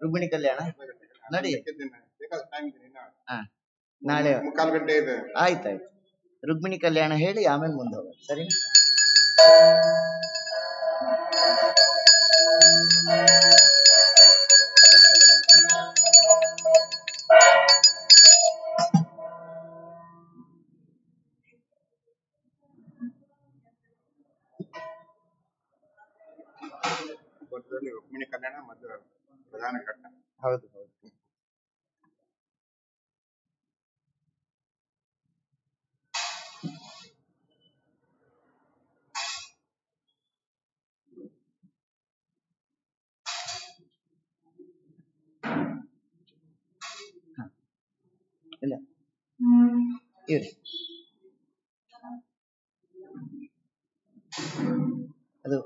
ರುಕ್ಮಿಣಿ ಕಲ್ಯಾಣ ನಡಿ. ಹಾ, ನಾಳೆ 3:15 ಇದೆ. ಆಯ್ತಾಯ್ತು. ರುಕ್ಮಿಣಿ ಕಲ್ಯಾಣ ಹೇಳಿ ಆಮೇಲೆ ಮುಂದೆ ಹೋಗೋದು, ಸರಿ? ರುಕ್ಮಿಣಿ ಕಲ್ಯಾಣ ಮತ್ತು ಪ್ರಧಾನ ಘಟ್ಟ. ಹೌದು ಹೌದು. ಇಲ್ಲ ಇವ್ರಿ ಅದು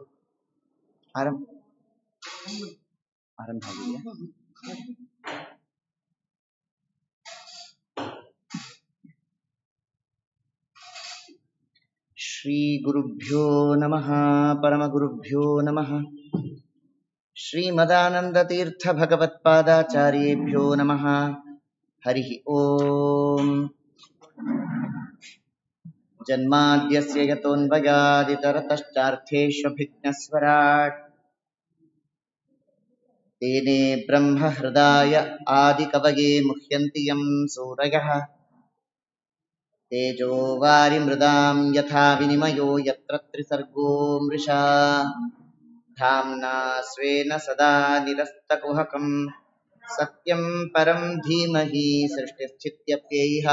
ಆರಂಭ ಆಗಿದೆಯಾ? ಶ್ರೀ ಗುರುಭ್ಯೋ ನಮಃ ಪರಮಗುರುಭ್ಯೋ ನಮಃ. ಶ್ರೀಮದಾನಂದತೀರ್ಥ ಭಗವತ್ಪಾದಾಚಾರ್ಯೇಭ್ಯೋ ನಮಃ. ಹರಿ ಓಂ. ಜನ್ಮಾದ್ಯಸ್ಯ ಯತೋನ್ವಯಾದಿತರತಶ್ಚಾರ್ಥೇಷ್ವಭಿಘ್ನಸ್ವರಾಟ್ ತೇನೇ ಬ್ರಹ್ಮ ಹೃದಯ ಆದಿಕವಯೇ ಮುಹ್ಯಂತಿ ಯಂ ಸೂರಯಃ ತೇಜೋ ವಾರಿಮೃದಾಂ ಯಥಾ ವಿನಿಮಯೋ ಯತ್ರ ತ್ರಿಸರ್ಗೋ ಮೃಷಾ ಧಾಮ್ನಾ ಸ್ವೇನ ಸದಾ ನಿರಸ್ತಕುಹಕಂ ಸತ್ಯಂ ಪರಂ ಧೀಮಹಿ ಸೃಷ್ಟಿಸ್ಥಿತ್ಯಪ್ಯೈಹ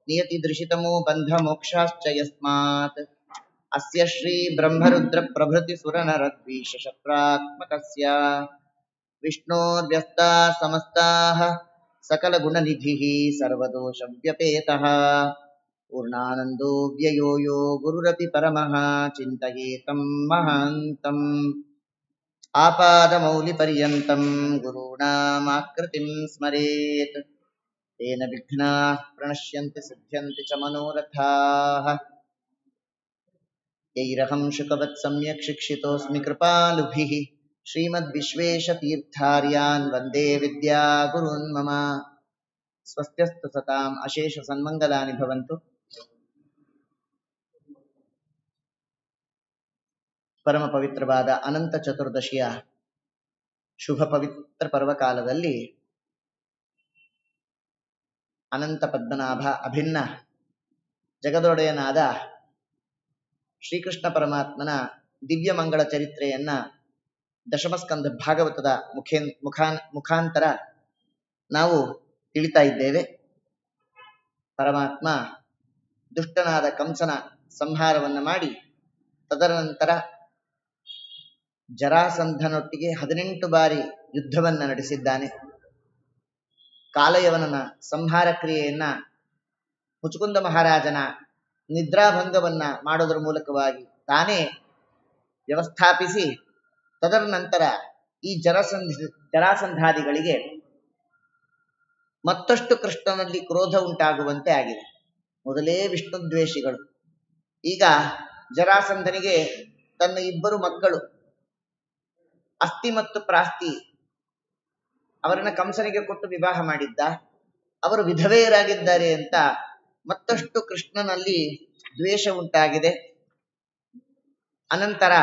ನಿಯತಿದೃಶಿತಮೋ ಬಂಧಮೋಕ್ಷಾಶ್ಚ ಯಸ್ಮಾತ್ ಅಸ್ಯ ಶ್ರೀ ಬ್ರಹ್ಮರುದ್ರ ಪ್ರಭೃತಿ ಸುರನರದ್ವೀಷಶತ್ರಾತ್ಮಕಸ್ಯ ವಿಷ್ಣೋರ್ವ್ಯಸ್ತಾ ಸಮಸ್ತಾಃ ಸಕಲಗುಣನಿಧಿಃ ಸರ್ವದೋಷವ್ಯಪೇತಃ ಪೂರ್ಣಾನಂದೋ ವ್ಯಯೋ ಯೋ ಗುರುರಪಿ ಪರಮಃ ಚಿಂತಯೇತಂ ಮಹಾಂತಂ. ಆಪಾದಮೌಲಿಪರ್ಯಂತಂ ಗುರುಣಾಮಾಕೃತಿಂ ಸ್ಮರೇತ್ ತೇನ ವಿಘ್ನಾಃ ಪ್ರಣಶ್ಯಂತಿ ಸಿದ್ಧ್ಯಂತಿ ಚ ಮನೋರಥಾಃ. ಯೈರಹಂ ಶುಕವತ್ ಸಮ್ಯಕ್ ಶಿಕ್ಷಿತೋಸ್ಮಿ ಕೃಪಾಲುಭಿಃ ಶ್ರೀಮದ್ವಿಶ್ವೇಶತೀರ್ಥಾರ್ಯಾನ್ ವಂದೇ ವಿದ್ಯಾಗುರುನ್ ಮಮ. ಸ್ವಸ್ತ್ಯಸ್ತು ಸತಾಂ ಅಶೇಷ ಸನ್ಮಂಗಲಾನಿ ಭವಂತು. ಪರಮ ಪವಿತ್ರವಾದ ಅನಂತ ಚತುರ್ದಶಿಯ ಶುಭ ಪವಿತ್ರ ಪರ್ವಕಾಲದಲ್ಲಿ ಅನಂತ ಪದ್ಮನಾಭ ಅಭಿನ್ನ ಜಗದೊಡೆಯನಾದ ಶ್ರೀಕೃಷ್ಣ ಪರಮಾತ್ಮನ ದಿವ್ಯ ಮಂಗಳ ಚರಿತ್ರೆಯನ್ನ ದಶಮಸ್ಕಂದ ಭಾಗವತದ ಮುಖಾಂತರ ನಾವು ತಿಳಿತಾ ಇದ್ದೇವೆ. ಪರಮಾತ್ಮ ದುಷ್ಟನಾದ ಕಂಸನ ಸಂಹಾರವನ್ನು ಮಾಡಿ ತದನಂತರ ಜರಾಸಂಧನೊಟ್ಟಿಗೆ 18 ಬಾರಿ ಯುದ್ಧವನ್ನ ನಡೆಸಿದ್ದಾನೆ. ಕಾಲಯವನನ ಸಂಹಾರ ಕ್ರಿಯೆಯನ್ನ ಮುಚುಕುಂದ ಮಹಾರಾಜನ ನಿದ್ರಾಭಂಗವನ್ನ ಮಾಡೋದರ ಮೂಲಕವಾಗಿ ತಾನೇ ವ್ಯವಸ್ಥಾಪಿಸಿ ತದನಂತರ ಈ ಜರಾಸಂಧಾದಿಗಳಿಗೆ ಮತ್ತಷ್ಟು ಕೃಷ್ಣನಲ್ಲಿ ಕ್ರೋಧ ಉಂಟಾಗುವಂತೆ ಆಗಿದೆ. ಮೊದಲೇ ವಿಷ್ಣುದ್ವೇಷಿಗಳು, ಈಗ ಜರಾಸಂಧನಿಗೆ ತನ್ನ 2 ಮಕ್ಕಳು ಅಸ್ತಿ ಮತ್ತು ಪ್ರಾಸ್ತಿ ಅವರನ್ನ ಕಂಸನಿಗೆ ಕೊಟ್ಟು ವಿವಾಹ ಮಾಡಿದ್ದ, ಅವರು ವಿಧವೆಯರಾಗಿದ್ದಾರೆ ಅಂತ ಮತ್ತಷ್ಟು ಕೃಷ್ಣನಲ್ಲಿ ದ್ವೇಷ ಉಂಟಾಗಿದೆ. ಅನಂತರ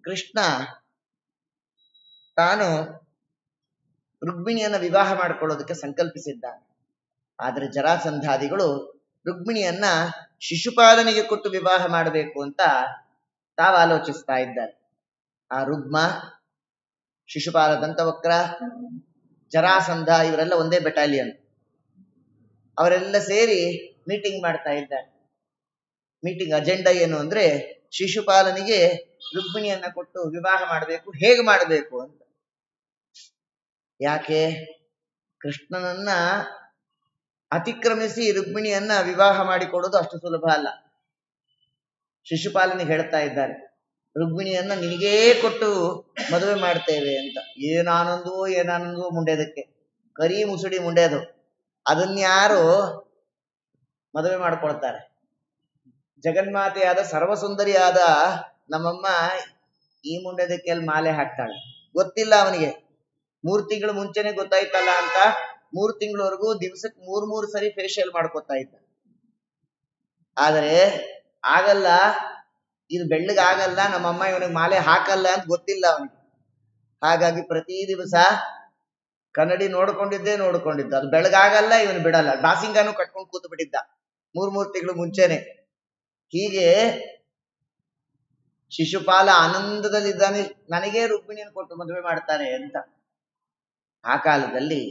ಕೃಷ್ಣ ತಾನು ರುಕ್ಮಿಣಿಯನ್ನ ವಿವಾಹ ಮಾಡಿಕೊಳ್ಳೋದಕ್ಕೆ ಸಂಕಲ್ಪಿಸಿದ್ದಾನೆ. ಆದರೆ ಜರಾಸಂಧಾದಿಗಳು ರುಕ್ಮಿಣಿಯನ್ನ ಶಿಶುಪಾಲನಿಗೆ ಕೊಟ್ಟು ವಿವಾಹ ಮಾಡಬೇಕು ಅಂತ ತಾವು ಆಲೋಚಿಸ್ತಾ ಇದ್ದಾರೆ. ಆ ರುಗ್ಮ, ಶಿಶುಪಾಲ, ದಂತವಕ್ರ, ಜರಾಸಂಧ ಇವರೆಲ್ಲ ಒಂದೇ ಬೆಟಾಲಿಯನ್. ಅವರೆಲ್ಲ ಸೇರಿ ಮೀಟಿಂಗ್ ಮಾಡ್ತಾ ಇದ್ದಾರೆ. ಮೀಟಿಂಗ್ ಅಜೆಂಡಾ ಏನು ಅಂದ್ರೆ ಶಿಶುಪಾಲನಿಗೆ ರುಕ್ಮಿಣಿಯನ್ನ ಕೊಟ್ಟು ವಿವಾಹ ಮಾಡಬೇಕು, ಹೇಗೆ ಮಾಡಬೇಕು ಅಂತ. ಯಾಕೆ? ಕೃಷ್ಣನನ್ನ ಅತಿಕ್ರಮಿಸಿ ರುಕ್ಮಿಣಿಯನ್ನ ವಿವಾಹ ಮಾಡಿಕೊಡೋದು ಅಷ್ಟು ಸುಲಭ ಅಲ್ಲ. ಶಿಶುಪಾಲನಿಗೆ ಹೇಳ್ತಾ ಇದ್ದಾರೆ, ರುಕ್ಮಿಣಿಯನ್ನ ನಿನಗೇ ಕೊಟ್ಟು ಮದುವೆ ಮಾಡ್ತೇವೆ ಅಂತ. ಏನಾನಂದವೋ ಮುಂಡೆದಕ್ಕೆ, ಕರಿ ಮುಸುಡಿ ಮುಂಡೆದು. ಅದನ್ಯಾರು ಮದುವೆ ಮಾಡ್ಕೊಳ್ತಾರೆ? ಜಗನ್ಮಾತೆಯಾದ 3 ತಿಂಗಳು ಮುಂಚೆನೆ ಗೊತ್ತಾಯ್ತಲ್ಲ ಅಂತ 3 ತಿಂಗಳವರೆಗೂ ದಿವ್ಸಕ್ಕೆ 3 ಸರಿ ಫೇಶಿಯಲ್ ಮಾಡ್ಕೊತಾ ಇದ್ದ. ಆದರೆ ಆಗಲ್ಲ, ಇದು ಬೆಳ್ಳಗಾಗಲ್ಲ, ನಮ್ಮಮ್ಮ ಇವನಿಗೆ ಮಾಲೆ ಹಾಕಲ್ಲ ಅಂತ ಗೊತ್ತಿಲ್ಲ ಅವನಿಗೆ. ಹಾಗಾಗಿ ಪ್ರತಿ ದಿವಸ ಕನ್ನಡಿ ನೋಡ್ಕೊಂಡಿದ್ದ. ಅದು ಬೆಳಗಾಗಲ್ಲ, ಇವನು ಬಿಡಲ್ಲ. ಬಾಸಿಂಗಾನು ಕಟ್ಕೊಂಡು ಕೂತು ಬಿಟ್ಟಿದ್ದ 3 ತಿಂಗಳು ಮುಂಚೆನೆ. ಹೀಗೆ ಶಿಶುಪಾಲ ಆನಂದದಲ್ಲಿದ್ದಾನೆ, ನನಗೇ ರುಕ್ಮಿಣಿಯನ್ನು ಕೊಟ್ಟು ಮದುವೆ ಮಾಡ್ತಾರೆ ಅಂತ. ಆ ಕಾಲದಲ್ಲಿ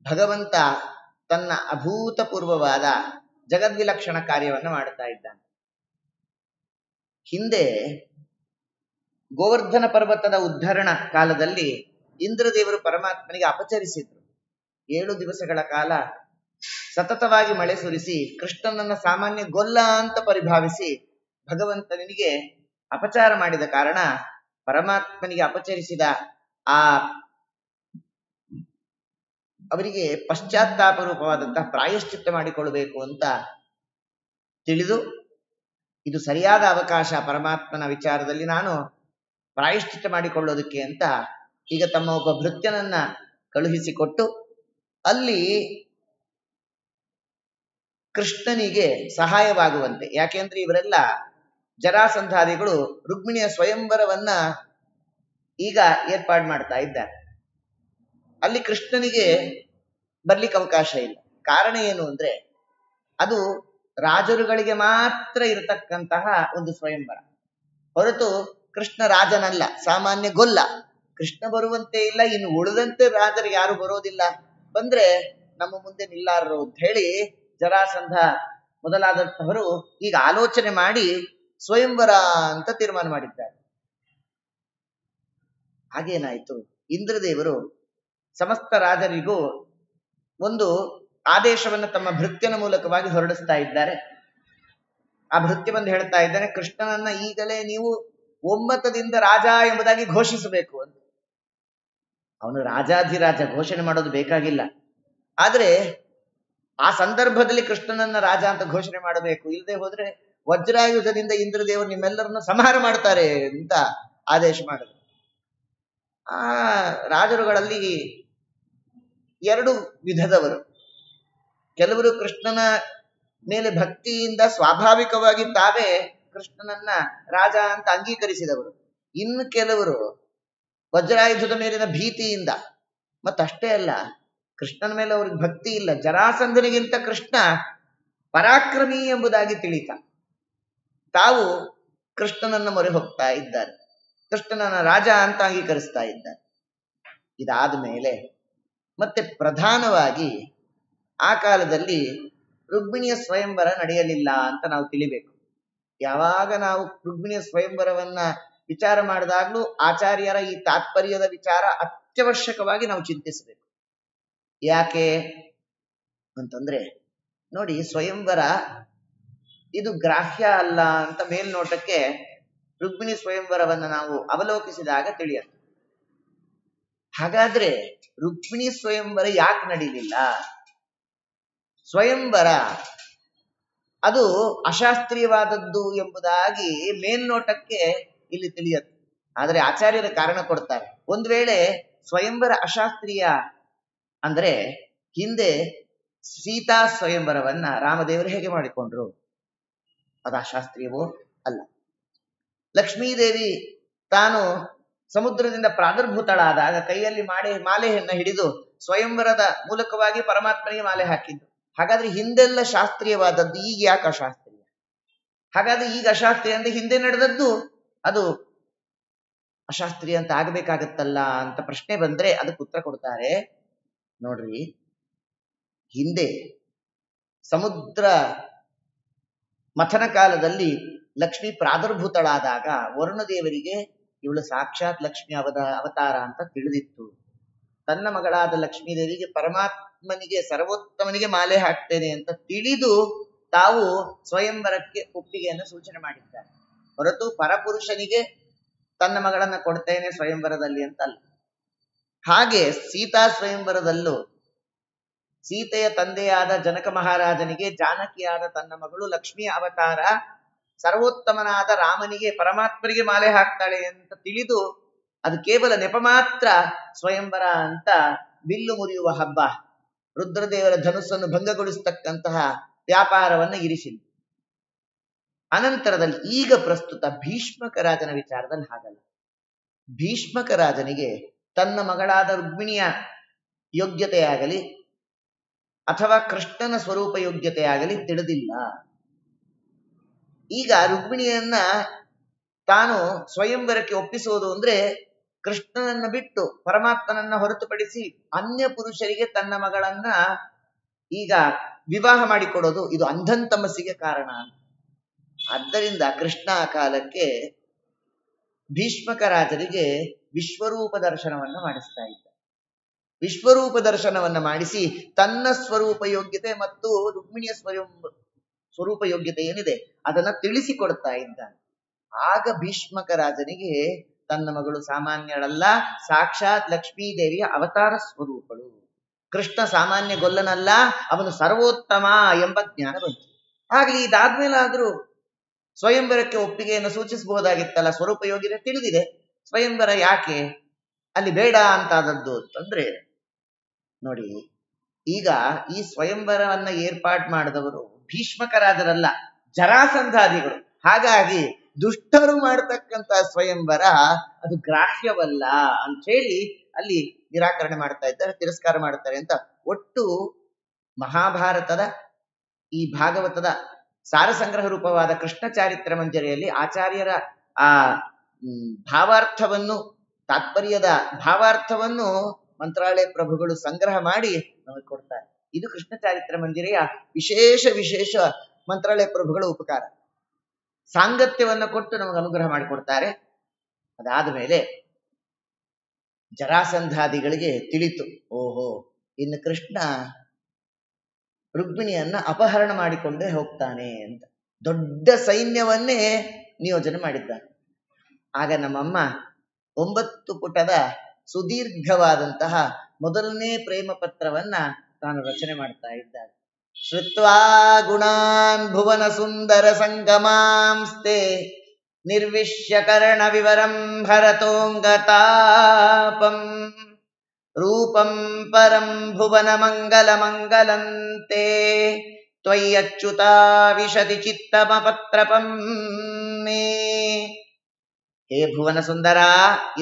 ಭಗವಂತ ತನ್ನ ಅಭೂತಪೂರ್ವವಾದ ಜಗದ್ವಿಲಕ್ಷಣ ಕಾರ್ಯವನ್ನು ಮಾಡ್ತಾ ಇದ್ದಾನೆ. ಹಿಂದೆ ಗೋವರ್ಧನ ಪರ್ವತದ ಉದ್ಧರಣ ಕಾಲದಲ್ಲಿ ಇಂದ್ರದೇವರು ಪರಮಾತ್ಮನಿಗೆ ಅಪಚರಿಸಿದ್ರು. 7 ದಿವಸಗಳ ಕಾಲ ಸತತವಾಗಿ ಮಳೆ ಸುರಿಸಿ ಕೃಷ್ಣನನ್ನ ಸಾಮಾನ್ಯ ಗೊಲ್ಲ ಅಂತ ಪರಿಭಾವಿಸಿ ಭಗವಂತನಿಗೆ ಅಪಚಾರ ಮಾಡಿದ ಕಾರಣ ಪರಮಾತ್ಮನಿಗೆ ಅಪಚರಿಸಿದ ಅವರಿಗೆ ಪಶ್ಚಾತ್ತಾಪ ರೂಪವಾದಂತಹ ಪ್ರಾಯಶ್ಚಿತ್ತ ಮಾಡಿಕೊಳ್ಳಬೇಕು ಅಂತ ತಿಳಿದು, ಇದು ಸರಿಯಾದ ಅವಕಾಶ ಪರಮಾತ್ಮನ ವಿಚಾರದಲ್ಲಿ ನಾನು ಪ್ರಾಯಶ್ಚಿತ್ತ ಮಾಡಿಕೊಳ್ಳೋದಕ್ಕೆ ಅಂತ ಈಗ ತಮ್ಮ ಒಬ್ಬ ಭೃತ್ಯನನ್ನ ಕಳುಹಿಸಿಕೊಟ್ಟು ಅಲ್ಲಿ ಕೃಷ್ಣನಿಗೆ ಸಹಾಯವಾಗುವಂತೆ, ಯಾಕೆಂದ್ರೆ ಇವರೆಲ್ಲ ಜರಾಸಂಧಾದಿಗಳು ರುಕ್ಮಿಣಿಯ ಸ್ವಯಂವರವನ್ನ ಈಗ ಏರ್ಪಾಡು ಮಾಡ್ತಾ ಇದ್ದಾರೆ. ಅಲ್ಲಿ ಕೃಷ್ಣನಿಗೆ ಬರ್ಲಿಕ್ಕೆ ಅವಕಾಶ ಇಲ್ಲ. ಕಾರಣ ಏನು ಅಂದ್ರೆ ಅದು ರಾಜರುಗಳಿಗೆ ಮಾತ್ರ ಇರತಕ್ಕಂತಹ ಒಂದು ಸ್ವಯಂವರ, ಹೊರತು ಕೃಷ್ಣ ರಾಜನಲ್ಲ, ಸಾಮಾನ್ಯ ಗೊಲ್ಲ. ಕೃಷ್ಣ ಬರುವಂತೆ ಇಲ್ಲ, ಇನ್ನು ಉಳಿದಂತೆ ರಾಜರು ಯಾರು ಬರೋದಿಲ್ಲ, ಬಂದ್ರೆ ನಮ್ಮ ಮುಂದೆ ನಿಲ್ಲಾರರು ಅಂತ ಹೇಳಿ ಜರಾಸಂಧ ಮೊದಲಾದಂತಹವರು ಈಗ ಆಲೋಚನೆ ಮಾಡಿ ಸ್ವಯಂವರ ಅಂತ ತೀರ್ಮಾನ ಮಾಡಿದ್ದಾರೆ. ಹಾಗೇನಾಯ್ತು, ಇಂದ್ರದೇವರು ಸಮಸ್ತ ರಾಜರಿಗೂ ಒಂದು ಆದೇಶವನ್ನು ತಮ್ಮ ಭೃತ್ಯನ ಮೂಲಕವಾಗಿ ಹೊರಡಿಸ್ತಾ ಇದ್ದಾರೆ. ಆ ಭೃತ್ಯ ಬಂದು ಹೇಳ್ತಾ ಇದ್ದಾನೆ, ಕೃಷ್ಣನನ್ನ ಈಗಲೇ ನೀವು ಒಮ್ಮತದಿಂದ ರಾಜ ಎಂಬುದಾಗಿ ಘೋಷಿಸಬೇಕು ಅಂತ. ಅವನು ರಾಜಾಧಿರಾಜ, ಘೋಷಣೆ ಮಾಡೋದು ಬೇಕಾಗಿಲ್ಲ. ಆದ್ರೆ ಆ ಸಂದರ್ಭದಲ್ಲಿ ಕೃಷ್ಣನನ್ನ ರಾಜ ಅಂತ ಘೋಷಣೆ ಮಾಡಬೇಕು, ಇಲ್ಲದೆ ಹೋದ್ರೆ ವಜ್ರಾಯುಧದಿಂದ ಇಂದ್ರದೇವರು ನಿಮ್ಮೆಲ್ಲರನ್ನು ಸಂಹಾರ ಮಾಡ್ತಾರೆ ಅಂತ ಆದೇಶ ಮಾಡಿದ್ರು. ಆ ರಾಜರುಗಳಲ್ಲಿ 2 ವಿಧದವರು. ಕೆಲವರು ಕೃಷ್ಣನ ಮೇಲೆ ಭಕ್ತಿಯಿಂದ ಸ್ವಾಭಾವಿಕವಾಗಿ ತಾವೇ ಕೃಷ್ಣನನ್ನ ರಾಜ ಅಂತ ಅಂಗೀಕರಿಸಿದವರು. ಇನ್ನು ಕೆಲವರು ವಜ್ರಾಯುಧದ ಮೇಲಿನ ಭೀತಿಯಿಂದ, ಮತ್ತಷ್ಟೇ ಅಲ್ಲ, ಕೃಷ್ಣನ ಮೇಲೆ ಅವ್ರಿಗೆ ಭಕ್ತಿ ಇಲ್ಲ, ಜರಾಸಂಧನಿಗಿಂತ ಕೃಷ್ಣ ಪರಾಕ್ರಮಿ ಎಂಬುದಾಗಿ ತಿಳಿತ ತಾವು ಕೃಷ್ಣನನ್ನ ಮೊರೆ ಹೋಗ್ತಾ ಇದ್ದಾರೆ, ಕೃಷ್ಣನನ್ನ ರಾಜ ಅಂತ ಅಂಗೀಕರಿಸ್ತಾ ಇದ್ದಾರೆ. ಇದಾದ ಮೇಲೆ ಮತ್ತೆ ಪ್ರಧಾನವಾಗಿ ಆ ಕಾಲದಲ್ಲಿ ರುಕ್ಮಿಣಿಯ ಸ್ವಯಂವರ ನಡೆಯಲಿಲ್ಲ ಅಂತ ನಾವು ತಿಳಿಬೇಕು. ಯಾವಾಗ ನಾವು ರುಕ್ಮಿಣಿಯ ಸ್ವಯಂವರವನ್ನ ವಿಚಾರ ಮಾಡಿದಾಗ್ಲೂ ಆಚಾರ್ಯರ ಈ ತಾತ್ಪರ್ಯದ ವಿಚಾರ ಅತ್ಯವಶ್ಯಕವಾಗಿ ನಾವು ಚಿಂತಿಸಬೇಕು. ಯಾಕೆ ಅಂತಂದ್ರೆ ನೋಡಿ, ಸ್ವಯಂವರ ಇದು ಗ್ರಾಹ್ಯ ಅಲ್ಲ ಅಂತ ಮೇಲ್ನೋಟಕ್ಕೆ ರುಕ್ಮಿಣಿ ಸ್ವಯಂವರವನ್ನ ನಾವು ಅವಲೋಕಿಸಿದಾಗ ತಿಳಿಯುತ್ತೆ. ಹಾಗಾದ್ರೆ ರುಕ್ಮಿಣಿ ಸ್ವಯಂವರ ಯಾಕೆ ನಡೀಲಿಲ್ಲ? ಸ್ವಯಂವರ ಅದು ಅಶಾಸ್ತ್ರೀಯವಾದದ್ದು ಎಂಬುದಾಗಿ ಮೇಲ್ನೋಟಕ್ಕೆ ಇಲ್ಲಿ ತಿಳಿಯುತ್ತೆ. ಆದರೆ ಆಚಾರ್ಯರ ಕಾರಣ ಕೊಡ್ತಾರೆ. ಒಂದ್ ವೇಳೆ ಸ್ವಯಂವರ ಅಶಾಸ್ತ್ರೀಯ ಅಂದ್ರೆ ಹಿಂದೆ ಸೀತಾ ಸ್ವಯಂವರವನ್ನ ರಾಮದೇವರು ಹೇಗೆ ಮಾಡಿಕೊಂಡ್ರು, ಅದು ಅಶಾಸ್ತ್ರೀಯವೋ ಅಲ್ಲ. ಲಕ್ಷ್ಮೀದೇವಿ ತಾನು ಸಮುದ್ರದಿಂದ ಪ್ರಾದುರ್ಭೂತಳಾದಾಗ ಕೈಯಲ್ಲಿ ಮಾಲೆಯನ್ನ ಹಿಡಿದು ಸ್ವಯಂವರದ ಮೂಲಕವಾಗಿ ಪರಮಾತ್ಮನಿಗೆ ಮಾಲೆ ಹಾಕಿದ್ದು. ಹಾಗಾದ್ರೆ ಹಿಂದೆಲ್ಲ ಶಾಸ್ತ್ರೀಯವಾದದ್ದು, ಈಗ ಯಾಕೆ ಅಶಾಸ್ತ್ರೀಯ? ಹಾಗಾದ್ರೆ ಈಗ ಅಶಾಸ್ತ್ರೀಯ ಅಂದ್ರೆ ಹಿಂದೆ ನಡೆದದ್ದು ಅದು ಅಶಾಸ್ತ್ರೀಯ ಅಂತ ಆಗಬೇಕಾಗತ್ತಲ್ಲ ಅಂತ ಪ್ರಶ್ನೆ ಬಂದ್ರೆ ಅದಕ್ಕೆ ಉತ್ತರ ಕೊಡ್ತಾರೆ. ನೋಡ್ರಿ, ಹಿಂದೆ ಸಮುದ್ರ ಮಥನ ಕಾಲದಲ್ಲಿ ಲಕ್ಷ್ಮಿ ಪ್ರಾದುರ್ಭೂತಳಾದಾಗ ವರುಣದೇವರಿಗೆ ಇವಳು ಸಾಕ್ಷಾತ್ ಲಕ್ಷ್ಮಿ ಅವತಾರ ಅಂತ ತಿಳಿದಿತ್ತು. ತನ್ನ ಮಗಳಾದ ಲಕ್ಷ್ಮೀದೇವಿಗೆ ಪರಮಾತ್ಮನಿಗೆ ಸರ್ವೋತ್ತಮನಿಗೆ ಮಾಲೆ ಹಾಕ್ತೇನೆ ಅಂತ ತಿಳಿದು ತಾವು ಸ್ವಯಂವರಕ್ಕೆ ಒಪ್ಪಿಗೆಯನ್ನು ಸೂಚನೆ ಮಾಡಿದ್ದಾರೆ, ಹೊರತು ಪರಪುರುಷನಿಗೆ ತನ್ನ ಮಗಳನ್ನ ಕೊಡ್ತೇನೆ ಸ್ವಯಂವರದಲ್ಲಿ ಅಂತ ಅಲ್ಲ. ಹಾಗೆ ಸೀತಾ ಸ್ವಯಂವರದಲ್ಲೂ ಸೀತೆಯ ತಂದೆಯಾದ ಜನಕ ಮಹಾರಾಜನಿಗೆ ಜಾನಕಿಯಾದ ತನ್ನ ಮಗಳು ಲಕ್ಷ್ಮಿಯ ಅವತಾರ ಸರ್ವೋತ್ತಮನಾದ ರಾಮನಿಗೆ ಪರಮಾತ್ಮನಿಗೆ ಮಾಲೆ ಹಾಕ್ತಾಳೆ ಅಂತ ತಿಳಿದು ಅದು ಕೇವಲ ನೆಪ ಮಾತ್ರ ಸ್ವಯಂವರ ಅಂತ ಬಿಲ್ಲು ಮುರಿಯುವ ಹಬ್ಬ, ರುದ್ರದೇವರ ಧನುಸ್ಸನ್ನು ಭಂಗಗೊಳಿಸತಕ್ಕಂತಹ ವ್ಯಾಪಾರವನ್ನ ಇರಿಸಿಲ್ಲ. ಅನಂತರದಲ್ಲಿ ಈಗ ಪ್ರಸ್ತುತ ಭೀಷ್ಮಕ ರಾಜನ ವಿಚಾರದಲ್ಲಿ ಹಾಗಲ್ಲ. ಭೀಷ್ಮಕ ರಾಜನಿಗೆ ತನ್ನ ಮಗಳಾದ ರುಕ್ಮಿಣಿಯ ಯೋಗ್ಯತೆಯಾಗಲಿ ಅಥವಾ ಕೃಷ್ಣನ ಸ್ವರೂಪ ಯೋಗ್ಯತೆಯಾಗಲಿ ತಿಳಿದಿಲ್ಲ. ಈಗ ರುಕ್ಮಿಣಿಯನ್ನ ತಾನು ಸ್ವಯಂವರಕ್ಕೆ ಒಪ್ಪಿಸುವುದು ಅಂದ್ರೆ ಕೃಷ್ಣನನ್ನ ಬಿಟ್ಟು ಪರಮಾತ್ಮನನ್ನ ಹೊರತುಪಡಿಸಿ ಅನ್ಯ ಪುರುಷರಿಗೆ ತನ್ನ ಮಗಳನ್ನ ಈಗ ವಿವಾಹ ಮಾಡಿಕೊಡೋದು, ಇದು ಅಂಧಂತಮಸ್ಸಿಗೆ ಕಾರಣ. ಆದ್ದರಿಂದ ಕೃಷ್ಣ ಆ ಕಾಲಕ್ಕೆ ಭೀಷ್ಮಕ ರಾಜರಿಗೆ ವಿಶ್ವರೂಪ ದರ್ಶನವನ್ನ ಮಾಡಿಸ್ತಾ ಇದ್ದ. ವಿಶ್ವರೂಪ ದರ್ಶನವನ್ನ ಮಾಡಿಸಿ ತನ್ನ ಸ್ವರೂಪ ಯೋಗ್ಯತೆ ಮತ್ತು ರುಕ್ಮಿಣಿಯ ಸ್ವರೂಪ ಯೋಗ್ಯತೆ ಏನಿದೆ ಅದನ್ನ ತಿಳಿಸಿಕೊಡ್ತಾ ಇದ್ದಾನೆ. ಆಗ ಭೀಷ್ಮಕ ರಾಜನಿಗೆ ತನ್ನ ಮಗಳು ಸಾಮಾನ್ಯಳಲ್ಲ, ಸಾಕ್ಷಾತ್ ಲಕ್ಷ್ಮೀದೇವಿಯ ಅವತಾರ ಸ್ವರೂಪಳು. ಕೃಷ್ಣ ಸಾಮಾನ್ಯ ಗೊಲ್ಲನಲ್ಲ, ಅವನು ಸರ್ವೋತ್ತಮ ಎಂಬ ಜ್ಞಾನ ಬಂತು. ಆಗ್ಲಿ ಇದಾದ್ಮೇಲಾದ್ರೂ ಸ್ವಯಂವರಕ್ಕೆ ಒಪ್ಪಿಗೆಯನ್ನು ಸೂಚಿಸಬಹುದಾಗಿತ್ತಲ್ಲ, ಸ್ವರೂಪ ಯೋಗ್ಯತೆ ತಿಳಿದಿದೆ, ಸ್ವಯಂವರ ಯಾಕೆ ಅಲ್ಲಿ ಬೇಡ ಅಂತಾದದ್ದು ಅಂತಂದ್ರೆ ನೋಡಿ, ಈಗ ಈ ಸ್ವಯಂವರವನ್ನ ಏರ್ಪಾಡು ಮಾಡಿದವರು ಭೀಷ್ಮಕರಾದರಲ್ಲ, ಜರಾಸಂಧಾದಿಗಳು. ಹಾಗಾಗಿ ದುಷ್ಟರು ಮಾಡತಕ್ಕಂತ ಸ್ವಯಂವರ ಅದು ಗ್ರಾಹ್ಯವಲ್ಲ ಅಂತ ಹೇಳಿ ಅಲ್ಲಿ ನಿರಾಕರಣೆ ಮಾಡ್ತಾ ಇದ್ದಾರೆ, ತಿರಸ್ಕಾರ ಮಾಡ್ತಾರೆ ಅಂತ. ಒಟ್ಟು ಮಹಾಭಾರತದ ಈ ಭಾಗವತದ ಸಾರಸಂಗ್ರಹ ರೂಪವಾದ ಕೃಷ್ಣ ಚಾರಿತ್ರ ಮಂಜರಿಯಲ್ಲಿ ಆಚಾರ್ಯರ ಆ ಭಾವಾರ್ಥವನ್ನು, ತಾತ್ಪರ್ಯದ ಭಾವಾರ್ಥವನ್ನು ಮಂತ್ರಾಲಯ ಪ್ರಭುಗಳು ಸಂಗ್ರಹ ಮಾಡಿ ನಮಗೆ ಕೊಡ್ತಾರೆ. ಇದು ಕೃಷ್ಣ ಚಾರಿತ್ರ ಮಂಜರಿಯ ವಿಶೇಷ ಮಂತ್ರಾಲಯ ಪ್ರಭುಗಳ ಉಪಕಾರ. ಸಾಂಗತ್ಯವನ್ನ ಕೊಟ್ಟು ನಮಗೆ ಅನುಗ್ರಹ ಮಾಡಿಕೊಡ್ತಾರೆ. ಅದಾದ ಮೇಲೆ ಜರಾಸಂಧಾದಿಗಳಿಗೆ ತಿಳಿತು, ಓಹೋ ಇನ್ನು ಕೃಷ್ಣ ರುಕ್ಮಿಣಿಯನ್ನ ಅಪಹರಣ ಮಾಡಿಕೊಂಡೇ ಹೋಗ್ತಾನೆ ಅಂತ ದೊಡ್ಡ ಸೈನ್ಯವನ್ನೇ ನಿಯೋಜನೆ ಮಾಡಿದ್ದಾನೆ. ಆಗ ನಮ್ಮಮ್ಮ 9 ಪುಟದ ಸುದೀರ್ಘವಾದಂತಹ ಮೊದಲನೇ ಪ್ರೇಮ ಪತ್ರವನ್ನ ತಾನು ರಚನೆ ಮಾಡ್ತಾ ಇದ್ದಾಳೆ. ಶ್ರುತ್ವಾ ಗುಣಾನ್ ಭುವನ ಸುಂದರ ಸಂಗಮಾಂಸ್ತೆ ನಿರ್ವಿಶ್ಯ ಕರ್ಣ ವಿವರಂ ಭರತೋಂಗತಾಪಂ ರೂಪಂ ಪರಂ ಭುವನ ಮಂಗಲ ಮಂಗಲಂತೆ ತ್ವಯ್ಯಚ್ಯುತಾ ವಿಶತಿ ಚಿತ್ತಮ ಪತ್ರಪಂ ಮೇ. ಹೇ ಭುವನ ಸುಂದರ,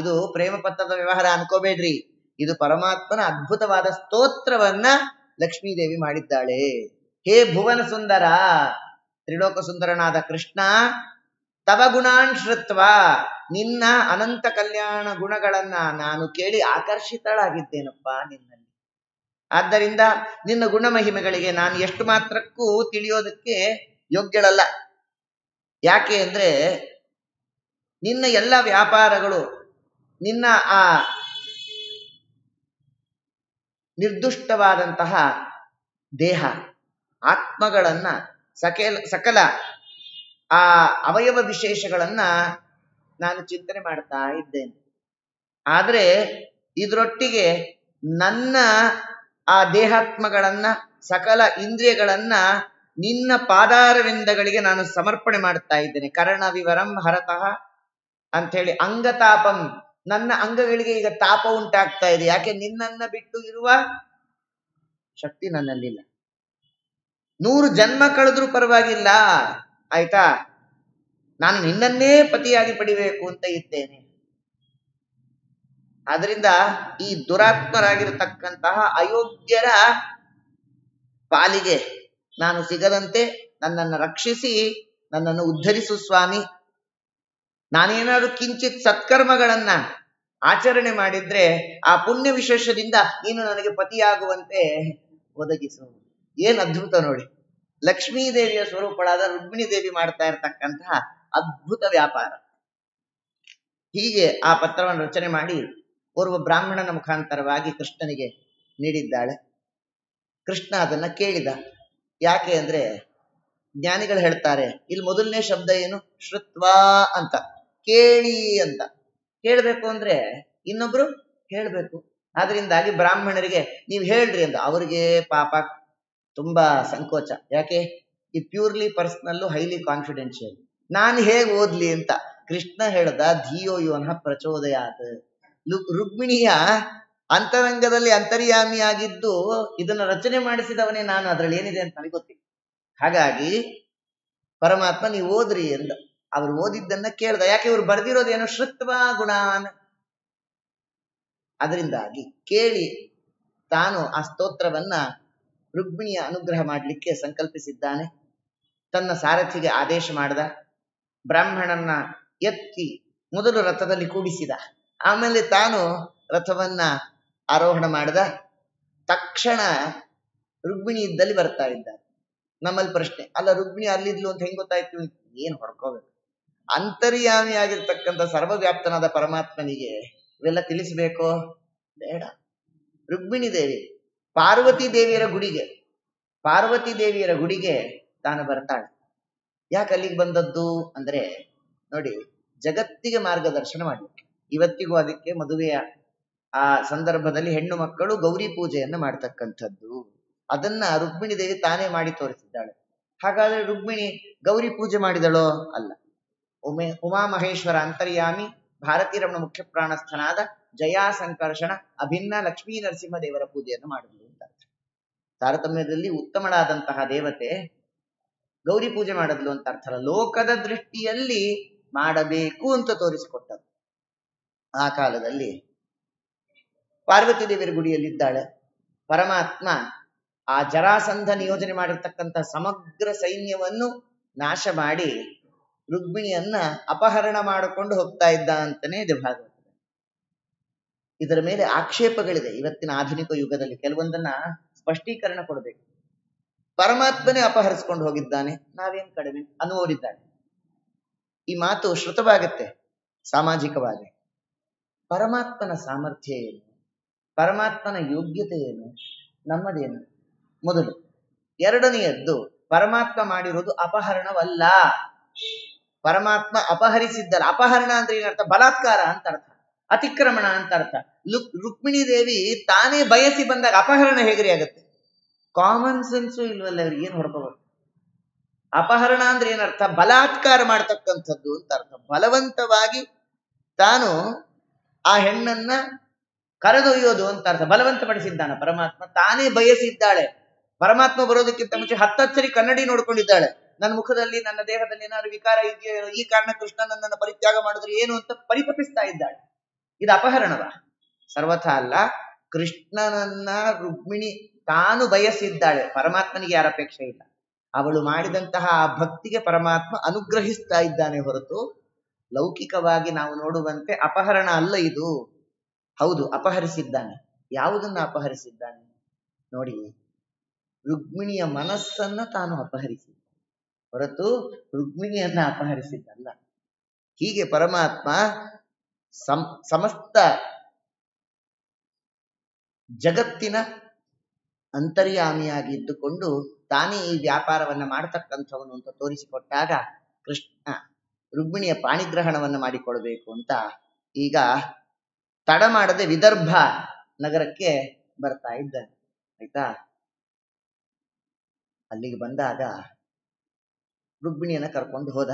ಇದು ಪ್ರೇಮ ಪತ್ರದ ವ್ಯವಹಾರ ಅನ್ಕೋಬೇಡ್ರಿ, ಇದು ಪರಮಾತ್ಮನ ಅದ್ಭುತವಾದ ಸ್ತೋತ್ರವನ್ನ ಲಕ್ಷ್ಮೀದೇವಿ ಮಾಡಿದ್ದಾಳೆ. ಹೇ ಭುವನ ಸುಂದರ, ತ್ರಿಲೋಕ ಸುಂದರನಾದ ಕೃಷ್ಣ, ತವ ಗುಣಾನ್ ಶ್ರುತ್ವ, ನಿನ್ನ ಅನಂತ ಕಲ್ಯಾಣ ಗುಣಗಳನ್ನ ನಾನು ಕೇಳಿ ಆಕರ್ಷಿತಳಾಗಿದ್ದೇನಪ್ಪ ನಿನ್ನಲ್ಲಿ. ಆದ್ದರಿಂದ ನಿನ್ನ ಗುಣಮಹಿಮೆಗಳಿಗೆ ನಾನು ಎಷ್ಟು ಮಾತ್ರಕ್ಕೂ ತಿಳಿಯೋದಕ್ಕೆ ಯೋಗ್ಯಳಲ್ಲ. ಯಾಕೆ ಅಂದ್ರೆ ನಿನ್ನ ಎಲ್ಲ ವ್ಯಾಪಾರಗಳು, ನಿನ್ನ ಆ ನಿರ್ದುಷ್ಟವಾದಂತಹ ದೇಹ ಆತ್ಮಗಳನ್ನ, ಸಕಲ ಆ ಅವಯವ ವಿಶೇಷಗಳನ್ನ ನಾನು ಚಿಂತನೆ ಮಾಡ್ತಾ ಇದ್ದೇನೆ. ಆದ್ರೆ ಇದರೊಟ್ಟಿಗೆ ನನ್ನ ಆ ದೇಹಾತ್ಮಗಳನ್ನ, ಸಕಲ ಇಂದ್ರಿಯಗಳನ್ನ ನಿನ್ನ ಪಾದಾರವಿಂದಗಳಿಗೆ ನಾನು ಸಮರ್ಪಣೆ ಮಾಡ್ತಾ ಇದ್ದೇನೆ. ಕರ್ಣ ವಿವರಂ ಹರತಃ ಅಂಥೇಳಿ ಅಂಗತಾಪಂ, ನನ್ನ ಅಂಗಗಳಿಗೆ ಈಗ ತಾಪ ಉಂಟಾಗ್ತಾ ಇದೆ. ಯಾಕೆ? ನಿನ್ನನ್ನ ಬಿಟ್ಟು ಇರುವ ಶಕ್ತಿ ನನ್ನಲ್ಲಿಲ್ಲ. 100 ಜನ್ಮ ಕಳೆದ್ರೂ ಪರವಾಗಿಲ್ಲ, ಆಯ್ತಾ, ನಾನು ನಿನ್ನನ್ನೇ ಪತಿಯಾಗಿ ಪಡಿಬೇಕು ಅಂತ ಇದ್ದೇನೆ. ಆದ್ರಿಂದ ಈ ದುರಾತ್ಮರಾಗಿರತಕ್ಕಂತಹ ಅಯೋಗ್ಯರ ಪಾಲಿಗೆ ನಾನು ಸಿಗದಂತೆ ನನ್ನನ್ನು ರಕ್ಷಿಸಿ ನನ್ನನ್ನು ಉದ್ಧರಿಸು ಸ್ವಾಮಿ. ನಾನೇನಾದ್ರು ಕಿಂಚಿತ್ ಸತ್ಕರ್ಮಗಳನ್ನ ಆಚರಣೆ ಮಾಡಿದ್ರೆ ಆ ಪುಣ್ಯ ವಿಶೇಷದಿಂದ ನೀನು ನನಗೆ ಪತಿಯಾಗುವಂತೆ ಒದಗಿಸು. ಏನ್ ಅದ್ಭುತ ನೋಡಿ, ಲಕ್ಷ್ಮೀದೇವಿಯ ಸ್ವರೂಪಳಾದ ರುಕ್ಮಿಣಿ ದೇವಿ ಮಾಡ್ತಾ ಇರತಕ್ಕಂತಹ ಅದ್ಭುತ ವ್ಯಾಪಾರ. ಹೀಗೆ ಆ ಪತ್ರವನ್ನು ರಚನೆ ಮಾಡಿ ಓರ್ವ ಬ್ರಾಹ್ಮಣನ ಮುಖಾಂತರವಾಗಿ ಕೃಷ್ಣನಿಗೆ ನೀಡಿದ್ದಾಳೆ. ಕೃಷ್ಣ ಅದನ್ನ ಕೇಳಿದ. ಯಾಕೆ ಅಂದ್ರೆ ಜ್ಞಾನಿಗಳು ಹೇಳ್ತಾರೆ, ಇಲ್ಲಿ ಮೊದಲನೇ ಶಬ್ದ ಏನು? ಶ್ರುತ್ವಾ ಅಂತ, ಕೇಳಿ ಅಂತ. ಕೇಳಬೇಕು ಅಂದ್ರೆ ಇನ್ನೊಬ್ರು ಹೇಳ್ಬೇಕು. ಆದ್ರಿಂದಾಗಿ ಬ್ರಾಹ್ಮಣರಿಗೆ ನೀವು ಹೇಳ್ರಿ ಅಂತ, ಅವ್ರಿಗೆ ಪಾಪ ತುಂಬಾ ಸಂಕೋಚ. ಯಾಕೆ? ಇದು ಪ್ಯೂರ್ಲಿ ಪರ್ಸನಲ್ಲು, ಹೈಲಿ ಕಾನ್ಫಿಡೆನ್ಷಿಯಲ್. ನಾನು ಹೇಗೆ ಓದ್ಲಿ ಅಂತ ಕೃಷ್ಣ ಹೇಳ್ದ ಧಿಯೋ ಯೋನ ಪ್ರಚೋದಯಾತ್. ರುಕ್ಮಿಣಿಯ ಅಂತರಂಗದಲ್ಲಿ ಅಂತರ್ಯಾಮಿಯಾಗಿದ್ದು ಇದನ್ನ ರಚನೆ ಮಾಡಿಸಿದವನೇ ನಾನು, ಅದ್ರಲ್ಲಿ ಏನಿದೆ ಅಂತ ನನಗೆ ಗೊತ್ತಿಲ್ಲ. ಹಾಗಾಗಿ ಪರಮಾತ್ಮ ನೀವು ಓದ್ರಿ ಎಂದ. ಅವ್ರು ಓದಿದ್ದನ್ನ ಕೇಳ್ದ. ಯಾಕೆ ಇವ್ರು ಬರ್ದಿರೋದೇನೋ ಶ್ರುತ್ವಾ ಗುಣಾನ್, ಅದರಿಂದಾಗಿ ಕೇಳಿ ತಾನು ಆ ಸ್ತೋತ್ರವನ್ನ ರುಕ್ಮಿಣಿಯ ಅನುಗ್ರಹ ಮಾಡಲಿಕ್ಕೆ ಸಂಕಲ್ಪಿಸಿದ್ದಾನೆ. ತನ್ನ ಸಾರಥಿಗೆ ಆದೇಶ ಮಾಡ್ದ. ಬ್ರಾಹ್ಮಣನ ಎತ್ತಿ ಮೊದಲು ರಥದಲ್ಲಿ ಕೂಡಿಸಿದ. ಆಮೇಲೆ ತಾನು ರಥವನ್ನ ಆರೋಹಣ ಮಾಡಿದ. ತಕ್ಷಣ ರುಕ್ಮಿಣಿ ಇದ್ದಲ್ಲಿ ಬರ್ತಾ ಇದ್ದಾರೆ. ನಮ್ಮಲ್ಲಿ ಪ್ರಶ್ನೆ, ಅಲ್ಲ ರುಕ್ಮಿಣಿ ಅಲ್ಲಿದ್ಲು ಅಂತ ಹೆಂಗ್ ಗೊತ್ತಾಯ್ತು? ಏನ್ ಹೊಡ್ಕೋಬೇಕು? ಅಂತರ್ಯಾಮಿ ಆಗಿರ್ತಕ್ಕಂಥ ಸರ್ವವ್ಯಾಪ್ತನಾದ ಪರಮಾತ್ಮನಿಗೆ ಇವೆಲ್ಲ ತಿಳಿಸ್ಬೇಕೋ? ಬೇಡ. ರುಕ್ಮಿಣಿ ದೇವಿ ಪಾರ್ವತಿ ದೇವಿಯರ ಗುಡಿಗೆ ತಾನು ಬರ್ತಾಳೆ. ಯಾಕೆ ಅಲ್ಲಿಗೆ ಬಂದದ್ದು ಅಂದ್ರೆ ನೋಡಿ, ಜಗತ್ತಿಗೆ ಮಾರ್ಗದರ್ಶನ ಮಾಡಲಿಕ್ಕೆ. ಇವತ್ತಿಗೂ ಅದಕ್ಕೆ ಮದುವೆಯ ಆ ಸಂದರ್ಭದಲ್ಲಿ ಹೆಣ್ಣು ಮಕ್ಕಳು ಗೌರಿ ಪೂಜೆಯನ್ನ ಮಾಡ್ತಕ್ಕಂಥದ್ದು. ಅದನ್ನ ರುಕ್ಮಿಣಿ ದೇವಿ ತಾನೇ ಮಾಡಿ ತೋರಿಸಿದ್ದಾಳೆ. ಹಾಗಾದ್ರೆ ರುಕ್ಮಿಣಿ ಗೌರಿ ಪೂಜೆ ಮಾಡಿದಳೋ? ಅಲ್ಲ. ಉಮಾಮಹೇಶ್ವರ ಅಂತರ್ಯಾಮಿ ಭಾರತೀ ರಮಣ ಮುಖ್ಯ ಪ್ರಾಣಸ್ಥನಾದ ಜಯಾ ಸಂಕರ್ಷಣ ಅಭಿನ್ನ ಲಕ್ಷ್ಮೀ ನರಸಿಂಹ ದೇವರ ಪೂಜೆಯನ್ನು ಮಾಡಿದಳು ಅಂತ. ತಾರತಮ್ಯದಲ್ಲಿ ಉತ್ತಮಳಾದಂತಹ ದೇವತೆ ಗೌರಿ ಪೂಜೆ ಮಾಡಿದ್ಲು ಅಂತ ಅರ್ಥ ಅಲ್ಲ, ಲೋಕದ ದೃಷ್ಟಿಯಲ್ಲಿ ಮಾಡಬೇಕು ಅಂತ ತೋರಿಸಿಕೊಟ್ಟದ್ದು. ಆ ಕಾಲದಲ್ಲಿ ಪಾರ್ವತಿ ದೇವಿಯರ ಗುಡಿಯಲ್ಲಿದ್ದಾಳೆ. ಪರಮಾತ್ಮ ಆ ಜರಾಸಂಧ ನಿಯೋಜನೆ ಮಾಡಿರ್ತಕ್ಕಂಥ ಸಮಗ್ರ ಸೈನ್ಯವನ್ನು ನಾಶ ಮಾಡಿ ರುಕ್ಮಿಣಿಯನ್ನ ಅಪಹರಣ ಮಾಡಿಕೊಂಡು ಹೋಗ್ತಾ ಇದ್ದ ಅಂತಾನೆ ಇದೆ ಭಾಗವತ. ಇದರ ಮೇಲೆ ಆಕ್ಷೇಪಗಳಿದೆ ಇವತ್ತಿನ ಆಧುನಿಕ ಯುಗದಲ್ಲಿ. ಕೆಲವೊಂದನ್ನ ಸ್ಪಷ್ಟೀಕರಣ ಕೊಡಬೇಕು. ಪರಮಾತ್ಮನೇ ಅಪಹರಿಸ್ಕೊಂಡು ಹೋಗಿದ್ದಾನೆ, ನಾವೇನ್ ಕಡಿಮೆ ಅನ್ನುವರಿದ್ದಾರೆ. ಈ ಮಾತು ಶ್ರುತವಾಗತ್ತೆ ಸಾಮಾಜಿಕವಾಗಿ. ಪರಮಾತ್ಮನ ಸಾಮರ್ಥ್ಯ ಏನು, ಪರಮಾತ್ಮನ ಯೋಗ್ಯತೆ ಏನು, ನಮ್ಮದೇನು ಮೊದಲು. ಎರಡನೆಯದ್ದು, ಪರಮಾತ್ಮ ಮಾಡಿರೋದು ಅಪಹರಣವಲ್ಲ. ಪರಮಾತ್ಮ ಅಪಹರಿಸಿದ್ದಲ್ಲ. ಅಪಹರಣ ಅಂದ್ರೆ ಏನರ್ಥ? ಬಲಾತ್ಕಾರ ಅಂತ ಅರ್ಥ, ಅತಿಕ್ರಮಣ ಅಂತ ಅರ್ಥ. ರುಕ್ಮಿಣಿ ದೇವಿ ತಾನೇ ಬಯಸಿ ಬಂದಾಗ ಅಪಹರಣ ಹೇಗ್ರಿ ಆಗತ್ತೆ? ಕಾಮನ್ ಸೆನ್ಸು ಇಲ್ವಲ್ಲ ಅವ್ರಿಗೆ, ಏನ್ ಹೊಡ್ಕೋಬೇಕು? ಅಪಹರಣ ಅಂದ್ರೆ ಏನರ್ಥ? ಬಲಾತ್ಕಾರ ಮಾಡ್ತಕ್ಕಂಥದ್ದು ಅಂತ ಅರ್ಥ. ಬಲವಂತವಾಗಿ ತಾನು ಆ ಹೆಣ್ಣನ್ನ ಕರೆದೊಯ್ಯೋದು ಅಂತ ಅರ್ಥ. ಬಲವಂತ ಪಡಿಸಿದ್ದಾನ ಪರಮಾತ್ಮ, ತಾನೇ ಬಯಸಿದ್ದಾಳೆ. ಪರಮಾತ್ಮ ಬರೋದಕ್ಕಿಂತ ಮುಂಚೆ 10 ಸರಿ ಕನ್ನಡಿ ನೋಡ್ಕೊಂಡಿದ್ದಾಳೆ. ನನ್ನ ಮುಖದಲ್ಲಿ ನನ್ನ ದೇಹದಲ್ಲಿ ಏನಾದ್ರು ವಿಕಾರ ಇದೆಯೋ, ಈ ಕಾರಣ ಕೃಷ್ಣ ನನ್ನನ್ನು ಪರಿತ್ಯಾಗ ಮಾಡಿದ್ರೆ ಏನು ಅಂತ ಪರಿತಪಿಸ್ತಾ ಇದ್ದಾಳೆ. ಇದು ಅಪಹರಣವ? ಸರ್ವಥಾ ಅಲ್ಲ. ಕೃಷ್ಣನನ್ನ ರುಕ್ಮಿಣಿ ತಾನು ಬಯಸಿದ್ದಾಳೆ. ಪರಮಾತ್ಮನಿಗೆ ಯಾರ ಅಪೇಕ್ಷೆ ಇಲ್ಲ. ಅವಳು ಮಾಡಿದಂತಹ ಆ ಭಕ್ತಿಗೆ ಪರಮಾತ್ಮ ಅನುಗ್ರಹಿಸ್ತಾ ಇದ್ದಾನೆ ಹೊರತು ಲೌಕಿಕವಾಗಿ ನಾವು ನೋಡುವಂತೆ ಅಪಹರಣ ಅಲ್ಲ ಇದು. ಹೌದು, ಅಪಹರಿಸಿದ್ದಾನೆ. ಯಾವುದನ್ನ ಅಪಹರಿಸಿದ್ದಾನೆ ನೋಡಿ, ರುಕ್ಮಿಣಿಯ ಮನಸ್ಸನ್ನ ತಾನು ಅಪಹರಿಸಿದ್ದ ಹೊರತು ರುಕ್ಮಿಣಿಯನ್ನ ಅಪಹರಿಸಿದ್ದಲ್ಲ. ಹೀಗೆ ಪರಮಾತ್ಮ ಸಮಸ್ತ ಜಗತ್ತಿನ ಅಂತರ್ಯಾಮಿಯಾಗಿ ಇದ್ದುಕೊಂಡು ತಾನೇ ಈ ವ್ಯಾಪಾರವನ್ನ ಮಾಡತಕ್ಕಂಥವನು ಅಂತ ತೋರಿಸಿಕೊಟ್ಟಾಗ ಕೃಷ್ಣ ರುಕ್ಮಿಣಿಯ ಪಾಣಿಗ್ರಹಣವನ್ನು ಮಾಡಿಕೊಳ್ಬೇಕು ಅಂತ ಈಗ ತಡ ಮಾಡದೆ ವಿದರ್ಭ ನಗರಕ್ಕೆ ಬರ್ತಾ ಇದ್ದಾನೆ. ಆಯ್ತಾ? ಅಲ್ಲಿಗೆ ಬಂದಾಗ ರುಕ್ಮಿಣಿಯನ್ನ ಕರ್ಕೊಂಡು ಹೋದ.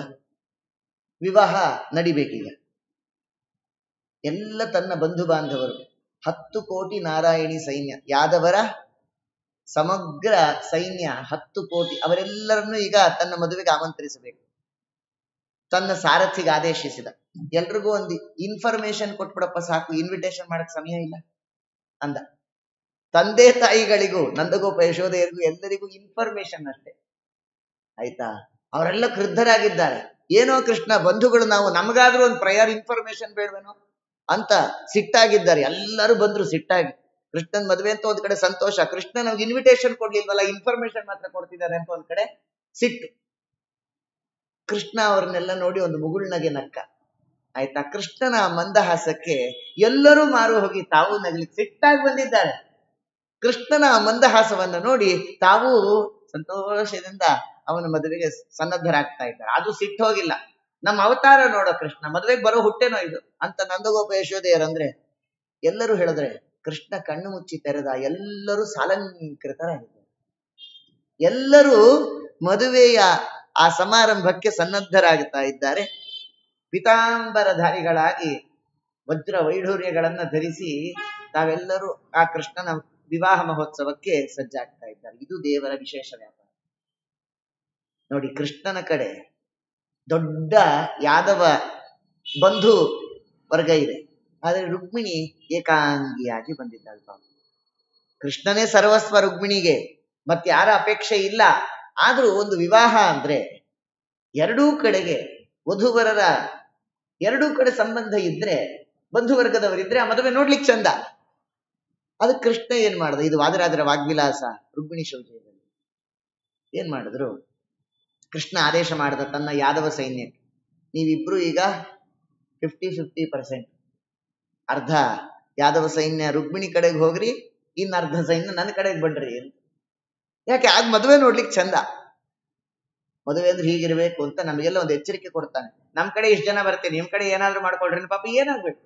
ವಿವಾಹ ನಡಿಬೇಕೀಗ. ಎಲ್ಲ ತನ್ನ ಬಂಧು ಬಾಂಧವರು, 10 ಕೋಟಿ ನಾರಾಯಣಿ ಸೈನ್ಯ, ಯಾದವರ ಸಮಗ್ರ ಸೈನ್ಯ 10 ಕೋಟಿ, ಅವರೆಲ್ಲರನ್ನೂ ಈಗ ತನ್ನ ಮದುವೆಗೆ ಆಮಂತ್ರಿಸಬೇಕು. ತನ್ನ ಸಾರಥಿಗೆ ಆದೇಶಿಸಿದ. ಎಲ್ರಿಗೂ ಒಂದು ಇನ್ಫಾರ್ಮೇಶನ್ ಕೊಟ್ಬಿಡಪ್ಪ ಸಾಕು, ಇನ್ವಿಟೇಷನ್ ಮಾಡಕ್ ಸಮಯ ಇಲ್ಲ ಅಂದ. ತಂದೆ ತಾಯಿಗಳಿಗೂ ನಂದಗೋಪ ಯಶೋಧೆಯರಿಗೂ ಎಲ್ಲರಿಗೂ ಇನ್ಫಾರ್ಮೇಶನ್ ಅಷ್ಟೇ. ಆಯ್ತಾ? ಅವರೆಲ್ಲ ಕ್ರುದ್ಧರಾಗಿದ್ದಾರೆ. ಏನೋ ಕೃಷ್ಣ ಬಂಧುಗಳು ನಾವು, ನಮಗಾದ್ರೂ ಒಂದು ಪ್ರಯರ್ ಇನ್ಫಾರ್ಮೇಶನ್ ಬೇಡವೇನೋ ಅಂತ ಸಿಟ್ಟಾಗಿದ್ದಾರೆ. ಎಲ್ಲರೂ ಬಂದ್ರು ಸಿಟ್ಟಾಗಿ. ಕೃಷ್ಣನ್ ಮದುವೆ ಅಂತ ಒಂದ್ ಕಡೆ ಸಂತೋಷ, ಕೃಷ್ಣ ನಮ್ಗೆ ಇನ್ವಿಟೇಷನ್ ಕೊಡ್ಲಿಲ್ವಲ್ಲ, ಇನ್ಫಾರ್ಮೇಶನ್ ಮಾತ್ರ ಕೊಡ್ತಿದ್ದಾರೆ ಅಂತ ಒಂದ್ ಕಡೆ ಸಿಟ್ಟು. ಕೃಷ್ಣ ಅವ್ರನ್ನೆಲ್ಲ ನೋಡಿ ಒಂದು ಮುಗುಳ್ನಗೆ ನಕ್ಕ. ಆಯ್ತಾ? ಕೃಷ್ಣನ ಮಂದಹಾಸಕ್ಕೆ ಎಲ್ಲರೂ ಮಾರು ಹೋಗಿ ತಾವು ನಗ್ಲಿಕ್ಕೆ ಸಿಟ್ಟಾಗಿ ಬಂದಿದ್ದಾರೆ. ಕೃಷ್ಣನ ಮಂದಹಾಸವನ್ನ ನೋಡಿ ತಾವು ಸಂತೋಷದಿಂದ ಅವನ ಮದುವೆಗೆ ಸನ್ನದ್ಧರಾಗ್ತಾ ಇದ್ದಾರೆ. ಅದು ಸಿಟ್ಟು ಹೋಗಿಲ್ಲ. ನಮ್ಮ ಅವತಾರ ನೋಡೋ ಕೃಷ್ಣ, ಮದುವೆಗೆ ಬರೋ ಹುಟ್ಟೆನೋ ಇದು ಅಂತ ನಂದಗೋಪ ಯಶೋಧೆಯರಂದ್ರೆ ಎಲ್ಲರೂ ಹೇಳಿದ್ರೆ ಕೃಷ್ಣ ಕಣ್ಣು ಮುಚ್ಚಿ ತೆರೆದ. ಎಲ್ಲರೂ ಸಾಲಂಕೃತರಾಗಿದ್ದಾರೆ. ಎಲ್ಲರೂ ಮದುವೆಯ ಆ ಸಮಾರಂಭಕ್ಕೆ ಸನ್ನದ್ಧರಾಗ್ತಾ ಇದ್ದಾರೆ. ಪಿತಾಂಬರಧಾರಿಗಳಾಗಿ ವಜ್ರ ವೈಢೂರ್ಯಗಳನ್ನ ಧರಿಸಿ ತಾವೆಲ್ಲರೂ ಆ ಕೃಷ್ಣನ ವಿವಾಹ ಮಹೋತ್ಸವಕ್ಕೆ ಸಜ್ಜಾಗ್ತಾ ಇದ್ದಾರೆ. ಇದು ದೇವರ ವಿಶೇಷ ವ್ಯಾಪಾರ. ನೋಡಿ, ಕೃಷ್ಣನ ಕಡೆ ದೊಡ್ಡ ಯಾದವ ಬಂಧು ವರ್ಗ ಇದೆ, ಆದರೆ ರುಕ್ಮಿಣಿ ಏಕಾಂಗಿಯಾಗಿ ಬಂದಿದ್ದಾಳೆ. ಕೃಷ್ಣನೇ ಸರ್ವಸ್ವ ರುಕ್ಮಿಣಿಗೆ, ಮತ್ತೆ ಯಾರ ಅಪೇಕ್ಷೆ ಇಲ್ಲ. ಆದ್ರೂ ಒಂದು ವಿವಾಹ ಅಂದ್ರೆ ಎರಡೂ ಕಡೆಗೆ ವಧುವರರ ಎರಡೂ ಕಡೆ ಸಂಬಂಧ ಇದ್ರೆ, ಬಂಧುವರ್ಗದವರಿದ್ರೆ ಆ ಮದುವೆ ನೋಡ್ಲಿಕ್ಕೆ ಚಂದ. ಅದಕ್ಕೆ ಕೃಷ್ಣ ಏನ್ ಮಾಡ್ದ? ಇದು ವಾದಿರಾಜರ ವಾಗ್ವಿಲಾಸ ರುಕ್ಮಿಣಿ ಶೌಚಯದಲ್ಲಿ ಏನ್ ಮಾಡಿದ್ರು? ಕೃಷ್ಣ ಆದೇಶ ಮಾಡಿದ ತನ್ನ ಯಾದವ ಸೈನ್ಯಕ್ಕೆ, ನೀವಿಬ್ರು ಈಗ 50-50%, ಅರ್ಧ ಯಾದವ ಸೈನ್ಯ ರುಕ್ಮಿಣಿ ಕಡೆಗೆ ಹೋಗ್ರಿ, ಇನ್ನು ಅರ್ಧ ಸೈನ್ಯ ನನ್ನ ಕಡೆಗೆ ಬಡ್ರಿ ಅಂತ. ಯಾಕೆ? ಆಗ ಮದುವೆ ನೋಡ್ಲಿಕ್ಕೆ ಚಂದ. ಮದುವೆ ಅಂದ್ರೆ ಹೀಗಿರ್ಬೇಕು ಅಂತ ನಮಗೆಲ್ಲ ಒಂದು ಎಚ್ಚರಿಕೆ ಕೊಡ್ತಾನೆ. ನಮ್ ಕಡೆ ಇಷ್ಟು ಜನ ಬರ್ತೀನಿ, ನಿಮ್ ಕಡೆ ಏನಾದ್ರು ಮಾಡ್ಕೊಳ್ರಿ, ಪಾಪ ಏನಾಗ್ಬೇಕು?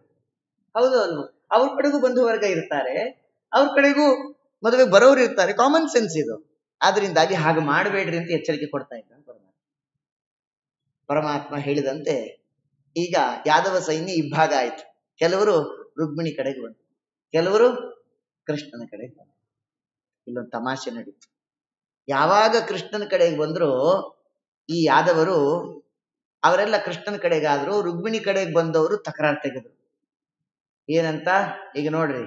ಹೌದು ಅಲ್ವ? ಅವ್ರ ಕಡೆಗೂ ಬಂಧುವರ್ಗ ಇರ್ತಾರೆ, ಅವ್ರ ಕಡೆಗೂ ಮದುವೆ ಬರೋರು ಇರ್ತಾರೆ. ಕಾಮನ್ ಸೆನ್ಸ್ ಇದು. ಆದ್ರಿಂದಾಗಿ ಹಾಗೆ ಮಾಡಬೇಡ್ರಿ ಅಂತ ಎಚ್ಚರಿಕೆ ಕೊಡ್ತಾ ಇದ್ದಾನೆ ಪರಮಾತ್ಮ. ಹೇಳಿದಂತೆ ಈಗ ಯಾದವ ಸೈನ್ಯ ಇಬ್ಬಾಗ ಆಯ್ತು. ಕೆಲವರು ರುಕ್ಮಿಣಿ ಕಡೆಗೆ ಬಂದರು, ಕೆಲವರು ಕೃಷ್ಣನ ಕಡೆಗೆ ಬಂದರು. ಇಲ್ಲೊಂದು ತಮಾಷೆ ನಡೀತು. ಯಾವಾಗ ಕೃಷ್ಣನ ಕಡೆಗೆ ಬಂದ್ರು ಈ ಯಾದವರು, ಅವರೆಲ್ಲ ಕೃಷ್ಣನ ಕಡೆಗಾದ್ರು. ರುಕ್ಮಿಣಿ ಕಡೆಗೆ ಬಂದವರು ತಕರಾರು ತೆಗೆದ್ರು. ಏನಂತ? ಈಗ ನೋಡ್ರಿ,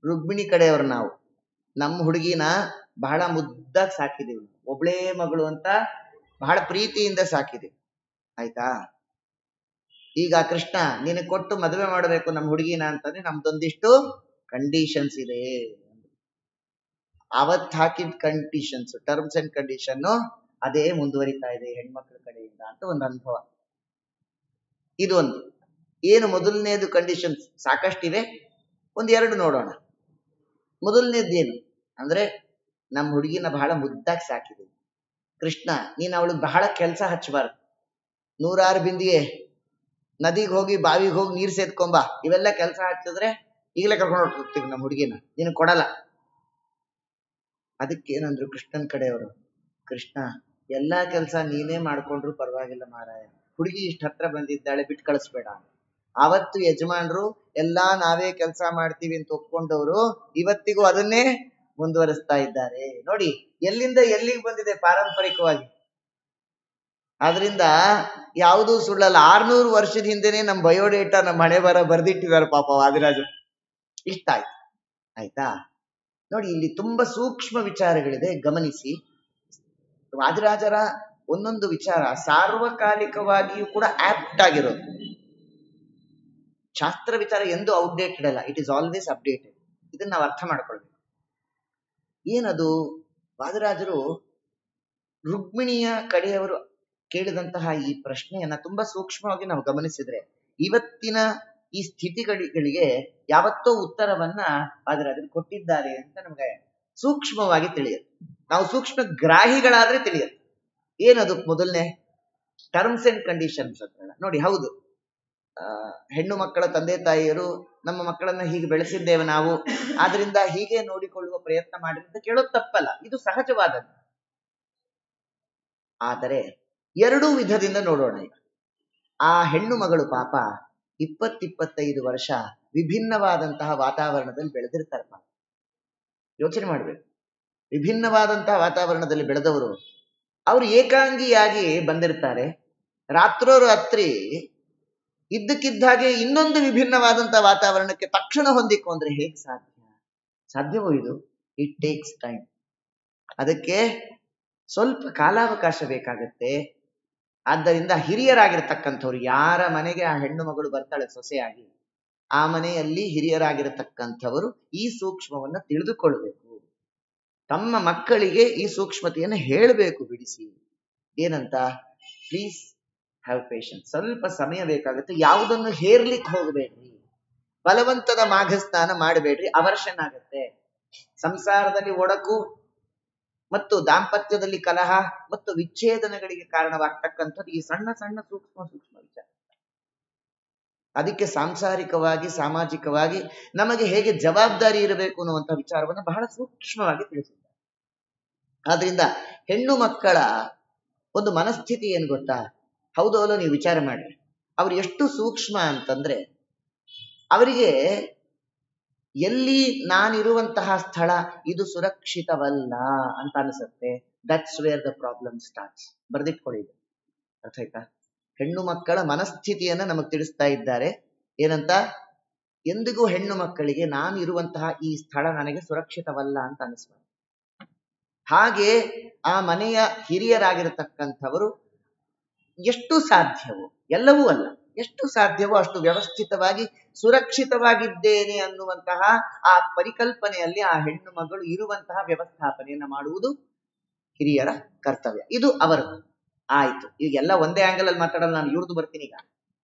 ರುಕ್ಮಿಣಿ ಕಡೆಯವರು ನಾವು ನಮ್ಮ ಹುಡುಗಿನ ಬಹಳ ಮುದ್ದಾಗಿ ಸಾಕಿದೀವಿ, ಒಬ್ಳೇ ಮಗಳು ಅಂತ ಬಹಳ ಪ್ರೀತಿಯಿಂದ ಸಾಕಿದೀವಿ, ಆಯ್ತಾ? ಈಗ ಕೃಷ್ಣ ನಿನಗೆ ಕೊಟ್ಟು ಮದುವೆ ಮಾಡಬೇಕು ನಮ್ಮ ಹುಡುಗಿನ ಅಂತಂದ್ರೆ ನಮ್ದೊಂದಿಷ್ಟು ಕಂಡೀಷನ್ಸ್ ಇದೆ. ಅವತ್ ಹಾಕಿದ ಕಂಡೀಷನ್ಸ್, ಟರ್ಮ್ಸ್ ಅಂಡ್ ಕಂಡೀಷನ್ ಅದೇ ಮುಂದುವರಿತಾ ಇದೆ ಹೆಣ್ಮಕ್ಳ ಕಡೆಯಿಂದ ಅಂತ ಒಂದು ಅನುಭವ. ಇದೊಂದು ಏನು ಮೊದಲನೇದು ಕಂಡೀಷನ್ಸ್ ಸಾಕಷ್ಟಿವೆ, ಒಂದೆರಡು ನೋಡೋಣ. ಮೊದಲನೇದೇನು ಅಂದ್ರೆ, ನಮ್ಮ ಹುಡುಗಿನ ಬಹಳ ಮುದ್ದಾಗಿ ಸಾಕಿದೀವಿ. ಕೃಷ್ಣ, ನೀನ್ ಅವಳಿಗೆ ಬಹಳ ಕೆಲಸ ಹಚ್ಚಬಾರ್ದು. 100 ಬಿಂದಿಗೆ ನದಿಗೆ ಹೋಗಿ ಬಾವಿಗೆ ಹೋಗಿ ನೀರ್ ಸೇದ್ಕೊಂಬ, ಇವೆಲ್ಲ ಕೆಲಸ ಹಚ್ಚಿದ್ರೆ ಈಗಲೇ ಕರ್ಕೊಂಡು ಹೋಗ್ತೀವಿ ನಮ್ಮ ಹುಡುಗಿನ, ನೀನು ಕೊಡಲ್ಲ. ಅದಕ್ಕೇನಂದ್ರು ಕೃಷ್ಣನ್ ಕಡೆಯವರು, ಕೃಷ್ಣ ಎಲ್ಲಾ ಕೆಲಸ ನೀನೇ ಮಾಡ್ಕೊಂಡ್ರು ಪರವಾಗಿಲ್ಲ ಮಾರಾಯ, ಹುಡುಗಿ ಇಷ್ಟ ಹತ್ರ ಬಂದಿದ್ದಾಳೆ, ಬಿಟ್ಟು ಕಳಿಸ್ಬೇಡ. ಅವತ್ತು ಯಜಮಾನ್ರು ಎಲ್ಲಾ ನಾವೇ ಕೆಲಸ ಮಾಡ್ತೀವಿ ಅಂತ ಒಪ್ಕೊಂಡವರು ಇವತ್ತಿಗೂ ಅದನ್ನೇ ಮುಂದುವರಿಸ್ತಾ ಇದ್ದಾರೆ. ನೋಡಿ ಎಲ್ಲಿಂದ ಎಲ್ಲಿಗೆ ಬಂದಿದೆ ಪಾರಂಪರಿಕವಾಗಿ. ಆದ್ರಿಂದ ಯಾವುದೂ ಸುಳ್ಳಲ್ಲ. 600 ವರ್ಷದ ಹಿಂದೆನೆ ನಮ್ಮ ಬಯೋಡೇಟಾ, ನಮ್ಮ ಹಣೆ ಬರ ಬರ್ದಿಟ್ಟಿದ್ದಾರೆ ಪಾಪ ವಾದಿರಾಜ. ಇಷ್ಟ ಆಯ್ತು, ಆಯ್ತಾ? ನೋಡಿ, ಇಲ್ಲಿ ತುಂಬಾ ಸೂಕ್ಷ್ಮ ವಿಚಾರಗಳಿದೆ, ಗಮನಿಸಿ. ವಾದಿರಾಜರ ಒಂದೊಂದು ವಿಚಾರ ಸಾರ್ವಕಾಲಿಕವಾಗಿಯೂ ಕೂಡ ಆಪ್ಟ್ ಆಗಿರೋದು. ಶಾಸ್ತ್ರ ವಿಚಾರ ಎಂದು ಔಟ್ಡೇಟೆಡ್ ಅಲ್ಲ, ಇಟ್ ಈಸ್ ಆಲ್ವೇಸ್ ಅಪ್ಡೇಟೆಡ್. ಇದನ್ನ ನಾವು ಅರ್ಥ ಮಾಡ್ಕೊಳ್ಬೇಕು. ಏನದು? ವಾದಿರಾಜರು ರುಕ್ಮಿಣಿಯ ಕಡೆಯವರು ಕೇಳಿದಂತಹ ಈ ಪ್ರಶ್ನೆಯನ್ನ ತುಂಬಾ ಸೂಕ್ಷ್ಮವಾಗಿ ನಾವು ಗಮನಿಸಿದ್ರೆ, ಇವತ್ತಿನ ಈ ಸ್ಥಿತಿಗಳಿಗೆ ಯಾವತ್ತೋ ಉತ್ತರವನ್ನ ವಾದಿರಾಜರು ಕೊಟ್ಟಿದ್ದಾರೆ ಅಂತ ನಮ್ಗೆ ಸೂಕ್ಷ್ಮವಾಗಿ ತಿಳಿಯುತ್ತೆ. ನಾವು ಸೂಕ್ಷ್ಮ ಗ್ರಾಹಿಗಳಾದ್ರೆ ತಿಳಿಯುತ್ತೆ. ಏನದು? ಮೊದಲನೇ ಟರ್ಮ್ಸ್ ಅಂಡ್ ಕಂಡೀಷನ್ಸ್ ಅಂತ ನೋಡಿ. ಹೌದು, ಹೆಣ್ಣು ಮಕ್ಕಳ ತಂದೆ ತಾಯಿಯರು ನಮ್ಮ ಮಕ್ಕಳನ್ನ ಹೀಗೆ ಬೆಳೆಸಿದ್ದೇವೆ ನಾವು, ಆದ್ರಿಂದ ಹೀಗೆ ನೋಡಿಕೊಳ್ಳುವ ಪ್ರಯತ್ನ ಮಾಡಿ ಅಂತ ಕೇಳೋದು ತಪ್ಪಲ್ಲ, ಇದು ಸಹಜವಾದದ್ದು. ಆದರೆ ಎರಡೂ ವಿಧದಿಂದ ನೋಡೋಣ. ಆ ಹೆಣ್ಣು ಮಗಳು ಪಾಪ 20-25 ವರ್ಷ ವಿಭಿನ್ನವಾದಂತಹ ವಾತಾವರಣದಲ್ಲಿ ಬೆಳೆದಿರ್ತಾರೆ. ಪಾಪ ಯೋಚನೆ ಮಾಡ್ಬೇಕು. ವಿಭಿನ್ನವಾದಂತಹ ವಾತಾವರಣದಲ್ಲಿ ಬೆಳೆದವರು, ಅವರು ಏಕಾಂಗಿಯಾಗಿ ಬಂದಿರ್ತಾರೆ. ರಾತ್ರೋರಾತ್ರಿ ಇದ್ದಕ್ಕಿದ್ದಾಗೆ ಇನ್ನೊಂದು ವಿಭಿನ್ನವಾದಂತಹ ವಾತಾವರಣಕ್ಕೆ ತಕ್ಷಣ ಹೊಂದಿಕೊಂಡ್ರೆ ಹೇಗೆ ಸಾಧ್ಯ? ಸಾಧ್ಯವೋ ಇದು? It takes time. ಅದಕ್ಕೆ ಸ್ವಲ್ಪ ಕಾಲಾವಕಾಶ ಬೇಕಾಗತ್ತೆ. ಆದ್ದರಿಂದ ಹಿರಿಯರಾಗಿರ್ತಕ್ಕಂಥವ್ರು, ಯಾರ ಮನೆಗೆ ಆ ಹೆಣ್ಣು ಮಗಳು ಬರ್ತಾಳೆ ಸೊಸೆಯಾಗಿ, ಆ ಮನೆಯಲ್ಲಿ ಹಿರಿಯರಾಗಿರತಕ್ಕಂಥವರು ಈ ಸೂಕ್ಷ್ಮವನ್ನ ತಿಳಿದುಕೊಳ್ಬೇಕು. ತಮ್ಮ ಮಕ್ಕಳಿಗೆ ಈ ಸೂಕ್ಷ್ಮತೆಯನ್ನು ಹೇಳಬೇಕು, ಬಿಡಿಸಿ. ಏನಂತ? ಪ್ಲೀಸ್ ಹ್ಯಾವ್ ಪೇಷನ್ಸ್, ಸ್ವಲ್ಪ ಸಮಯ ಬೇಕಾಗುತ್ತೆ. ಯಾವುದನ್ನು ಹೇರ್ಲಿಕ್ಕೆ ಹೋಗಬೇಡ್ರಿ, ಬಲವಂತದ ಮಾಘಸ್ನಾನ ಮಾಡಬೇಡ್ರಿ, ಅವರ್ಷನ್ ಆಗತ್ತೆ. ಸಂಸಾರದಲ್ಲಿ ಒಡಕು ಮತ್ತು ದಾಂಪತ್ಯದಲ್ಲಿ ಕಲಹ ಮತ್ತು ವಿಚ್ಛೇದನಗಳಿಗೆ ಕಾರಣವಾಗ್ತಕ್ಕಂಥದ್ದು ಈ ಸಣ್ಣ ಸಣ್ಣ ಸೂಕ್ಷ್ಮ ವಿಚಾರ. ಅದಕ್ಕೆ ಸಾಂಸಾರಿಕವಾಗಿ ಸಾಮಾಜಿಕವಾಗಿ ನಮಗೆ ಹೇಗೆ ಜವಾಬ್ದಾರಿ ಇರಬೇಕು ಅನ್ನುವಂಥ ವಿಚಾರವನ್ನು ಬಹಳ ಸೂಕ್ಷ್ಮವಾಗಿ ತಿಳಿಸಿದ್ದಾರೆ. ಆದ್ರಿಂದ ಹೆಣ್ಣು ಮಕ್ಕಳ ಒಂದು ಮನಸ್ಥಿತಿ ಏನು ಗೊತ್ತಾ? ಹೌದು ಅಲ್ಲೋ, ನೀವು ವಿಚಾರ ಮಾಡ್ರಿ. ಅವ್ರು ಎಷ್ಟು ಸೂಕ್ಷ್ಮ ಅಂತಂದ್ರೆ ಅವರಿಗೆ ಎಲ್ಲಿ ನಾನಿರುವಂತಹ ಸ್ಥಳ ಇದು ಸುರಕ್ಷಿತವಲ್ಲ ಅಂತ ಅನಿಸುತ್ತೆ, that's where the problem starts. ಬರ್ದಿಟ್ಕೊಳ್ಳಿ, ಅರ್ಥ ಆಯ್ತಾ? ಹೆಣ್ಣು ಮಕ್ಕಳ ಮನಸ್ಥಿತಿಯನ್ನ ನಮಗ್ ತಿಳಿಸ್ತಾ ಇದ್ದಾರೆ. ಏನಂತ? ಎಂದಿಗೂ ಹೆಣ್ಣು ಮಕ್ಕಳಿಗೆ ನಾನು ಇರುವಂತಹ ಈ ಸ್ಥಳ ನನಗೆ ಸುರಕ್ಷಿತವಲ್ಲ ಅಂತ ಅನಿಸ್ಬಾರ್ದು. ಹಾಗೆ ಆ ಮನೆಯ ಹಿರಿಯರಾಗಿರತಕ್ಕಂಥವರು ಎಷ್ಟು ಸಾಧ್ಯವೋ, ಎಲ್ಲವೂ ಅಲ್ಲ, ಎಷ್ಟು ಸಾಧ್ಯವೋ ಅಷ್ಟು ವ್ಯವಸ್ಥಿತವಾಗಿ ಸುರಕ್ಷಿತವಾಗಿದ್ದೇನೆ ಅನ್ನುವಂತಹ ಆ ಪರಿಕಲ್ಪನೆಯಲ್ಲಿ ಆ ಹೆಣ್ಣು ಮಗಳು ಇರುವಂತಹ ವ್ಯವಸ್ಥಾಪನೆಯನ್ನ ಮಾಡುವುದು ಹಿರಿಯರ ಕರ್ತವ್ಯ. ಇದು ಅವರದ್ದು. ಆಯ್ತು, ಈಗೆಲ್ಲ ಒಂದೇ ಆಂಗಲ್ ಅಲ್ಲಿ ಮಾತಾಡಲ್ಲ, ನಾನು ಇವ್ರದ್ದು ಬರ್ತೀನಿ.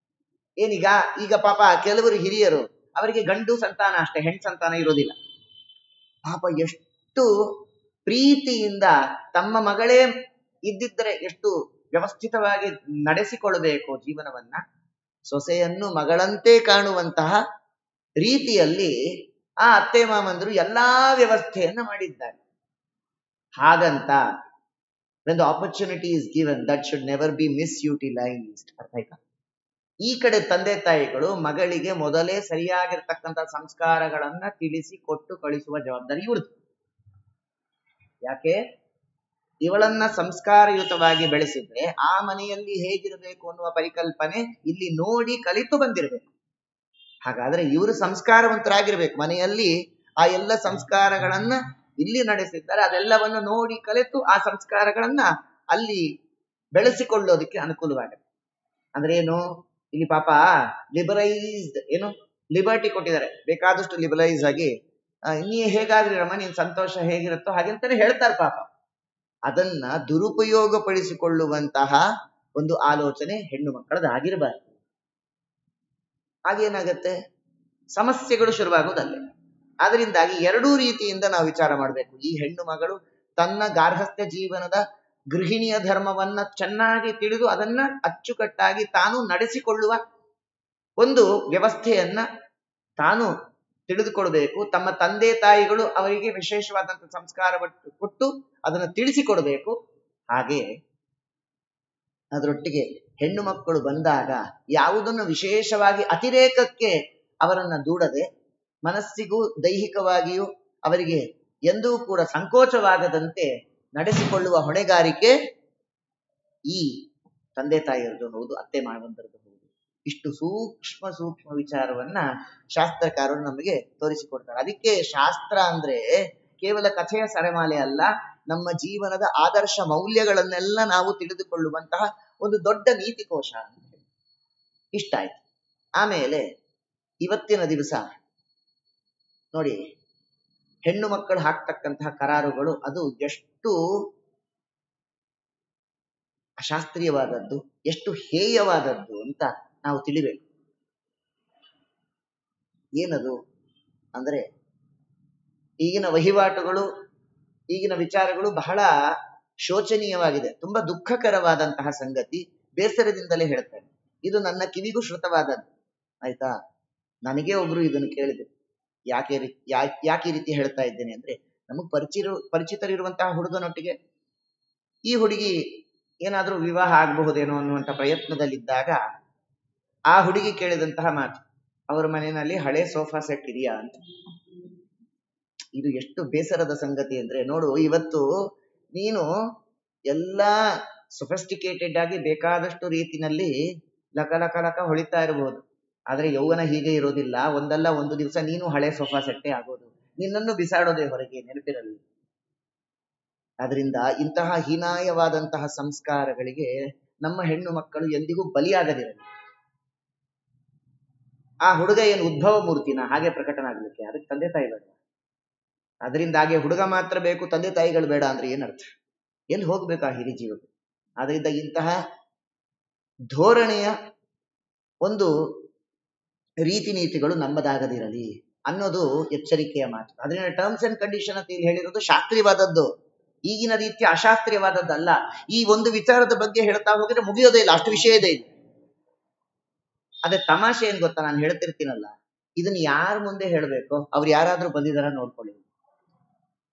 ಈಗ ಈಗ ಪಾಪ ಕೆಲವರು ಹಿರಿಯರು, ಅವರಿಗೆ ಗಂಡು ಸಂತಾನ ಅಷ್ಟೇ, ಹೆಣ್ಣು ಸಂತಾನ ಇರೋದಿಲ್ಲ. ಪಾಪ ಎಷ್ಟು ಪ್ರೀತಿಯಿಂದ ತಮ್ಮ ಮಗಳೇ ಇದ್ದಿದ್ದರೆ ಎಷ್ಟು ವ್ಯವಸ್ಥಿತವಾಗಿ ನಡೆಸಿಕೊಳ್ಳಬೇಕು ಜೀವನವನ್ನ, ಸೊಸೆಯನ್ನು ಮಗಳಂತೆ ಕಾಣುವಂತಹ ರೀತಿಯಲ್ಲಿ ಆ ಅತ್ತೆ ಮಾವಂದರು ಎಲ್ಲಾ ವ್ಯವಸ್ಥೆಯನ್ನ ಮಾಡಿದ್ದಾರೆ. ಹಾಗಂತ when the opportunity is given, that should never be misutilized. ಅರ್ಥ ಆಯ್ತಾ? ಈ ಕಡೆ ತಂದೆ ತಾಯಿಗಳು ಮಗಳಿಗೆ ಮೊದಲೇ ಸರಿಯಾಗಿರ್ತಕ್ಕಂಥ ಸಂಸ್ಕಾರಗಳನ್ನ ತಿಳಿಸಿ ಕೊಟ್ಟು ಕಳಿಸುವ ಜವಾಬ್ದಾರಿ ಇವ್ರದ್ದು. ಯಾಕೆ? ಇವಳನ್ನ ಸಂಸ್ಕಾರಯುತವಾಗಿ ಬೆಳೆಸಿದ್ರೆ ಆ ಮನೆಯಲ್ಲಿ ಹೇಗಿರಬೇಕು ಅನ್ನುವ ಪರಿಕಲ್ಪನೆ ಇಲ್ಲಿ ನೋಡಿ ಕಲಿತು ಬಂದಿರಬೇಕು. ಹಾಗಾದ್ರೆ ಇವರು ಸಂಸ್ಕಾರವಂತರಾಗಿರ್ಬೇಕು. ಮನೆಯಲ್ಲಿ ಆ ಎಲ್ಲ ಸಂಸ್ಕಾರಗಳನ್ನ ಇಲ್ಲಿ ನಡೆಸಿದ್ದಾರೆ, ಅದೆಲ್ಲವನ್ನು ನೋಡಿ ಕಲಿತು ಆ ಸಂಸ್ಕಾರಗಳನ್ನ ಅಲ್ಲಿ ಬೆಳೆಸಿಕೊಳ್ಳೋದಕ್ಕೆ ಅನುಕೂಲವಾಗುತ್ತೆ. ಅಂದ್ರೆ ಏನು? ಇಲ್ಲಿ ಪಾಪ ಲಿಬರೈಸ್ಡ್ ಲಿಬರ್ಟಿ ಕೊಟ್ಟಿದ್ದಾರೆ, ಬೇಕಾದಷ್ಟು ಲಿಬರೈಸ್ ಆಗಿ ನೀ ಹೇಗಾದ್ರಿ ರಮ್ಮ, ನೀನ್ ಸಂತೋಷ ಹೇಗಿರುತ್ತೋ ಹಾಗೆಂತಾನೆ ಹೇಳ್ತಾರೆ ಪಾಪ. ಅದನ್ನ ದುರುಪಯೋಗ ಪಡಿಸಿಕೊಳ್ಳುವಂತಹ ಒಂದು ಆಲೋಚನೆ ಹೆಣ್ಣು ಮಕ್ಕಳದಾಗಿರಬಾರ್ದು. ಹಾಗೇನಾಗತ್ತೆ? ಸಮಸ್ಯೆಗಳು ಶುರುವಾಗುವುದಲ್ಲೇ. ಅದರಿಂದಾಗಿ ಎರಡೂ ರೀತಿಯಿಂದ ನಾವು ವಿಚಾರ ಮಾಡಬೇಕು. ಈ ಹೆಣ್ಣು ಮಗಳು ತನ್ನ ಗಾರ್ಹಸ್ಥ್ಯ ಜೀವನದ ಗೃಹಿಣಿಯ ಧರ್ಮವನ್ನ ಚೆನ್ನಾಗಿ ತಿಳಿದು ಅದನ್ನ ಅಚ್ಚುಕಟ್ಟಾಗಿ ತಾನು ನಡೆಸಿಕೊಳ್ಳುವ ಒಂದು ವ್ಯವಸ್ಥೆಯನ್ನ ತಾನು ತಿಳಿದುಕೊಳ್ಬೇಕು. ತಮ್ಮ ತಂದೆ ತಾಯಿಗಳು ಅವರಿಗೆ ವಿಶೇಷವಾದಂತಹ ಸಂಸ್ಕಾರ ಕೊಟ್ಟು ಅದನ್ನು ತಿಳಿಸಿಕೊಡ್ಬೇಕು. ಹಾಗೆ ಅದರೊಟ್ಟಿಗೆ ಹೆಣ್ಣು ಮಕ್ಕಳು ಬಂದಾಗ ಯಾವುದನ್ನು ವಿಶೇಷವಾಗಿ ಅತಿರೇಕಕ್ಕೆ ಅವರನ್ನ ದೂಡದೆ, ಮನಸ್ಸಿಗೂ ದೈಹಿಕವಾಗಿಯೂ ಅವರಿಗೆ ಎಂದೂ ಕೂಡ ಸಂಕೋಚವಾಗದಂತೆ ನಡೆಸಿಕೊಳ್ಳುವ ಹೊಣೆಗಾರಿಕೆ ಈ ತಂದೆ ತಾಯಿಯರದು ಹೌದು, ಅತ್ತೆ ಮಾವಂದರದು ಹೌದು. ಇಷ್ಟು ಸೂಕ್ಷ್ಮ ಸೂಕ್ಷ್ಮ ವಿಚಾರವನ್ನ ಶಾಸ್ತ್ರಕಾರರು ನಮಗೆ ತೋರಿಸಿಕೊಡ್ತಾರೆ. ಅದಕ್ಕೆ ಶಾಸ್ತ್ರ ಅಂದ್ರೆ ಕೇವಲ ಕಥೆಯ ಸರೆಮಾಲೆ ಅಲ್ಲ, ನಮ್ಮ ಜೀವನದ ಆದರ್ಶ ಮೌಲ್ಯಗಳನ್ನೆಲ್ಲ ನಾವು ತಿಳಿದುಕೊಳ್ಳುವಂತಹ ಒಂದು ದೊಡ್ಡ ನೀತಿಕೋಶ ಅಂತ ಹೇಳಿ. ಇಷ್ಟ ಆಯ್ತು. ಆಮೇಲೆ ಇವತ್ತಿನ ದಿವಸ ನೋಡಿ, ಹೆಣ್ಣು ಮಕ್ಕಳು ಹಾಕ್ತಕ್ಕಂತಹ ಕರಾರುಗಳು ಅದು ಎಷ್ಟು ಅಶಾಸ್ತ್ರೀಯವಾದದ್ದು, ಎಷ್ಟು ಹೇಯವಾದದ್ದು ಅಂತ ನಾವು ತಿಳಿಬೇಕು. ಏನದು ಅಂದ್ರೆ, ಈಗಿನ ವಹಿವಾಟುಗಳು, ಈಗಿನ ವಿಚಾರಗಳು ಬಹಳ ಶೋಚನೀಯವಾಗಿದೆ, ತುಂಬಾ ದುಃಖಕರವಾದಂತಹ ಸಂಗತಿ. ಬೇಸರದಿಂದಲೇ ಹೇಳ್ತೇನೆ, ಇದು ನನ್ನ ಕಿವಿಗೂ ಶ್ರುತವಾದದ್ದು. ಆಯ್ತಾ? ನನಗೆ ಒಬ್ರು ಇದನ್ನು ಕೇಳಿದ್ರು, ಯಾಕೆ ಈ ರೀತಿ ಹೇಳ್ತಾ ಇದ್ದೇನೆ ಅಂದ್ರೆ, ನಮಗ್ ಪರಿಚಿತರಿರುವಂತಹ ಹುಡುಗನೊಟ್ಟಿಗೆ ಈ ಹುಡುಗಿ ಏನಾದ್ರೂ ವಿವಾಹ ಆಗಬಹುದೇನೋ ಅನ್ನುವಂಥ ಪ್ರಯತ್ನದಲ್ಲಿದ್ದಾಗ ಆ ಹುಡುಗಿ ಕೇಳಿದಂತಹ ಮಾತು, ಅವರ ಮನೆಯಲ್ಲಿ ಹಳೆ ಸೋಫಾ ಸೆಟ್ ಇದೆಯಾ ಅಂತ. ಇದು ಎಷ್ಟು ಬೇಸರದ ಸಂಗತಿ ಅಂದ್ರೆ, ನೋಡು, ಇವತ್ತು ನೀನು ಎಲ್ಲಾ ಸೊಫಿಸ್ಟಿಕೇಟೆಡ್ ಆಗಿ ಬೇಕಾದಷ್ಟು ರೀತಿನಲ್ಲಿ ಲಕ ಲಕ ಲಕ ಹೊಳಿತಾ ಇರಬಹುದು, ಆದ್ರೆ ಯೌವನ ಹೀಗೆ ಇರೋದಿಲ್ಲ. ಒಂದಲ್ಲ ಒಂದು ದಿವಸ ನೀನು ಹಳೆ ಸೋಫಾ ಸೆಟ್ಟೇ ಆಗೋದು, ನಿನ್ನನ್ನು ಬಿಸಾಡೋದೇ ಹೊರಗೆ, ನೆನಪಿರಲಿ. ಆದ್ರಿಂದ ಇಂತಹ ಹೀನಾಯವಾದಂತಹ ಸಂಸ್ಕಾರಗಳಿಗೆ ನಮ್ಮ ಹೆಣ್ಣು ಮಕ್ಕಳು ಎಂದಿಗೂ ಬಲಿಯಾಗದಿರಲಿ. ಆ ಹುಡುಗ ಏನು ಉದ್ಭವ ಮೂರ್ತಿನ ಹಾಗೆ ಪ್ರಕಟನ ಆಗ್ಲಿಕ್ಕೆ? ಅದಕ್ಕೆ ತಂದೆ ತಾಯಿ ಬೇಡ. ಅದರಿಂದ ಹಾಗೆ ಹುಡುಗ ಮಾತ್ರ ಬೇಕು, ತಂದೆ ತಾಯಿಗಳು ಬೇಡ ಅಂದ್ರೆ ಏನರ್ಥ? ಎಲ್ಲಿ ಹೋಗ್ಬೇಕು ಆ ಹಿರಿ ಜೀವಕ್ಕೆ? ಆದ್ರಿಂದ ಇಂತಹ ಧೋರಣೆಯ ಒಂದು ರೀತಿ ನೀತಿಗಳು ನಮ್ಮದಾಗದಿರಲಿ ಅನ್ನೋದು ಎಚ್ಚರಿಕೆಯ ಮಾತು. ಅದರಿಂದ ಟರ್ಮ್ಸ್ ಅಂಡ್ ಕಂಡೀಷನ್ ಅಂತ ಇಲ್ಲಿ ಹೇಳಿರೋದು ಶಾಸ್ತ್ರೀಯವಾದದ್ದು, ಈಗಿನ ರೀತಿಯ ಅಶಾಸ್ತ್ರೀಯವಾದದ್ದಲ್ಲ. ಈ ಒಂದು ವಿಚಾರದ ಬಗ್ಗೆ ಹೇಳ್ತಾ ಹೋಗಿದ್ರೆ ಮುಗಿಯೋದೇ ಇಲ್ಲ, ಅಷ್ಟು ವಿಷಯ ಇದೆ ಇಲ್ಲಿ. ಅದೇ ತಮಾಷೆ ಏನ್ ಗೊತ್ತಾ, ನಾನು ಹೇಳ್ತಿರ್ತೀನಲ್ಲ, ಇದನ್ನ ಯಾರ ಮುಂದೆ ಹೇಳ್ಬೇಕು? ಅವ್ರು ಯಾರಾದ್ರೂ ಬಂದಿದಾರ ನೋಡ್ಕೊಳ್ಳಿ.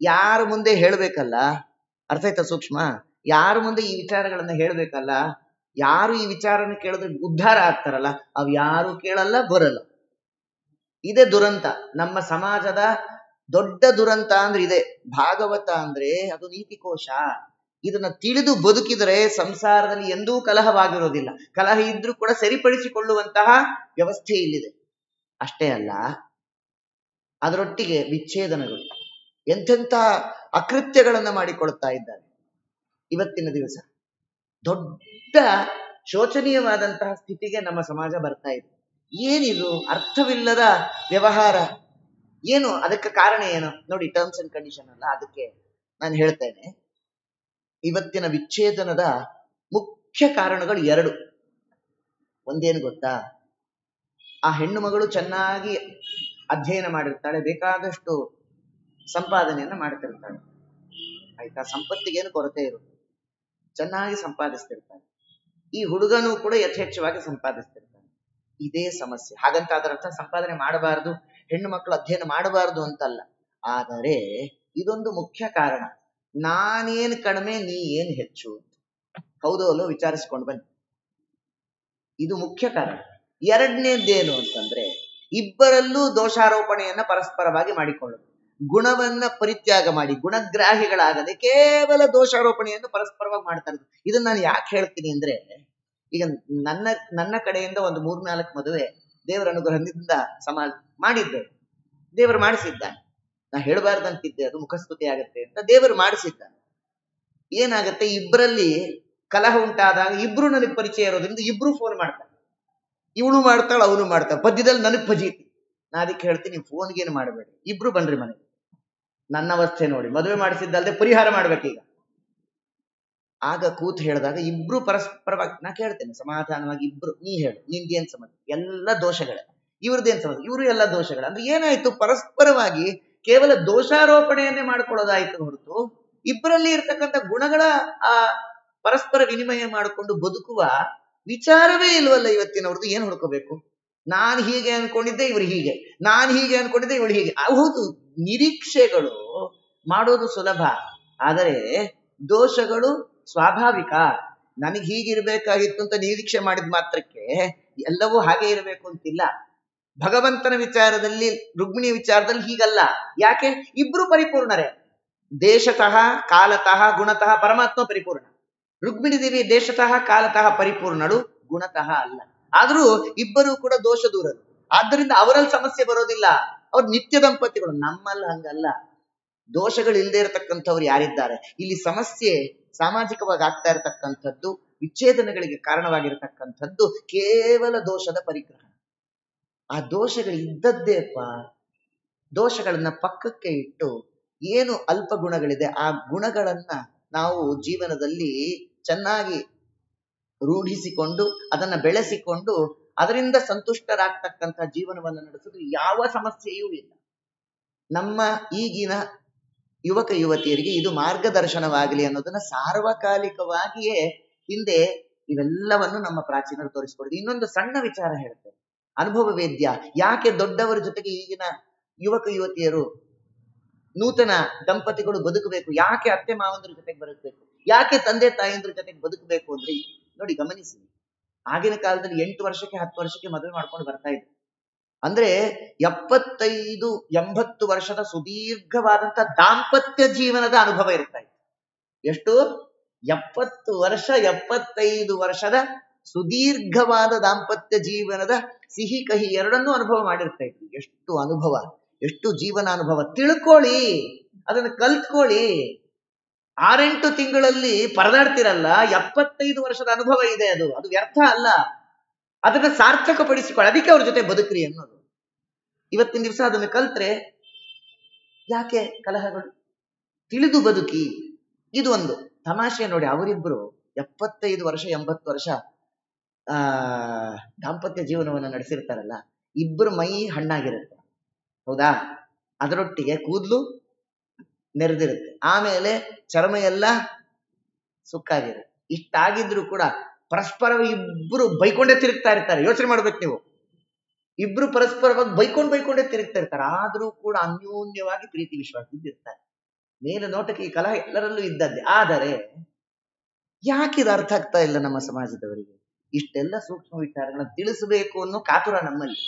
ಯಾರ ಮುಂದೆ ಹೇಳ್ಬೇಕಲ್ಲ, ಅರ್ಥ ಆಯ್ತಾ ಸೂಕ್ಷ್ಮ? ಯಾರ ಮುಂದೆ ಈ ವಿಚಾರಗಳನ್ನ ಹೇಳ್ಬೇಕಲ್ಲ, ಯಾರು ಈ ವಿಚಾರನ ಕೇಳಿದ್ರೆ ಉದ್ಧಾರ ಆಗ್ತಾರಲ್ಲ, ಅವ್ ಯಾರು ಕೇಳಲ್ಲ, ಬರಲ್ಲ. ಇದೇ ದುರಂತ. ನಮ್ಮ ಸಮಾಜದ ದೊಡ್ಡ ದುರಂತ ಅಂದ್ರೆ ಇದೆ. ಭಾಗವತ ಅಂದ್ರೆ ಅದು ನೀತಿಕೋಶ. ಇದನ್ನ ತಿಳಿದು ಬದುಕಿದರೆ ಸಂಸಾರದಲ್ಲಿ ಎಂದೂ ಕಲಹವಾಗಿರೋದಿಲ್ಲ. ಕಲಹ ಇದ್ರೂ ಕೂಡ ಸರಿಪಡಿಸಿಕೊಳ್ಳುವಂತಹ ವ್ಯವಸ್ಥೆ ಇಲ್ಲಿದೆ. ಅಷ್ಟೇ ಅಲ್ಲ, ಅದರೊಟ್ಟಿಗೆ ವಿಚ್ಛೇದನಗಳು, ಎಂತೆಂಥ ಅಕೃತ್ಯಗಳನ್ನ ಮಾಡಿಕೊಳ್ತಾ ಇದ್ದಾರೆ. ಇವತ್ತಿನ ದಿವಸ ದೊಡ್ಡ ಶೋಚನೀಯವಾದಂತಹ ಸ್ಥಿತಿಗೆ ನಮ್ಮ ಸಮಾಜ ಬರ್ತಾ ಇದೆ. ಏನಿದು ಅರ್ಥವಿಲ್ಲದ ವ್ಯವಹಾರ? ಏನು ಅದಕ್ಕೆ ಕಾರಣ ಏನು ನೋಡಿ? ಟರ್ಮ್ಸ್ ಅಂಡ್ ಕಂಡೀಷನ್ ಅಲ್ಲ, ಅದಕ್ಕೆ ನಾನು ಹೇಳ್ತೇನೆ. ಇವತ್ತಿನ ವಿಚ್ಛೇದನದ ಮುಖ್ಯ ಕಾರಣಗಳು ಎರಡು. ಒಂದೇನು ಗೊತ್ತಾ? ಆ ಹೆಣ್ಣು ಮಗಳು ಚೆನ್ನಾಗಿ ಅಧ್ಯಯನ ಮಾಡಿರ್ತಾಳೆ, ಬೇಕಾದಷ್ಟು ಸಂಪಾದನೆಯನ್ನ ಮಾಡ್ತಿರ್ತಾಳೆ, ಆಯ್ತಾ? ಸಂಪತ್ತಿಗೇನು ಕೊರತೆ ಇರುತ್ತೆ, ಚೆನ್ನಾಗಿ ಸಂಪಾದಿಸ್ತಿರ್ತಾಳೆ. ಈ ಹುಡುಗನೂ ಕೂಡ ಯಥೇಚ್ಛವಾಗಿ ಸಂಪಾದಿಸ್ತಿರ್ತಾನೆ. ಇದೇ ಸಮಸ್ಯೆ. ಹಾಗಂತ ಅದರ ಅರ್ಥ ಸಂಪಾದನೆ ಮಾಡಬಾರದು, ಹೆಣ್ಣು ಮಕ್ಕಳು ಅಧ್ಯಯನ ಮಾಡಬಾರದು ಅಂತಲ್ಲ. ಆದರೆ ಇದೊಂದು ಮುಖ್ಯ ಕಾರಣ. ನಾನೇನ್ ಕಡಿಮೆ, ನೀ ಏನ್ ಹೆಚ್ಚು, ಹೌದೋ ಅಲ್ಲೋ ವಿಚಾರಿಸ್ಕೊಂಡು ಬನ್ನಿ. ಇದು ಮುಖ್ಯ ಕಾರಣ. ಎರಡನೇದ್ದೇನು ಅಂತಂದ್ರೆ, ಇಬ್ಬರಲ್ಲೂ ದೋಷಾರೋಪಣೆಯನ್ನ ಪರಸ್ಪರವಾಗಿ ಮಾಡಿಕೊಳ್ಳುವುದು, ಗುಣವನ್ನ ಪರಿತ್ಯಾಗ ಮಾಡಿ ಗುಣಗ್ರಾಹಿಗಳಾಗದೆ ಕೇವಲ ದೋಷಾರೋಪಣೆಯನ್ನು ಪರಸ್ಪರವಾಗಿ ಮಾಡ್ತಾ ಇರೋದು. ಇದನ್ನ ನಾನು ಯಾಕೆ ಹೇಳ್ತೀನಿ ಅಂದ್ರೆ, ಈಗ ನನ್ನ ಕಡೆಯಿಂದ ಒಂದು 3-4 ಮದುವೆ ದೇವರ ಅನುಗ್ರಹದಿಂದ ಮಾಡಿದ್ದೆ. ದೇವರು ಮಾಡಿಸಿದ್ದಾನೆ. ನಾ ಹೇಳಬಾರ್ದಂತಿದ್ದೆ, ಅದು ಮುಖಸ್ತುತಿ ಆಗತ್ತೆ ಅಂತ ದೇವರು ಮಾಡಿಸಿದ್ದಾನೆ. ಏನಾಗತ್ತೆ, ಇಬ್ಬರಲ್ಲಿ ಕಲಹ ಉಂಟಾದಾಗ ಇಬ್ರು ನನಗೆ ಪರಿಚಯ ಇರೋದ್ರಿಂದ ಇಬ್ರು ಫೋನ್ ಮಾಡ್ತಾರೆ. ಇವಳು ಮಾಡ್ತಾಳೆ, ಅವನು ಮಾಡ್ತಾಳೆ, ಪದ್ಯದಲ್ಲಿ ನನಗ್ ಫಜೀತಿ. ನಾ ಅದಕ್ಕೆ ಹೇಳ್ತೀನಿ, ಫೋನ್ಗೇನು ಮಾಡಬೇಡಿ, ಇಬ್ರು ಬನ್ರಿ ಮನೆಗೆ. ನನ್ನ ಅವಸ್ಥೆ ನೋಡಿ, ಮದುವೆ ಮಾಡಿಸಿದ್ದಲ್ಲದೆ ಪರಿಹಾರ ಮಾಡ್ಬೇಕೀಗ. ಆಗ ಕೂತ್ ಹೇಳಿದಾಗ ಇಬ್ರು ಪರಸ್ಪರವಾಗಿ ನಾ ಕೇಳ್ತೇನೆ ಸಮಾಧಾನವಾಗಿ, ಇಬ್ರು ನೀ ಹೇಳು, ನಿಂದೇನ್ ಸಮಸ್ಯೆ? ಎಲ್ಲ ದೋಷಗಳೇ. ಇವ್ರದ್ದೇನ್ ಸಮಸ್ಯೆ? ಇವರು ಎಲ್ಲ ದೋಷಗಳೇ. ಅಂದ್ರೆ ಏನಾಯ್ತು? ಪರಸ್ಪರವಾಗಿ ಕೇವಲ ದೋಷಾರೋಪಣೆಯನ್ನೇ ಮಾಡ್ಕೊಳ್ಳೋದಾಯ್ತು ಹೊರತು ಇಬ್ಬರಲ್ಲಿ ಇರ್ತಕ್ಕಂಥ ಗುಣಗಳ ಆ ಪರಸ್ಪರ ವಿನಿಮಯ ಮಾಡಿಕೊಂಡು ಬದುಕುವ ವಿಚಾರವೇ ಇಲ್ವಲ್ಲ ಇವತ್ತಿನವ್ರದ್ದು. ಏನ್ ಹುಡ್ಕೋಬೇಕು? ನಾನ್ ಹೀಗೆ ಅನ್ಕೊಂಡಿದ್ದೆ, ಇವ್ರು ಹೀಗೆ, ನಾನ್ ಹೀಗೆ ಅನ್ಕೊಂಡಿದ್ದೆ, ಇವಳು ಹೀಗೆ. ಹೌದು, ನಿರೀಕ್ಷೆಗಳು ಮಾಡೋದು ಸುಲಭ, ಆದರೆ ದೋಷಗಳು ಸ್ವಾಭಾವಿಕ. ನನಗೆ ಹೀಗಿರ್ಬೇಕಾಗಿತ್ತು ಅಂತ ನಿರೀಕ್ಷೆ ಮಾಡಿದ ಮಾತ್ರಕ್ಕೆ ಎಲ್ಲವೂ ಹಾಗೆ ಇರಬೇಕು ಅಂತಿಲ್ಲ. ಭಗವಂತನ ವಿಚಾರದಲ್ಲಿ, ರುಕ್ಮಿಣಿಯ ವಿಚಾರದಲ್ಲಿ ಹೀಗಲ್ಲ. ಯಾಕೆ? ಇಬ್ರು ಪರಿಪೂರ್ಣರೇ. ದೇಶತಃ ಕಾಲತಃ ಗುಣತಃ ಪರಮಾತ್ಮ ಪರಿಪೂರ್ಣ. ರುಕ್ಮಿಣಿ ದೇವಿ ದೇಶತಃ ಕಾಲತಃ ಪರಿಪೂರ್ಣಳು, ಗುಣತಃ ಅಲ್ಲ. ಆದ್ರೂ ಇಬ್ಬರು ಕೂಡ ದೋಷ ದೂರರು. ಆದ್ದರಿಂದ ಅವರಲ್ಲಿ ಸಮಸ್ಯೆ ಬರೋದಿಲ್ಲ. ಅವ್ರು ನಿತ್ಯ ದಂಪತಿಗಳು. ನಮ್ಮಲ್ಲಿ ಹಂಗಲ್ಲ. ದೋಷಗಳು ಇಲ್ಲದೆ ಇರತಕ್ಕಂಥವ್ರು ಯಾರಿದ್ದಾರೆ? ಇಲ್ಲಿ ಸಮಸ್ಯೆ ಸಾಮಾಜಿಕವಾಗಿ ಆಗ್ತಾ ಇರತಕ್ಕಂಥದ್ದು, ವಿಚ್ಛೇದನಗಳಿಗೆ ಕಾರಣವಾಗಿರತಕ್ಕಂಥದ್ದು ಕೇವಲ ದೋಷದ ಪರಿಗ್ರಹ. ಆ ದೋಷಗಳು ಇದ್ದದ್ದೇಪ್ಪ. ದೋಷಗಳನ್ನ ಪಕ್ಕಕ್ಕೆ ಇಟ್ಟು ಏನು ಅಲ್ಪ ಗುಣಗಳಿದೆ ಆ ಗುಣಗಳನ್ನ ನಾವು ಜೀವನದಲ್ಲಿ ಚೆನ್ನಾಗಿ ರೂಢಿಸಿಕೊಂಡು ಅದನ್ನ ಬೆಳೆಸಿಕೊಂಡು ಅದರಿಂದ ಸಂತುಷ್ಟರಾಗ್ತಕ್ಕಂಥ ಜೀವನವನ್ನು ನಡೆಸಿದ್ರೆ ಯಾವ ಸಮಸ್ಯೆಯೂ ಇಲ್ಲ. ನಮ್ಮ ಈಗಿನ ಯುವಕ ಯುವತಿಯರಿಗೆ ಇದು ಮಾರ್ಗದರ್ಶನವಾಗಲಿ ಅನ್ನೋದನ್ನ ಸಾರ್ವಕಾಲಿಕವಾಗಿಯೇ ಹಿಂದೆ ಇವೆಲ್ಲವನ್ನು ನಮ್ಮ ಪ್ರಾಚೀನರು ತೋರಿಸಿಕೊಡಿದ್ರು. ಇನ್ನೊಂದು ಸಣ್ಣ ವಿಚಾರ ಹೇಳ್ತೇನೆ, ಅನುಭವ ವೇದ್ಯ. ಯಾಕೆ ದೊಡ್ಡವರ ಜೊತೆಗೆ ಈಗಿನ ಯುವಕ ಯುವತಿಯರು, ನೂತನ ದಂಪತಿಗಳು ಬದುಕಬೇಕು? ಯಾಕೆ ಅತ್ತೆ ಮಾವಂದ್ರ ಜೊತೆಗೆ ಬದುಕಬೇಕು? ಯಾಕೆ ತಂದೆ ತಾಯಂದ್ರ ಜೊತೆಗೆ ಬದುಕಬೇಕು ಅಂದ್ರೆ ನೋಡಿ, ಗಮನಿಸಿ. ಆಗಿನ ಕಾಲದಲ್ಲಿ 8 ವರ್ಷಕ್ಕೆ 10 ವರ್ಷಕ್ಕೆ ಮದುವೆ ಮಾಡ್ಕೊಂಡು ಬರ್ತಾ ಇದ್ರು. ಅಂದ್ರೆ 75-80 ವರ್ಷದ ಸುದೀರ್ಘವಾದಂತ ದಾಂಪತ್ಯ ಜೀವನದ ಅನುಭವ ಇರ್ತಾ ಇತ್ತು. ಎಷ್ಟು? 70 ವರ್ಷ 75 ವರ್ಷದ ಸುದೀರ್ಘವಾದ ದಾಂಪತ್ಯ ಜೀವನದ ಸಿಹಿ ಕಹಿ ಎರಡನ್ನೂ ಅನುಭವ ಮಾಡಿರ್ತಾ ಇತ್ತು. ಎಷ್ಟು ಅನುಭವ, ಎಷ್ಟು ಜೀವನ ಅನುಭವ. ತಿಳ್ಕೊಳ್ಳಿ, ಅದನ್ನು ಕಲ್ತ್ಕೊಳ್ಳಿ. 6-8 ತಿಂಗಳಲ್ಲಿ ಪರದಾಡ್ತಿರಲ್ಲ, 75 ವರ್ಷದ ಅನುಭವ ಇದೆ. ಅದು ವ್ಯರ್ಥ ಅಲ್ಲ. ಅದನ್ನ ಸಾರ್ಥಕಪಡಿಸಿಕೊಳ್ಳಿ. ಅದಕ್ಕೆ ಅವ್ರ ಜೊತೆ ಬದುಕ್ರಿ ಅನ್ನೋದು. ಇವತ್ತಿನ ದಿವಸ ಅದನ್ನು ಕಲ್ತ್ರೆ ಯಾಕೆ ಕಲಹಗಳು? ತಿಳಿದು ಬದುಕಿ. ಇದು ಒಂದು ತಮಾಷೆ ನೋಡಿ. ಅವರಿಬ್ರು 75 ವರ್ಷ 80 ವರ್ಷ ದಾಂಪತ್ಯ ಜೀವನವನ್ನು ನಡೆಸಿರ್ತಾರಲ್ಲ, ಇಬ್ಬರು ಮೈ ಹಣ್ಣಾಗಿರುತ್ತೆ, ಹೌದಾ? ಅದರೊಟ್ಟಿಗೆ ಕೂದಲು ನೆರೆದಿರುತ್ತೆ, ಆಮೇಲೆ ಚರ್ಮ ಎಲ್ಲ ಸುಕ್ಕಾಗಿರುತ್ತೆ. ಇಷ್ಟಾಗಿದ್ರು ಕೂಡ ಪರಸ್ಪರ ಇಬ್ರು ಬೈಕೊಂಡೇ ತಿರುಗ್ತಾ ಇರ್ತಾರೆ. ಯೋಚನೆ ಮಾಡ್ಬೇಕು ನೀವು. ಇಬ್ರು ಪರಸ್ಪರವಾಗಿ ಬೈಕೊಂಡೇ ತಿರುಗ್ತಾ ಇರ್ತಾರೆ. ಆದ್ರೂ ಕೂಡ ಅನ್ಯೋನ್ಯವಾಗಿ ಪ್ರೀತಿ ವಿಶ್ವಾಸ ಇದ್ದಿರ್ತಾರೆ. ಮೇಲೆ ನೋಟಕ್ಕೆ ಈ ಕಲಹ ಎಲ್ಲರಲ್ಲೂ ಇದ್ದದ್ದೇ. ಆದರೆ ಯಾಕೆ ಇದು ಅರ್ಥ ಆಗ್ತಾ ಇಲ್ಲ ನಮ್ಮ ಸಮಾಜದವರಿಗೆ? ಇಷ್ಟೆಲ್ಲ ಸೂಕ್ಷ್ಮ ವಿಚಾರಗಳನ್ನ ತಿಳಿಸಬೇಕು ಅನ್ನೋ ಕಾತುರ ನಮ್ಮಲ್ಲಿ.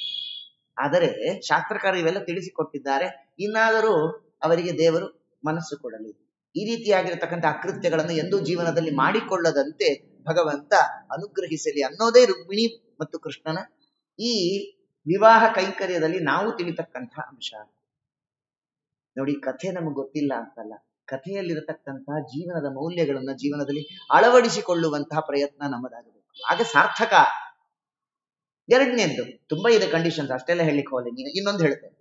ಆದರೆ ಶಾಸ್ತ್ರಕಾರ ಇವೆಲ್ಲ ತಿಳಿಸಿಕೊಟ್ಟಿದ್ದಾರೆ. ಇನ್ನಾದರೂ ಅವರಿಗೆ ದೇವರು ಮನಸ್ಸು ಕೊಡಲಿ. ಈ ರೀತಿಯಾಗಿರತಕ್ಕಂಥ ಅಕೃತ್ಯಗಳನ್ನು ಎಂದೂ ಜೀವನದಲ್ಲಿ ಮಾಡಿಕೊಳ್ಳದಂತೆ ಭಗವಂತ ಅನುಗ್ರಹಿಸಲಿ ಅನ್ನೋದೇ ರುಕ್ಮಿಣಿ ಮತ್ತು ಕೃಷ್ಣನ ಈ ವಿವಾಹ ಕೈಂಕರ್ಯದಲ್ಲಿ ನಾವು ತಿಳಿತಕ್ಕಂಥ ಅಂಶ. ನೋಡಿ, ಕಥೆ ನಮಗೆ ಗೊತ್ತಿಲ್ಲ ಅಂತಲ್ಲ, ಕಥೆಯಲ್ಲಿರತಕ್ಕಂತಹ ಜೀವನದ ಮೌಲ್ಯಗಳನ್ನ ಜೀವನದಲ್ಲಿ ಅಳವಡಿಸಿಕೊಳ್ಳುವಂತಹ ಪ್ರಯತ್ನ ನಮ್ಮದಾಗಬೇಕು. ಆಗ ಸಾರ್ಥಕ. ಎರಡನೇದ್ದು ತುಂಬಾ ಇದೆ ಕಂಡೀಷನ್ಸ್, ಅಷ್ಟೆಲ್ಲ ಹೇಳಿಕ್ ಹೋಗಲಿ. ನೀನು ಇನ್ನೊಂದು ಹೇಳ್ತೇನೆ.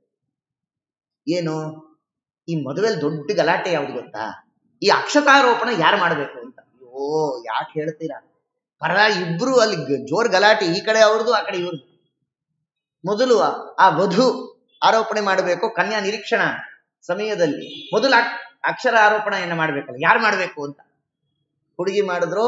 ಏನು, ಈ ಮದುವೆಯಲ್ಲಿ ದೊಡ್ಡ ಗಲಾಟೆ ಯಾವ್ದು ಗೊತ್ತಾ? ಈ ಅಕ್ಷತಾರೋಪಣ ಯಾರು ಮಾಡ್ಬೇಕು ಅಂತ. ಓ, ಯಾಕೆ ಹೇಳ್ತೀರಾ? ಪರ ಇಬ್ರು ಅಲ್ಲಿ ಜೋರ್ ಗಲಾಟೆ, ಈ ಕಡೆ ಅವ್ರದ್ದು ಆ ಕಡೆ ಇವ್ರದ್ದು. ಮೊದಲು ಆ ವಧು ಆರೋಪಣೆ ಮಾಡಬೇಕು. ಕನ್ಯಾ ನಿರೀಕ್ಷಣಾ ಸಮಯದಲ್ಲಿ ಮೊದಲು ಅಕ್ಷರ ಆರೋಪಣೆಯನ್ನ ಮಾಡ್ಬೇಕಲ್ಲ, ಯಾರು ಮಾಡ್ಬೇಕು ಅಂತ. ಹುಡುಗಿ ಮಾಡಿದ್ರೋ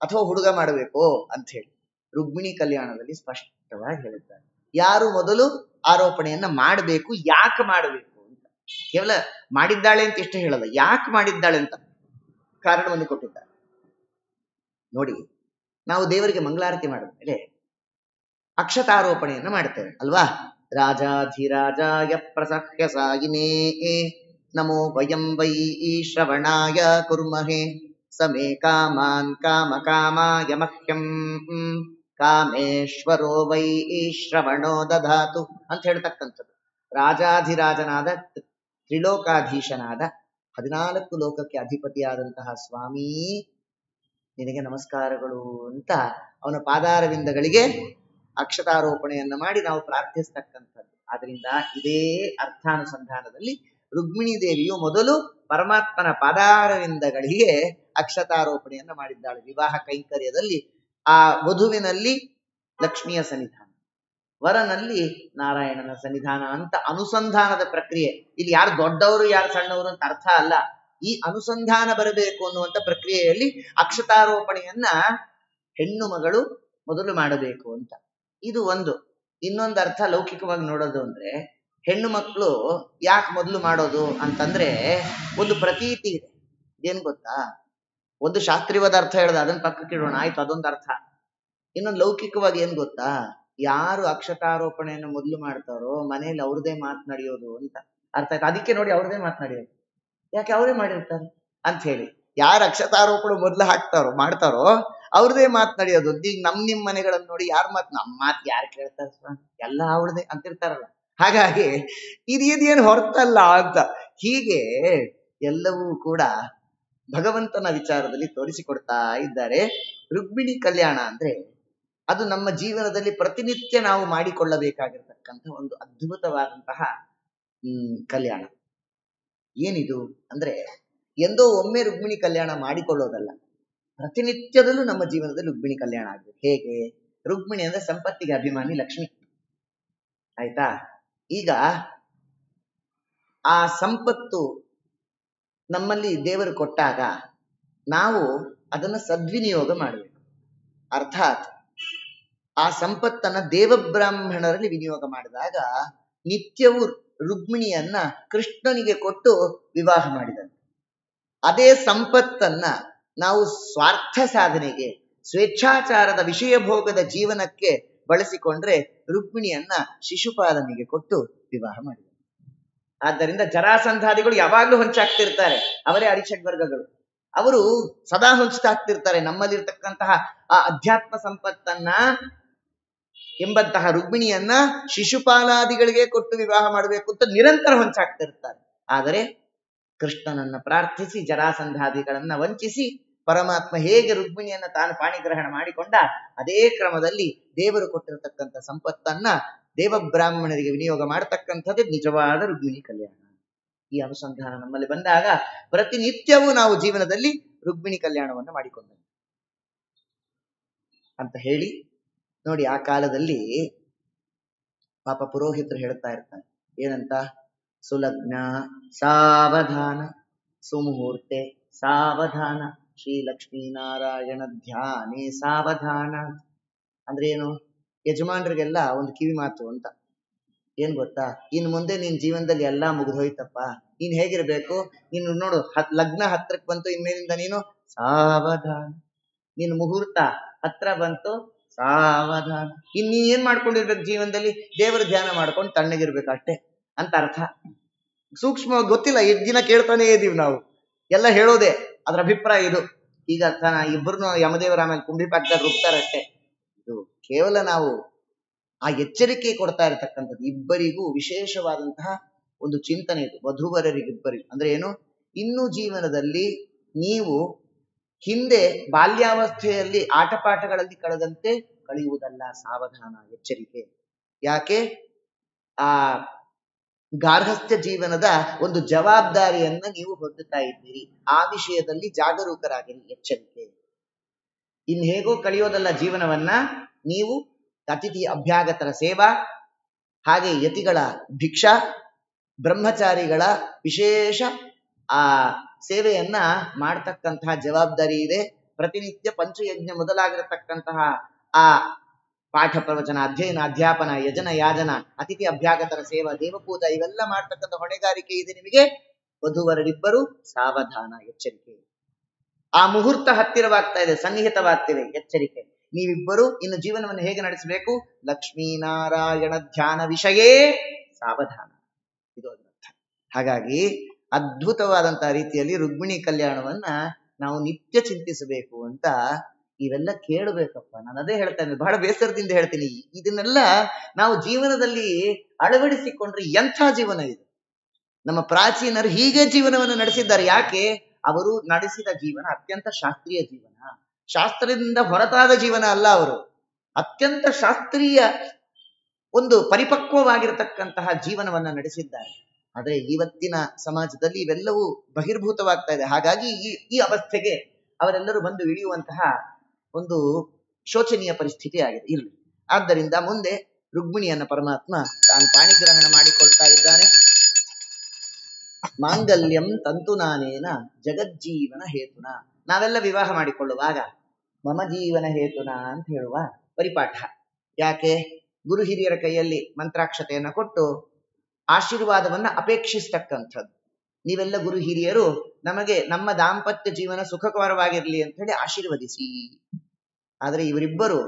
ಅಥವಾ ಹುಡುಗ ಮಾಡಬೇಕು ಅಂತ ಹೇಳಿ ರುಕ್ಮಿಣಿ ಕಲ್ಯಾಣದಲ್ಲಿ ಸ್ಪಷ್ಟವಾಗಿ ಹೇಳಿದ್ದಾರೆ. ಯಾರು ಮೊದಲು ಆರೋಪಣೆಯನ್ನ ಮಾಡಬೇಕು, ಯಾಕೆ ಮಾಡಬೇಕು ಅಂತ. ಕೇವಲ ಮಾಡಿದ್ದಾಳೆ ಅಂತ ಇಷ್ಟೇ ಹೇಳಲ್ಲ, ಯಾಕೆ ಮಾಡಿದ್ದಾಳೆ ಅಂತ ಕಾರಣವನ್ನು ಕೊಟ್ಟಿದ್ದಾರೆ. ನೋಡಿ, ನಾವು ದೇವರಿಗೆ ಮಂಗಳಾರತಿ ಮಾಡಿದ ಮೇಲೆ ಅಕ್ಷತಾರೋಪಣೆಯನ್ನು ಮಾಡ್ತೇವೆ ಅಲ್ವಾ? ರಾಜಾಧಿರಾಜಾಯ ಪ್ರಸಹ್ಯ ಸಾಯಿನೇ ನಮೋ ವಯಂ ವೈ ಶ್ರವಣಾಯ ಕುರ್ಮಹೇ ಸಮೇ ಕಾಮಾನ್ ಕಾಮ ಕಾಮಾಯ ಮಹ್ಯಂ ಕಾಮೇಶ್ವರೋ ವೈ ಶ್ರವಣೋ ದಧಾತು ಅಂತ ಹೇಳ್ತಕ್ಕಂಥದ್ದು. ರಾಜಾಧಿರಾಜನಾದ ತ್ರಿಲೋಕಾಧೀಶನಾದ 14 ಲೋಕಕ್ಕೆ ಅಧಿಪತಿಯಾದಂತಹ ಸ್ವಾಮಿ ನಿನಗೆ ನಮಸ್ಕಾರಗಳು ಅಂತ ಅವನ ಪಾದಾರವಿಂದಗಳಿಗೆ ಅಕ್ಷತಾರೋಪಣೆಯನ್ನು ಮಾಡಿ ನಾವು ಪ್ರಾರ್ಥಿಸ್ತಕ್ಕಂಥದ್ದು. ಆದ್ರಿಂದ ಇದೇ ಅರ್ಥಾನುಸಂಧಾನದಲ್ಲಿ ರುಕ್ಮಿಣಿ ದೇವಿಯು ಮೊದಲು ಪರಮಾತ್ಮನ ಪಾದಾರವಿಂದಗಳಿಗೆ ಅಕ್ಷತಾರೋಪಣೆಯನ್ನು ಮಾಡಿದ್ದಾಳೆ. ವಿವಾಹ ಕೈಂಕರ್ಯದಲ್ಲಿ ಆ ವಧುವಿನಲ್ಲಿ ಲಕ್ಷ್ಮಿಯ ಸನ್ನಿಧಾನ, ವರನಲ್ಲಿ ನಾರಾಯಣನ ಸನ್ನಿಧಾನ ಅಂತ ಅನುಸಂಧಾನದ ಪ್ರಕ್ರಿಯೆ. ಇಲ್ಲಿ ಯಾರು ದೊಡ್ಡವರು ಯಾರು ಸಣ್ಣವರು ಅಂತ ಅರ್ಥ ಅಲ್ಲ. ಈ ಅನುಸಂಧಾನ ಬರಬೇಕು ಅನ್ನುವಂಥ ಪ್ರಕ್ರಿಯೆಯಲ್ಲಿ ಅಕ್ಷತಾರೋಪಣೆಯನ್ನ ಹೆಣ್ಣು ಮಗಳು ಮೊದಲು ಮಾಡಬೇಕು ಅಂತ. ಇದು ಒಂದು. ಇನ್ನೊಂದು ಅರ್ಥ ಲೌಕಿಕವಾಗಿ ನೋಡೋದು ಅಂದ್ರೆ, ಹೆಣ್ಣು ಮಕ್ಕಳು ಯಾಕೆ ಮೊದಲು ಮಾಡೋದು ಅಂತಂದ್ರೆ ಒಂದು ಪ್ರತೀತಿ ಇದೆ. ಏನ್ ಗೊತ್ತಾ? ಒಂದು ಶಾಸ್ತ್ರೀಯವಾದ ಅರ್ಥ ಹೇಳ್ದ, ಅದನ್ನ ಪಕ್ಕಕ್ಕೆ ಇಡೋಣ, ಆಯ್ತು, ಅದೊಂದು ಅರ್ಥ. ಇನ್ನೊಂದು ಲೌಕಿಕವಾಗಿ ಏನ್ ಗೊತ್ತಾ? ಯಾರು ಅಕ್ಷತಾರೋಪಣೆಯನ್ನು ಮೊದಲು ಮಾಡ್ತಾರೋ ಮನೇಲಿ ಅವ್ರದೇ ಮಾತನಾಡಿಯೋದು ಅಂತ ಅರ್ಥ ಆಯ್ತು. ಅದಕ್ಕೆ ನೋಡಿ ಅವ್ರದೇ ಮಾತನಾಡಿಯೋದು. ಯಾಕೆ? ಅವರೇ ಮಾಡಿರ್ತಾರೆ ಅಂತ ಹೇಳಿ. ಯಾರು ಅಕ್ಷತಾರೋಪಣೆ ಮೊದಲು ಮಾಡ್ತಾರೋ ಅವ್ರದೇ ಮಾತನಾಡಿಯೋದು. ಈಗ ನಿಮ್ ಮನೆಗಳನ್ನ ನೋಡಿ ಯಾರ ನಮ್ಮ ಮಾತು ಯಾರು ಕೇಳ್ತಾರೆ? ಎಲ್ಲ ಅವ್ರದೇ ಅಂತಿರ್ತಾರಲ್ಲ. ಹಾಗಾಗಿ ಇದೇನು ಹೊರತಲ್ಲ ಅಂತ. ಹೀಗೆ ಎಲ್ಲವೂ ಕೂಡ ಭಗವಂತನ ವಿಚಾರದಲ್ಲಿ ತೋರಿಸಿಕೊಡ್ತಾ ಇದ್ದಾರೆ. ರುಕ್ಮಿಣಿ ಕಲ್ಯಾಣ ಅಂದ್ರೆ ಅದು ನಮ್ಮ ಜೀವನದಲ್ಲಿ ಪ್ರತಿನಿತ್ಯ ನಾವು ಮಾಡಿಕೊಳ್ಳಬೇಕಾಗಿರ್ತಕ್ಕಂಥ ಒಂದು ಅದ್ಭುತವಾದಂತಹ ಕಲ್ಯಾಣ. ಏನಿದು ಅಂದ್ರೆ, ಎಂದೋ ಒಮ್ಮೆ ರುಕ್ಮಿಣಿ ಕಲ್ಯಾಣ ಮಾಡಿಕೊಳ್ಳೋದಲ್ಲ, ಪ್ರತಿನಿತ್ಯದಲ್ಲೂ ನಮ್ಮ ಜೀವನದಲ್ಲಿ ರುಕ್ಮಿಣಿ ಕಲ್ಯಾಣ ಆಗ್ಬೇಕು. ಹೇಗೆ? ರುಕ್ಮಿಣಿ ಅಂದ್ರೆ ಸಂಪತ್ತಿಗೆ ಅಭಿಮಾನಿ ಲಕ್ಷ್ಮಿ, ಆಯ್ತಾ? ಈಗ ಆ ಸಂಪತ್ತು ನಮ್ಮಲ್ಲಿ ದೇವರು ಕೊಟ್ಟಾಗ ನಾವು ಅದನ್ನ ಸದ್ವಿನಿಯೋಗ ಮಾಡಬೇಕು. ಅರ್ಥಾತ್ ಆ ಸಂಪತ್ತನ್ನ ದೇವಬ್ರಾಹ್ಮಣರಲ್ಲಿ ವಿನಿಯೋಗ ಮಾಡಿದಾಗ ನಿತ್ಯವೂ ರುಕ್ಮಿಣಿಯನ್ನ ಕೃಷ್ಣನಿಗೆ ಕೊಟ್ಟು ವಿವಾಹ ಮಾಡಿದಂತೆ. ಅದೇ ಸಂಪತ್ತನ್ನ ನಾವು ಸ್ವಾರ್ಥ ಸಾಧನೆಗೆ, ಸ್ವೇಚ್ಛಾಚಾರದ ವಿಷಯ ಭೋಗದ ಜೀವನಕ್ಕೆ ಬಳಸಿಕೊಂಡ್ರೆ ರುಕ್ಮಿಣಿಯನ್ನ ಶಿಶುಪಾಲನಿಗೆ ಕೊಟ್ಟು ವಿವಾಹ ಮಾಡಿದ. ಆದ್ದರಿಂದ ಜರಾಸಂಧಾದಿಗಳು ಯಾವಾಗ್ಲೂ ಹೊಂಚಾಗ್ತಿರ್ತಾರೆ, ಅವರೇ ಅರಿಷಡ್ವರ್ಗಗಳು. ಅವರು ಸದಾ ಹೊಂಚ್ತಾಗ್ತಿರ್ತಾರೆ. ನಮ್ಮಲ್ಲಿರ್ತಕ್ಕಂತಹ ಆ ಅಧ್ಯಾತ್ಮ ಸಂಪತ್ತನ್ನ ಎಂಬಂತಹ ರುಕ್ಮಿಣಿಯನ್ನ ಶಿಶುಪಾಲಾದಿಗಳಿಗೆ ಕೊಟ್ಟು ವಿವಾಹ ಮಾಡಬೇಕು ಅಂತ ನಿರಂತರ ಹೊಂಚಾಗ್ತಿರ್ತಾರೆ. ಆದರೆ ಕೃಷ್ಣನನ್ನ ಪ್ರಾರ್ಥಿಸಿ ಜರಾಸಂಧಾದಿಗಳನ್ನ ವಂಚಿಸಿ ಪರಮಾತ್ಮ ಹೇಗೆ ರುಕ್ಮಿಣಿಯನ್ನ ತಾನು ಪಾಣಿಗ್ರಹಣ ಮಾಡಿಕೊಂಡ ಅದೇ ಕ್ರಮದಲ್ಲಿ ದೇವರು ಕೊಟ್ಟಿರತಕ್ಕಂಥ ಸಂಪತ್ತನ್ನ ದೇವಬ್ರಾಹ್ಮಣರಿಗೆ ವಿನಿಯೋಗ ಮಾಡತಕ್ಕಂಥದ್ದು ನಿಜವಾದ ರುಕ್ಮಿಣಿ ಕಲ್ಯಾಣ. ಈ ಅನುಸಂಧಾನ ನಮ್ಮಲ್ಲಿ ಬಂದಾಗ ಪ್ರತಿನಿತ್ಯವೂ ನಾವು ಜೀವನದಲ್ಲಿ ರುಕ್ಮಿಣಿ ಕಲ್ಯಾಣವನ್ನು ಮಾಡಿಕೊಂಡ ಅಂತ ಹೇಳಿ ನೋಡಿ. ಆ ಕಾಲದಲ್ಲಿ ಪಾಪ ಪುರೋಹಿತರು ಹೇಳ್ತಾ ಇರ್ತಾರೆ ಏನಂತ? ಸುಲಗ್ನ ಸಾವಧಾನ, ಸುಮುಹೂರ್ತೆ ಸಾವಧಾನ, ಶ್ರೀ ಲಕ್ಷ್ಮೀನಾರಾಯಣ ಧ್ಯಾನೇ ಸಾವಧಾನ. ಅಂದ್ರೆ ಏನು? ಯಜಮಾನ್ರಿಗೆಲ್ಲ ಒಂದು ಕಿವಿ ಮಾತು ಅಂತ. ಏನ್ ಗೊತ್ತಾ? ಇನ್ ಮುಂದೆ ನಿನ್ ಜೀವನದಲ್ಲಿ ಎಲ್ಲಾ ಮುಗಿದೋಯ್ತಪ್ಪ, ನೀನ್ ಹೇಗಿರ್ಬೇಕು? ನೀನು ನೋಡು, ಲಗ್ನ ಹತ್ರಕ್ಕೆ ಬಂತು, ಇನ್ಮೇಲಿಂದ ನೀನು ಸಾವಧಾನ, ನಿನ್ ಮುಹೂರ್ತ ಹತ್ರ ಬಂತು, ಸಾವಧಾನ. ಇನ್ನೀ ಏನ್ ಮಾಡ್ಕೊಂಡಿರ್ಬೇಕು ಜೀವನದಲ್ಲಿ? ದೇವರ ಧ್ಯಾನ ಮಾಡ್ಕೊಂಡು ತಣ್ಣಗಿರ್ಬೇಕು ಅಷ್ಟೇ ಅಂತ ಅರ್ಥ. ಸೂಕ್ಷ್ಮವಾಗಿ ಗೊತ್ತಿಲ್ಲ, ಎಷ್ಟು ದಿನ ಕೇಳ್ತಾನೆ ಇದೀವಿ ನಾವು, ಎಲ್ಲ ಹೇಳೋದೆ, ಅದ್ರ ಅಭಿಪ್ರಾಯ ಇದು. ಈಗ ಅರ್ಥ ಇಬ್ಬರನ್ನು ಯಮದೇವರ ಆಮೇಲೆ ಕುಂಭಿಪಾಕದಲ್ಲಿ ರುಬ್ತಾರಷ್ಟೇ. ಇದು ಕೇವಲ ನಾವು ಆ ಎಚ್ಚರಿಕೆ ಕೊಡ್ತಾ ಇರತಕ್ಕಂಥದ್ದು. ಇಬ್ಬರಿಗೂ ವಿಶೇಷವಾದಂತಹ ಒಂದು ಚಿಂತನೆ ಇದು, ವಧುವರರಿಗಿಬ್ಬರಿಗೂ. ಅಂದ್ರೆ ಏನು? ಇನ್ನು ಜೀವನದಲ್ಲಿ ನೀವು ಹಿಂದೆ ಬಾಲ್ಯಾವಸ್ಥೆಯಲ್ಲಿ ಆಟಪಾಠಗಳಲ್ಲಿ ಕಳೆದಂತೆ ಕಳೆಯುವುದಲ್ಲ, ಸಾವಧಾನ, ಎಚ್ಚರಿಕೆ. ಯಾಕೆ? ಆ ಗಾರ್ಹಸ್ಥ್ಯ ಜೀವನದ ಒಂದು ಜವಾಬ್ದಾರಿಯನ್ನ ನೀವು ಹೊಂದುತ್ತಾ ಇದ್ದೀರಿ. ಆ ವಿಷಯದಲ್ಲಿ ಜಾಗರೂಕರಾಗಿರಿ, ಎಚ್ಚರಿಕೆ. ಇನ್ ಹೇಗೋ ಕಳೆಯೋದಲ್ಲ ಜೀವನವನ್ನ. ನೀವು ಅತಿಥಿ ಅಭ್ಯಾಗತರ ಸೇವಾ, ಹಾಗೆ ಯತಿಗಳ ಭಿಕ್ಷಾ, ಬ್ರಹ್ಮಚಾರಿಗಳ ವಿಶೇಷ ಆ ಸೇವೆಯನ್ನ ಮಾಡತಕ್ಕಂತಹ ಜವಾಬ್ದಾರಿ ಇದೆ. ಪ್ರತಿನಿತ್ಯ ಪಂಚಯಜ್ಞ ಮೊದಲಾಗಿರತಕ್ಕಂತಹ ಆ ಪಾಠ ಪ್ರವಚನ, ಅಧ್ಯಯನ, ಅಧ್ಯಾಪನ, ಯಜನ, ಯಾಜನ, ಅತಿಥಿ ಅಭ್ಯಾಗತರ ಸೇವಾ, ದೇವಪೂಜಾ ಇವೆಲ್ಲ ಮಾಡ್ತಕ್ಕಂಥ ಹೊಣೆಗಾರಿಕೆ ಇದೆ ನಿಮಗೆ. ವಧುವರರಿಬ್ಬರು ಸಾವಧಾನ, ಎಚ್ಚರಿಕೆ. ಆ ಮುಹೂರ್ತ ಹತ್ತಿರವಾಗ್ತಾ ಇದೆ, ಸನ್ನಿಹಿತವಾಗ್ತಿದೆ, ಎಚ್ಚರಿಕೆ. ನೀವಿಬ್ಬರು ಇನ್ನು ಜೀವನವನ್ನು ಹೇಗೆ ನಡೆಸಬೇಕು? ಲಕ್ಷ್ಮೀನಾರಾಯಣ ಧ್ಯಾನ ವಿಷಯೇ ಸಾವಧಾನ, ಇದು ಅದರ ಅರ್ಥ. ಹಾಗಾಗಿ ಅದ್ಭುತವಾದಂತಹ ರೀತಿಯಲ್ಲಿ ರುಕ್ಮಿಣಿ ಕಲ್ಯಾಣವನ್ನ ನಾವು ನಿತ್ಯ ಚಿಂತಿಸಬೇಕು ಅಂತ ಇವೆಲ್ಲ ಕೇಳಬೇಕಪ್ಪ. ನಾನು ಅದೇ ಹೇಳ್ತಾ ಇದ್ದೀನಿ, ಬಹಳ ಬೇಸರದಿಂದ ಹೇಳ್ತೀನಿ. ಇದನ್ನೆಲ್ಲ ನಾವು ಜೀವನದಲ್ಲಿ ಅಳವಡಿಸಿಕೊಂಡ್ರೆ ಎಂಥ ಜೀವನ ಇದು. ನಮ್ಮ ಪ್ರಾಚೀನರು ಹೀಗೆ ಜೀವನವನ್ನು ನಡೆಸಿದ್ದಾರೆ. ಯಾಕೆ? ಅವರು ನಡೆಸಿದ ಜೀವನ ಅತ್ಯಂತ ಶಾಸ್ತ್ರೀಯ ಜೀವನ, ಶಾಸ್ತ್ರದಿಂದ ಹೊರತಾದ ಜೀವನ ಅಲ್ಲ. ಅವರು ಅತ್ಯಂತ ಶಾಸ್ತ್ರೀಯ ಒಂದು ಪರಿಪಕ್ವವಾಗಿರತಕ್ಕಂತಹ ಜೀವನವನ್ನ ನಡೆಸಿದ್ದಾರೆ. ಆದರೆ ಇವತ್ತಿನ ಸಮಾಜದಲ್ಲಿ ಇವೆಲ್ಲವೂ ಬಹಿರ್ಭೂತವಾಗ್ತಾ ಇದೆ. ಹಾಗಾಗಿ ಈ ಅವಸ್ಥೆಗೆ ಅವರೆಲ್ಲರೂ ಬಂದು ಇಳಿಯುವಂತಹ ಒಂದು ಶೋಚನೀಯ ಪರಿಸ್ಥಿತಿ ಆಗಿದೆ. ಇರಲಿ. ಆದ್ದರಿಂದ ಮುಂದೆ ರುಕ್ಮಿಣಿಯನ್ನ ಪರಮಾತ್ಮ ತಾನು ಪಾಣಿಗ್ರಹಣ ಮಾಡಿಕೊಳ್ತಾ ಇದ್ದಾನೆ. ಮಾಂಗಲ್ಯಂ ತಂತುನಾನೇನ ಜಗಜ್ಜೀವನ ಹೇತುನ. ನಾವೆಲ್ಲ ವಿವಾಹ ಮಾಡಿಕೊಳ್ಳುವಾಗ ಮಮ ಜೀವನ ಹೇತುನ ಅಂತ ಹೇಳುವ ಪರಿಪಾಠ. ಯಾಕೆ? ಗುರು ಹಿರಿಯರ ಕೈಯಲ್ಲಿ ಮಂತ್ರಾಕ್ಷತೆಯನ್ನ ಕೊಟ್ಟು ಆಶೀರ್ವಾದವನ್ನ ಅಪೇಕ್ಷಿಸ್ತಕ್ಕಂಥದ್ದು. ನೀವೆಲ್ಲ ಗುರು ಹಿರಿಯರು ನಮಗೆ ನಮ್ಮ ದಾಂಪತ್ಯ ಜೀವನ ಸುಖಕರವಾಗಿರ್ಲಿ ಅಂತ ಹೇಳಿ ಆಶೀರ್ವದಿಸಿ. ಆದರೆ ಇವರಿಬ್ಬರು,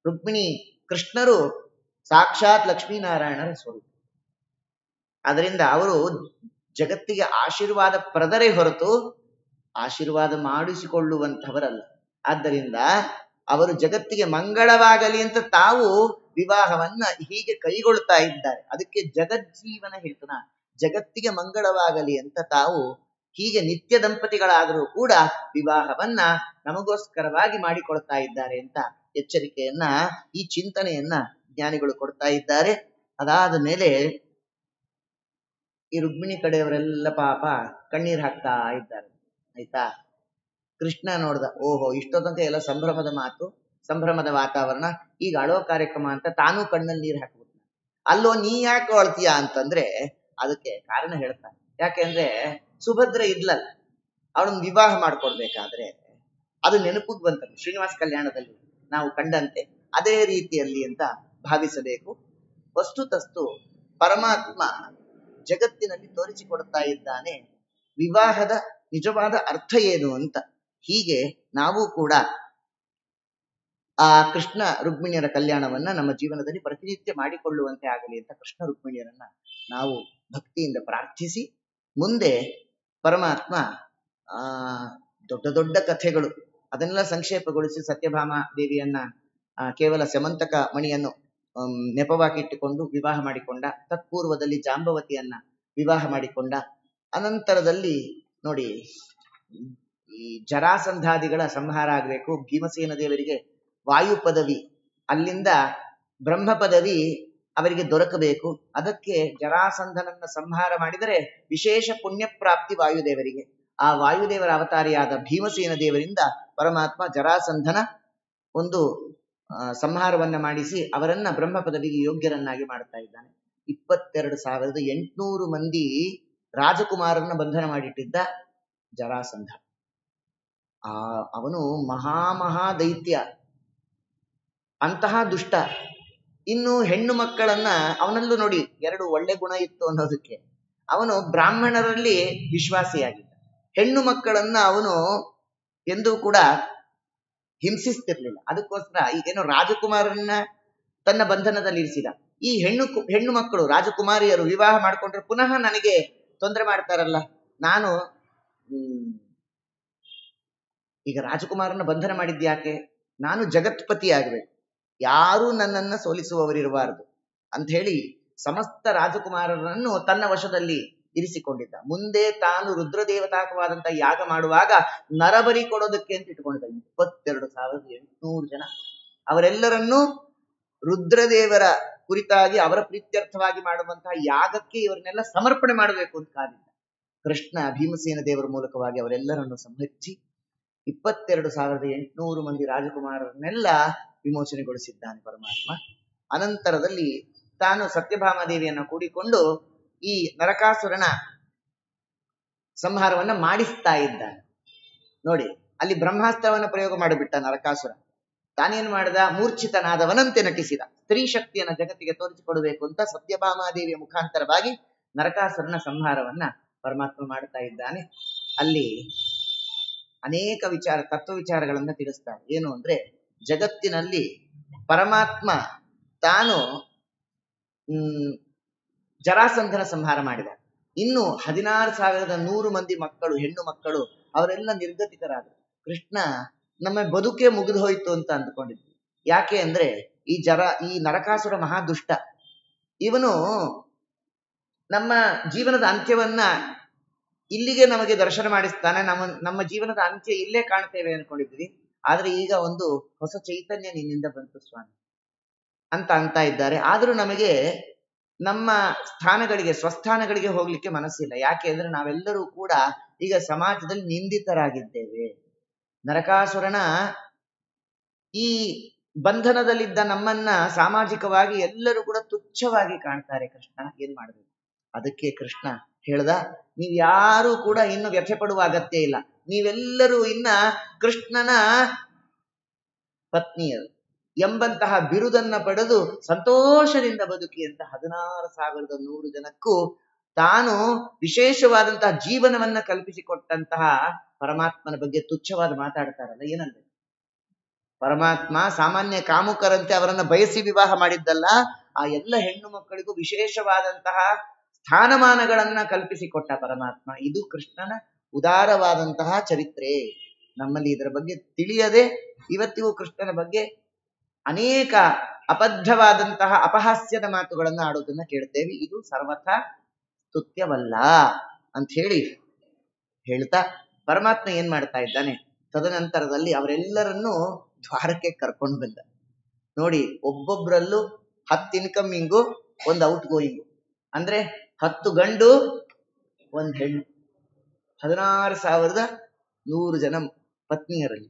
ರುಕ್ಮಿಣಿ ಕೃಷ್ಣರು ಸಾಕ್ಷಾತ್ ಲಕ್ಷ್ಮೀನಾರಾಯಣರ ಸ್ವರೂಪ. ಅದರಿಂದ ಅವರು ಜಗತ್ತಿಗೆ ಆಶೀರ್ವಾದ ಪಡೆದರೆ ಹೊರತು ಆಶೀರ್ವಾದ ಮಾಡಿಸಿಕೊಳ್ಳುವಂಥವರಲ್ಲ. ಆದ್ದರಿಂದ ಅವರು ಜಗತ್ತಿಗೆ ಮಂಗಳವಾಗಲಿ ಅಂತ ತಾವು ವಿವಾಹವನ್ನ ಹೀಗೆ ಕೈಗೊಳ್ತಾ ಇದ್ದಾರೆ. ಅದಕ್ಕೆ ಜಗಜ್ಜೀವನ ಹೇತುನ, ಜಗತ್ತಿಗೆ ಮಂಗಳವಾಗಲಿ ಅಂತ ತಾವು ಹೀಗೆ ನಿತ್ಯ ದಂಪತಿಗಳಾದರೂ ಕೂಡ ವಿವಾಹವನ್ನ ನಮಗೋಸ್ಕರವಾಗಿ ಮಾಡಿಕೊಳ್ತಾ ಇದ್ದಾರೆ ಅಂತ ಎಚ್ಚರಿಕೆಯನ್ನ, ಈ ಚಿಂತನೆಯನ್ನ ಜ್ಞಾನಿಗಳು ಕೊಡ್ತಾ ಇದ್ದಾರೆ. ಅದಾದ ಮೇಲೆ ಈ ರುಕ್ಮಿಣಿ ಕಡೆಯವರೆಲ್ಲ ಪಾಪ ಕಣ್ಣೀರ್ ಹಾಕ್ತಾ ಇದ್ದಾರೆ. ಆಯ್ತಾ? ಕೃಷ್ಣ ನೋಡ್ದ, ಓಹೋ ಇಷ್ಟೋ ತನಕ ಎಲ್ಲ ಸಂಭ್ರಮದ ಮಾತು, ಸಂಭ್ರಮದ ವಾತಾವರಣ, ಈಗ ಅಳೋ ಕಾರ್ಯಕ್ರಮ ಅಂತ ತಾನೂ ಕಣ್ಣಲ್ಲಿ ನೀರು ಹಾಕ್ಬಿಟ್ಟ. ಅಲ್ಲೋ ನೀ ಯಾಕೆ ಅಳ್ತೀಯ ಅಂತಂದ್ರೆ ಅದಕ್ಕೆ ಕಾರಣ ಹೇಳ್ತಾನೆ. ಯಾಕೆಂದ್ರೆ ಸುಭದ್ರ ಇದ್ಲಲ್ಲ, ಅವಳನ್ನ ವಿವಾಹ ಮಾಡ್ಕೊಡ್ಬೇಕಾದ್ರೆ ಅದು ನೆನಪಿಗೆ ಬಂತಲ್ಲ, ಶ್ರೀನಿವಾಸ ಕಲ್ಯಾಣದಲ್ಲಿ ನಾವು ಕಂಡಂತೆ ಅದೇ ರೀತಿಯಲ್ಲಿ ಅಂತ ಭಾವಿಸಬೇಕು. ವಸ್ತುತಸ್ತು ಪರಮಾತ್ಮ ಜಗತ್ತಿನಲ್ಲಿ ತೋರಿಸಿಕೊಡ್ತಾ ಇದ್ದಾನೆ ವಿವಾಹದ ನಿಜವಾದ ಅರ್ಥ ಏನು ಅಂತ. ಹೀಗೆ ನಾವು ಕೂಡ ಆ ಕೃಷ್ಣ ರುಕ್ಮಿಣಿಯರ ಕಲ್ಯಾಣವನ್ನ ನಮ್ಮ ಜೀವನದಲ್ಲಿ ಪ್ರತಿನಿತ್ಯ ಮಾಡಿಕೊಳ್ಳುವಂತೆ ಆಗಲಿ ಅಂತ ಕೃಷ್ಣ ರುಕ್ಮಿಣಿಯರನ್ನ ನಾವು ಭಕ್ತಿಯಿಂದ ಪ್ರಾರ್ಥಿಸಿ, ಮುಂದೆ ಪರಮಾತ್ಮ ದೊಡ್ಡ ದೊಡ್ಡ ಕಥೆಗಳು ಅದನ್ನೆಲ್ಲ ಸಂಕ್ಷೇಪಗೊಳಿಸಿ ಸತ್ಯಭಾಮ ದೇವಿಯನ್ನ ಕೇವಲ ಸಮಂತಕ ಮಣಿಯನ್ನು ನೆಪವಾಗಿಟ್ಟುಕೊಂಡು ವಿವಾಹ ಮಾಡಿಕೊಂಡ. ತತ್ಪೂರ್ವದಲ್ಲಿ ಜಾಂಬವತಿಯನ್ನ ವಿವಾಹ ಮಾಡಿಕೊಂಡ. ಅನಂತರದಲ್ಲಿ ನೋಡಿ, ಈ ಜರಾಸಂಧಾದಿಗಳ ಸಂಹಾರ ಆಗಬೇಕು. ಭೀಮಸೇನ ದೇವರಿಗೆ ವಾಯು ಪದವಿ, ಅಲ್ಲಿಂದ ಬ್ರಹ್ಮ ಪದವಿ ಅವರಿಗೆ ದೊರಕಬೇಕು. ಅದಕ್ಕೆ ಜರಾಸಂಧನನ್ನ ಸಂಹಾರ ಮಾಡಿದರೆ ವಿಶೇಷ ಪುಣ್ಯ ಪ್ರಾಪ್ತಿ ವಾಯುದೇವರಿಗೆ. ಆ ವಾಯುದೇವರ ಅವತಾರಿಯಾದ ಭೀಮಸೇನ ದೇವರಿಂದ ಪರಮಾತ್ಮ ಜರಾಸಂಧನ ಒಂದು ಸಂಹಾರವನ್ನ ಮಾಡಿಸಿ ಅವರನ್ನ ಬ್ರಹ್ಮ ಪದವಿಗೆ ಯೋಗ್ಯರನ್ನಾಗಿ ಮಾಡ್ತಾ ಇದ್ದಾನೆ. 22,800 ಮಂದಿ ರಾಜಕುಮಾರರನ್ನ ಬಂಧನ ಮಾಡಿಟ್ಟಿದ್ದ ಜರಾಸಂಧ. ಅವನು ಮಹಾ ದೈತ್ಯ, ಅಂತಹ ದುಷ್ಟ. ಇನ್ನು ಹೆಣ್ಣು ಮಕ್ಕಳನ್ನ, ಅವನಲ್ಲೂ ನೋಡಿ 2 ಒಳ್ಳೆ ಗುಣ ಇತ್ತು ಅನ್ನೋದಕ್ಕೆ. ಅವನು ಬ್ರಾಹ್ಮಣರಲ್ಲಿ ವಿಶ್ವಾಸಿಯಾಗಿದ್ದ. ಹೆಣ್ಣು ಮಕ್ಕಳನ್ನ ಅವನು ಎಂದೂ ಕೂಡ ಹಿಂಸಿಸ್ತಿರ್ಲಿಲ್ಲ. ಅದಕ್ಕೋಸ್ಕರ ಈಗೇನೋ ರಾಜಕುಮಾರನ್ನ ತನ್ನ ಬಂಧನದಲ್ಲಿ ಇರಿಸಿದ. ಈ ಹೆಣ್ಣು ಮಕ್ಕಳು ರಾಜಕುಮಾರಿಯರು ವಿವಾಹ ಮಾಡ್ಕೊಂಡ್ರೆ ಪುನಃ ನನಗೆ ತೊಂದರೆ ಮಾಡ್ತಾರಲ್ಲ, ನಾನು ಈಗ ರಾಜಕುಮಾರನ ಬಂಧನ ಮಾಡಿದ್ಯಾಕೆ? ನಾನು ಜಗತ್ಪತಿ ಆಗ್ಬೇಕು, ಯಾರೂ ನನ್ನನ್ನ ಸೋಲಿಸುವವರಿರಬಾರದು ಅಂತ ಹೇಳಿ ಸಮಸ್ತ ರಾಜಕುಮಾರರನ್ನು ತನ್ನ ವಶದಲ್ಲಿ ಇರಿಸಿಕೊಂಡಿದ್ದ. ಮುಂದೆ ತಾನು ರುದ್ರದೇವತಾಕವಾದಂತ ಯಾಗ ಮಾಡುವಾಗ ನರಬಲಿ ಕೊಡೋದಕ್ಕೆ ಅಂತ ಇಟ್ಕೊಂಡಿದ್ದ. 22,800 ಜನ, ಅವರೆಲ್ಲರನ್ನೂ ರುದ್ರದೇವರ ಕುರಿತಾಗಿ ಅವರ ಪ್ರೀತ್ಯರ್ಥವಾಗಿ ಮಾಡುವಂತಹ ಯಾಗಕ್ಕೆ ಇವರನ್ನೆಲ್ಲ ಸಮರ್ಪಣೆ ಮಾಡಬೇಕು ಅಂತ ಕಾದಿದ್ದ. ಕೃಷ್ಣ ಭೀಮಸೇನ ದೇವರ ಮೂಲಕವಾಗಿ ಅವರೆಲ್ಲರನ್ನು ಸಂಹರಿಸಿ 22,800 ಮಂದಿ ರಾಜಕುಮಾರರನ್ನೆಲ್ಲ ವಿಮೋಚನೆಗೊಳಿಸಿದ್ದಾನೆ ಪರಮಾತ್ಮ. ಅನಂತರದಲ್ಲಿ ತಾನು ಸತ್ಯಭಾಮಾದೇವಿಯನ್ನ ಕೂಡಿಕೊಂಡು ಈ ನರಕಾಸುರನ ಸಂಹಾರವನ್ನ ಮಾಡಿಸ್ತಾ ಇದ್ದಾನೆ. ನೋಡಿ, ಅಲ್ಲಿ ಬ್ರಹ್ಮಾಸ್ತ್ರವನ್ನ ಪ್ರಯೋಗ ಮಾಡಿಬಿಟ್ಟ ನರಕಾಸುರ. ತಾನೇನ್ ಮಾಡಿದ? ಮೂರ್ಛಿತನಾದವನಂತೆ ನಟಿಸಿದ. ಸ್ತ್ರೀ ಶಕ್ತಿಯನ್ನ ಜಗತ್ತಿಗೆ ತೋರಿಸಿಕೊಡಬೇಕು ಅಂತ ಸತ್ಯಭಾಮಾದೇವಿಯ ಮುಖಾಂತರವಾಗಿ ನರಕಾಸುರನ ಸಂಹಾರವನ್ನ ಪರಮಾತ್ಮ ಮಾಡ್ತಾ ಇದ್ದಾನೆ. ಅಲ್ಲಿ ಅನೇಕ ತತ್ವ ವಿಚಾರಗಳನ್ನ ತಿಳಿಸ್ತಾರೆ. ಏನು ಅಂದ್ರೆ, ಜಗತ್ತಿನಲ್ಲಿ ಪರಮಾತ್ಮ ತಾನು ಜರಾಸಂಧನ ಸಂಹಾರ ಮಾಡಿದ. ಇನ್ನು 16,100 ಮಂದಿ ಮಕ್ಕಳು, ಹೆಣ್ಣು ಮಕ್ಕಳು, ಅವರೆಲ್ಲ ನಿರ್ಗತಿಕರಾದರು. ಕೃಷ್ಣ ನಮ್ಮ ಬದುಕೇ ಮುಗಿದು ಹೋಯ್ತು ಅಂತ ಅಂದ್ಕೊಂಡಿದ್ವಿ. ಯಾಕೆ ಅಂದ್ರೆ ಈ ನರಕಾಸುರ ಮಹಾದುಷ್ಟ. ಇವನು ನಮ್ಮ ಜೀವನದ ಅಂತ್ಯವನ್ನ ಇಲ್ಲಿಗೆ ನಮಗೆ ದರ್ಶನ ಮಾಡಿಸ್ತಾನೆ. ನಮ್ಮ ಜೀವನದ ಅಂತ್ಯ ಇಲ್ಲೇ ಕಾಣ್ತೇವೆ ಅನ್ಕೊಂಡಿದ್ವಿ. ಆದ್ರೆ ಈಗ ಒಂದು ಹೊಸ ಚೈತನ್ಯ ನಿನ್ನಿಂದ ಬಂತು ಸ್ವಾಮಿ ಅಂತ ಇದ್ದಾರೆ. ಆದ್ರೂ ನಮಗೆ ನಮ್ಮ ಸ್ಥಾನಗಳಿಗೆ, ಸ್ವಸ್ಥಾನಗಳಿಗೆ ಹೋಗ್ಲಿಕ್ಕೆ ಮನಸ್ಸಿಲ್ಲ. ಯಾಕೆ ಅಂದ್ರೆ ನಾವೆಲ್ಲರೂ ಕೂಡ ಈಗ ಸಮಾಜದಲ್ಲಿ ನಿಂದಿತರಾಗಿದ್ದೇವೆ. ನರಕಾಸುರನ ಈ ಬಂಧನದಲ್ಲಿದ್ದ ನಮ್ಮನ್ನ ಸಾಮಾಜಿಕವಾಗಿ ಎಲ್ಲರೂ ಕೂಡ ತುಚ್ಛವಾಗಿ ಕಾಣ್ತಾರೆ. ಕೃಷ್ಣ ಏನ್ ಮಾಡಬೇಕು? ಅದಕ್ಕೆ ಕೃಷ್ಣ ಹೇಳ್ದ, ನೀವ್ಯಾರೂ ಕೂಡ ಇನ್ನು ವ್ಯಥೆ ಪಡುವ ಅಗತ್ಯ ಇಲ್ಲ. ನೀವೆಲ್ಲರೂ ಇನ್ನ ಕೃಷ್ಣನ ಪತ್ನಿಯರು ಎಂಬಂತಹ ಬಿರುದನ್ನ ಪಡೆದು ಸಂತೋಷದಿಂದ ಬದುಕಿ ಅಂತ 16,100 ಜನಕ್ಕೂ ತಾನು ವಿಶೇಷವಾದಂತಹ ಜೀವನವನ್ನ ಕಲ್ಪಿಸಿಕೊಟ್ಟಂತಹ ಪರಮಾತ್ಮನ ಬಗ್ಗೆ ತುಚ್ಛವಾದ ಮಾತಾಡ್ತಾರಲ್ಲ, ಏನಂದ್ರೆ ಪರಮಾತ್ಮ ಸಾಮಾನ್ಯ ಕಾಮುಕರಂತೆ ಅವರನ್ನ ಬಯಸಿ ವಿವಾಹ ಮಾಡಿದ್ದಲ್ಲ, ಆ ಎಲ್ಲ ಹೆಣ್ಣು ಮಕ್ಕಳಿಗೂ ವಿಶೇಷವಾದಂತಹ ಸ್ಥಾನಮಾನಗಳನ್ನ ಕಲ್ಪಿಸಿಕೊಟ್ಟ ಪರಮಾತ್ಮ. ಇದು ಕೃಷ್ಣನ ಉದಾರವಾದಂತಹ ಚರಿತ್ರೆ. ನಮ್ಮಲ್ಲಿ ಇದರ ಬಗ್ಗೆ ತಿಳಿಯದೆ ಇವತ್ತಿಗೂ ಕೃಷ್ಣನ ಬಗ್ಗೆ ಅನೇಕ ಅಬದ್ಧವಾದಂತಹ ಅಪಹಾಸ್ಯದ ಮಾತುಗಳನ್ನ ಆಡೋದನ್ನ ಕೇಳ್ತೇವೆ. ಇದು ಸರ್ವಥಾ ಸ್ತುತ್ಯವಲ್ಲ ಅಂತ ಹೇಳ್ತಾ ಪರಮಾತ್ಮ ಏನ್ ಮಾಡ್ತಾ ಇದ್ದಾನೆ? ತದನಂತರದಲ್ಲಿ ಅವರೆಲ್ಲರನ್ನೂ ದ್ವಾರಕ್ಕೆ ಕರ್ಕೊಂಡು ಬಂದ. ನೋಡಿ, ಒಬ್ಬೊಬ್ರಲ್ಲೂ 10 ಇನ್ಕಮಿಂಗು, 1 ಔಟ್ ಗೋಯಿಂಗು, ಅಂದ್ರೆ 10 ಗಂಡು 1 ಹೆಣ್ಣು, 16,100 ಜನ ಪತ್ನಿಯರಲ್ಲಿ.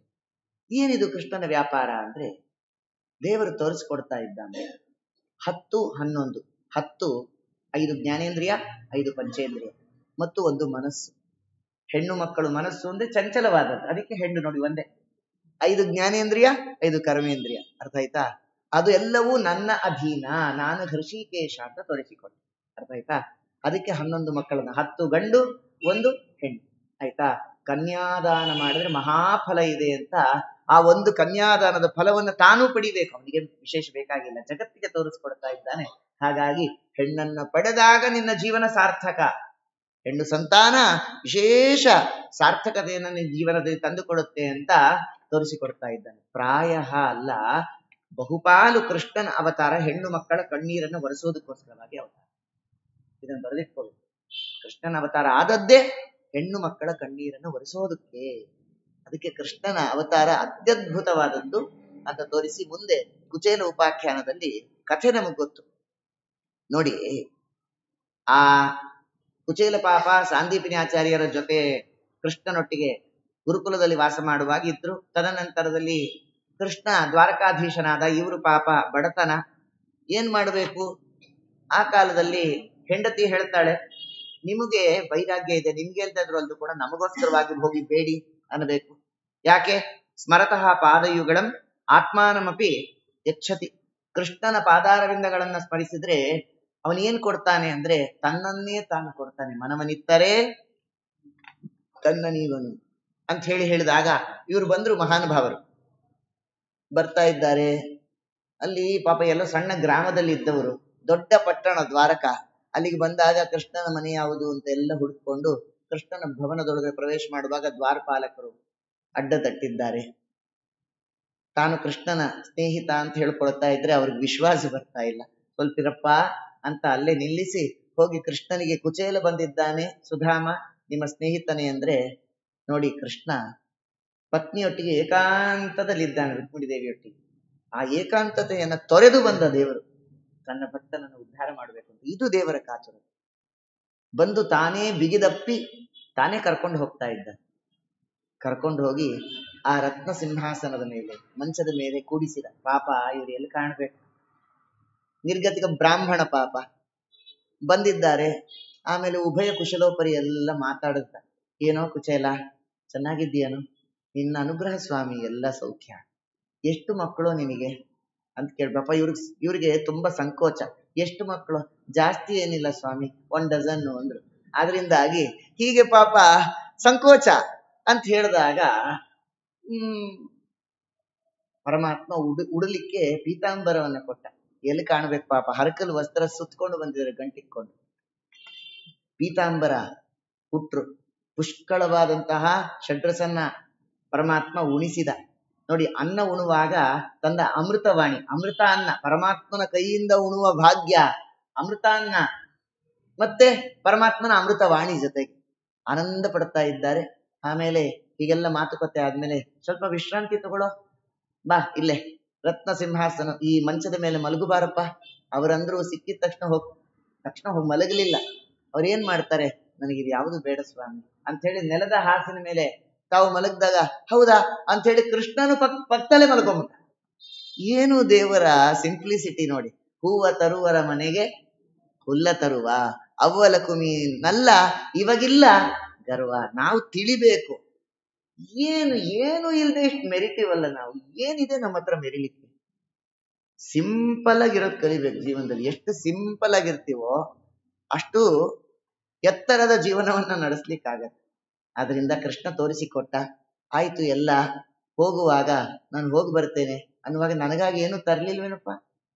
ಏನಿದು ಕೃಷ್ಣನ ವ್ಯಾಪಾರ ಅಂದ್ರೆ ದೇವರು ತೋರಿಸ್ಕೊಡ್ತಾ ಇದ್ದಾನೆ. 10, 11, 10 5 ಜ್ಞಾನೇಂದ್ರಿಯ, 5 ಪಂಚೇಂದ್ರಿಯ ಮತ್ತು 1 ಮನಸ್ಸು. ಹೆಣ್ಣು ಮಕ್ಕಳು ಮನಸ್ಸು ಅಂದ್ರೆ ಚಂಚಲವಾದದ್ದು, ಅದಕ್ಕೆ ಹೆಣ್ಣು ನೋಡಿ ಒಂದೇ. 5 ಜ್ಞಾನೇಂದ್ರಿಯ, 5 ಕರ್ಮೇಂದ್ರಿಯ. ಅರ್ಥ ಆಯ್ತಾ? ಅದು ಎಲ್ಲವೂ ನನ್ನ ಅಧೀನ, ನಾನು ಹೃಷಿಕೇಶ ಅಂತ ತೋರಿಸಿಕೊಟ್ಟೆ. ಅರ್ಥ ಆಯ್ತಾ? ಅದಕ್ಕೆ 11 ಮಕ್ಕಳನ್ನ, 10 ಗಂಡು 1 ಹೆಣ್ಣು. ಆಯ್ತಾ? ಕನ್ಯಾದಾನ ಮಾಡಿದ್ರೆ ಮಹಾಫಲ ಇದೆ ಅಂತ ಆ 1 ಕನ್ಯಾದಾನದ ಫಲವನ್ನು ತಾನೂ ಪಡಿಬೇಕು. ಅವನಿಗೆ ವಿಶೇಷ ಬೇಕಾಗಿಲ್ಲ, ಜಗತ್ತಿಗೆ ತೋರಿಸ್ಕೊಡ್ತಾ ಇದ್ದಾನೆ. ಹಾಗಾಗಿ ಹೆಣ್ಣನ್ನ ಪಡೆದಾಗ ನಿನ್ನ ಜೀವನ ಸಾರ್ಥಕ. ಹೆಣ್ಣು ಸಂತಾನ ವಿಶೇಷ ಸಾರ್ಥಕತೆಯನ್ನು ನಿನ್ನ ಜೀವನದಲ್ಲಿ ತಂದುಕೊಡುತ್ತೆ ಅಂತ ತೋರಿಸಿಕೊಡ್ತಾ ಇದ್ದಾನೆ. ಪ್ರಾಯ ಅಲ್ಲ, ಬಹುಪಾಲು ಕೃಷ್ಣನ ಅವತಾರ ಹೆಣ್ಣು ಮಕ್ಕಳ ಕಣ್ಣೀರನ್ನು ಒರೆಸೋದಕ್ಕೋಸ್ಕರವಾಗಿ ಅವತಾರ. ಇದನ್ನು ಬರೆದಿಟ್ಕೊಳ್ಳಿ. ಕೃಷ್ಣನ ಅವತಾರ ಆದದ್ದೇ ಹೆಣ್ಣು ಮಕ್ಕಳ ಕಣ್ಣೀರನ್ನು ಒರೆಸೋದಕ್ಕೆ. ಅದಕ್ಕೆ ಕೃಷ್ಣನ ಅವತಾರ ಅತ್ಯದ್ಭುತವಾದದ್ದು ಅಂತ ತೋರಿಸಿ ಮುಂದೆ ಕುಚೇಲ ಉಪಾಖ್ಯಾನದಲ್ಲಿ ಕಥೆ ನಮಗ್ ಗೊತ್ತು. ನೋಡಿ, ಆ ಕುಚೇಲ ಪಾಪ ಸಾಂದೀಪಿನಿ ಆಚಾರ್ಯರ ಜೊತೆ ಕೃಷ್ಣನೊಟ್ಟಿಗೆ ಗುರುಕುಲದಲ್ಲಿ ವಾಸ ಮಾಡುವಾಗ ಇದ್ರು. ತದನಂತರದಲ್ಲಿ ಕೃಷ್ಣ ದ್ವಾರಕಾಧೀಶನಾದ, ಇವರು ಪಾಪ ಬಡತನ, ಏನ್ ಮಾಡಬೇಕು? ಆ ಕಾಲದಲ್ಲಿ ಹೆಂಡತಿ ಹೇಳ್ತಾಳೆ, ನಿಮಗೆ ವೈರಾಗ್ಯ ಇದೆ, ನಿಮ್ಗೆ ಇಲ್ದಾದ್ರು ಅಲ್ದು ಕೂಡ ನಮಗೋಸ್ಕರವಾಗಿ ಹೋಗಿ ಬೇಡಿ ಅನ್ನಬೇಕು. ಯಾಕೆ? ಸ್ಮರತಃ ಪಾದಯುಗಳಂ ಆತ್ಮಾನಮಪಿ ಯಚ್ಛತಿ. ಕೃಷ್ಣನ ಪಾದಾರವಿಂದಗಳನ್ನ ಸ್ಮರಿಸಿದ್ರೆ ಅವನೇನ್ ಕೊಡ್ತಾನೆ ಅಂದ್ರೆ ತನ್ನನ್ನೇ ತಾನು ಕೊಡ್ತಾನೆ. ಮನವನಿತ್ತರೆ ತನ್ನ ನೀವನು ಅಂತ ಹೇಳಿದಾಗ ಇವರು ಬಂದ್ರು ಮಹಾನುಭಾವರು. ಬರ್ತಾ ಇದ್ದಾರೆ. ಅಲ್ಲಿ ಪಾಪ ಎಲ್ಲೋ ಸಣ್ಣ ಗ್ರಾಮದಲ್ಲಿ ಇದ್ದವರು, ದೊಡ್ಡ ಪಟ್ಟಣ ದ್ವಾರಕ, ಅಲ್ಲಿಗೆ ಬಂದಾಗ ಕೃಷ್ಣನ ಮನೆ ಯಾವುದು ಅಂತ ಎಲ್ಲ ಹುಡುಕೊಂಡು ಕೃಷ್ಣನ ಭವನದೊಳಗೆ ಪ್ರವೇಶ ಮಾಡುವಾಗ ದ್ವಾರಪಾಲಕರು ಅಡ್ಡ ತಟ್ಟಿದ್ದಾರೆ. ತಾನು ಕೃಷ್ಣನ ಸ್ನೇಹಿತ ಅಂತ ಹೇಳ್ಕೊಳ್ತಾ ಇದ್ರೆ ಅವ್ರಿಗೆ ವಿಶ್ವಾಸ ಬರ್ತಾ ಇಲ್ಲ. ಸ್ವಲ್ಪಿರಪ್ಪ ಅಂತ ಅಲ್ಲೇ ನಿಲ್ಲಿಸಿ ಹೋಗಿ ಕೃಷ್ಣನಿಗೆ ಕುಚೇಲ ಬಂದಿದ್ದಾನೆ ಸುಧಾಮ ನಿಮ್ಮ ಸ್ನೇಹಿತನೇ ಅಂದ್ರೆ, ನೋಡಿ ಕೃಷ್ಣ ಪತ್ನಿಯೊಟ್ಟಿಗೆ ಏಕಾಂತದಲ್ಲಿದ್ದಾನೆ ರುಕ್ಮಿಣಿ ದೇವಿಯೊಟ್ಟಿಗೆ. ಆ ಏಕಾಂತತೆಯನ್ನ ತೊರೆದು ಬಂದ ದೇವರು ತನ್ನ ಭಕ್ತನನ್ನು ಉದ್ಧಾರ ಮಾಡಬೇಕು ಅಂತ. ಇದು ದೇವರ ಕಾಚರ. ಬಂದು ತಾನೇ ಬಿಗಿದಪ್ಪಿ ತಾನೇ ಕರ್ಕೊಂಡು ಹೋಗ್ತಾ ಇದ್ದ. ಕರ್ಕೊಂಡು ಹೋಗಿ ಆ ರತ್ನ ಸಿಂಹಾಸನದ ಮೇಲೆ ಮಂಚದ ಮೇಲೆ ಕೂಡಿಸಿದ. ಪಾಪ ಇವರು ಎಲ್ಲಿ ಕಾಣ್ಬೇಕು, ನಿರ್ಗತಿಕ ಬ್ರಾಹ್ಮಣ ಪಾಪ ಬಂದಿದ್ದಾರೆ. ಆಮೇಲೆ ಉಭಯ ಕುಶಲೋಪರಿ ಎಲ್ಲ ಮಾತಾಡುತ್ತ, ಏನೋ ಕುಚೇಲ ಚೆನ್ನಾಗಿದ್ದೀಯನು, ನಿನ್ನ ಅನುಗ್ರಹ ಸ್ವಾಮಿ, ಎಲ್ಲ ಸೌಖ್ಯ, ಎಷ್ಟು ಮಕ್ಕಳು ನಿನಗೆ ಅಂತ ಕೇಳ್ಬಪ್ಪ. ಇವ್ರಿಗೆ ತುಂಬಾ ಸಂಕೋಚ. ಎಷ್ಟು ಮಕ್ಕಳು? ಜಾಸ್ತಿ ಏನಿಲ್ಲ ಸ್ವಾಮಿ, 1 ಡಜನ್ ಅಂದ್ರು. ಆದ್ರಿಂದಾಗಿ ಹೀಗೆ ಪಾಪ ಸಂಕೋಚ ಅಂತ ಹೇಳಿದಾಗ ಪರಮಾತ್ಮ ಉಡಲಿಕ್ಕೆ ಪೀತಾಂಬರವನ್ನ ಕೊಟ್ಟ. ಎಲ್ಲಿ ಕಾಣ್ಬೇಕು ಪಾಪ, ಹರಕಲ್ ವಸ್ತ್ರ ಸುತ್ಕೊಂಡು ಬಂದಿದ್ದಾರೆ ಗಂಟಿಕ್ಕೊಂಡು. ಪೀತಾಂಬರ ಹುಟ್ರು, ಪುಷ್ಕಳವಾದಂತಹ ಷಡ್ರಸನ್ನ ಪರಮಾತ್ಮ ಉಣಿಸಿದ. ನೋಡಿ, ಅನ್ನ ಉಣುವಾಗ ತಂದ ಅಮೃತವಾಣಿ, ಅಮೃತ ಅನ್ನ, ಪರಮಾತ್ಮನ ಕೈಯಿಂದ ಉಣುವ ಭಾಗ್ಯ ಅಮೃತ ಅನ್ನ, ಮತ್ತೆ ಪರಮಾತ್ಮನ ಅಮೃತವಾಣಿ ಜೊತೆಗೆ ಆನಂದ ಪಡ್ತಾ ಇದ್ದಾರೆ. ಆಮೇಲೆ ಹೀಗೆಲ್ಲ ಮಾತುಕತೆ ಆದ್ಮೇಲೆ ಸ್ವಲ್ಪ ವಿಶ್ರಾಂತಿ ತಗೊಳ್ಳೋ ಬಾ, ಇಲ್ಲೇ ರತ್ನ ಸಿಂಹಾಸನ ಈ ಮಂಚದ ಮೇಲೆ ಮಲಗುಬಾರಪ್ಪ. ಅವರಂದ್ರು ಸಿಕ್ಕಿದ ತಕ್ಷಣ ಹೋಗಿ ಮಲಗಲಿಲ್ಲ. ಅವ್ರೇನ್ ಮಾಡ್ತಾರೆ, ನನಗಿದು ಯಾವುದು ಬೇಡ ಸ್ವಾಮಿ ಅಂತ ಹೇಳಿ ನೆಲದ ಹಾಸಿನ ಮೇಲೆ ತಾವು ಮಲಗಿದಾಗ ಹೌದಾ ಅಂತ ಹೇಳಿ ಕೃಷ್ಣನು ಪಕ್ಕದಲ್ಲೇ ಮಲ್ಕೊಂಬಿಟ್ಟ. ಏನು ದೇವರ ಸಿಂಪ್ಲಿಸಿಟಿ ನೋಡಿ. ಹೂವ ತರುವರ ಮನೆಗೆ ಹುಲ್ಲ ತರುವ ಅವ್ವಲ ಕುಮಿ ನಲ್ಲ ಇವಾಗಿಲ್ಲ ಗರ್ವ. ನಾವು ತಿಳಿಬೇಕು, ಏನು ಇಲ್ಲದೆ ಇಷ್ಟು ಮೆರಿತೀವಲ್ಲ ನಾವು. ಏನಿದೆ ನಮ್ಮ ಹತ್ರ ಮೆರಿಲಿಕ್ಕೆ? ಸಿಂಪಲ್ ಆಗಿರೋದು ಕಲಿಬೇಕು ಜೀವನದಲ್ಲಿ. ಎಷ್ಟು ಸಿಂಪಲ್ ಆಗಿರ್ತೀವೋ ಅಷ್ಟು ಎತ್ತರದ ಜೀವನವನ್ನ ನಡೆಸ್ಲಿಕ್ಕಾಗತ್ತೆ. ಆದ್ರಿಂದ ಕೃಷ್ಣ ತೋರಿಸಿಕೊಟ್ಟ. ಆಯ್ತು, ಎಲ್ಲ ಹೋಗುವಾಗ ನಾನು ಹೋಗಿ ಬರ್ತೇನೆ ಅನ್ನುವಾಗ ನನಗಾಗಿ ಏನು ತರ್ಲಿಲ್ವೇನಪ್ಪ.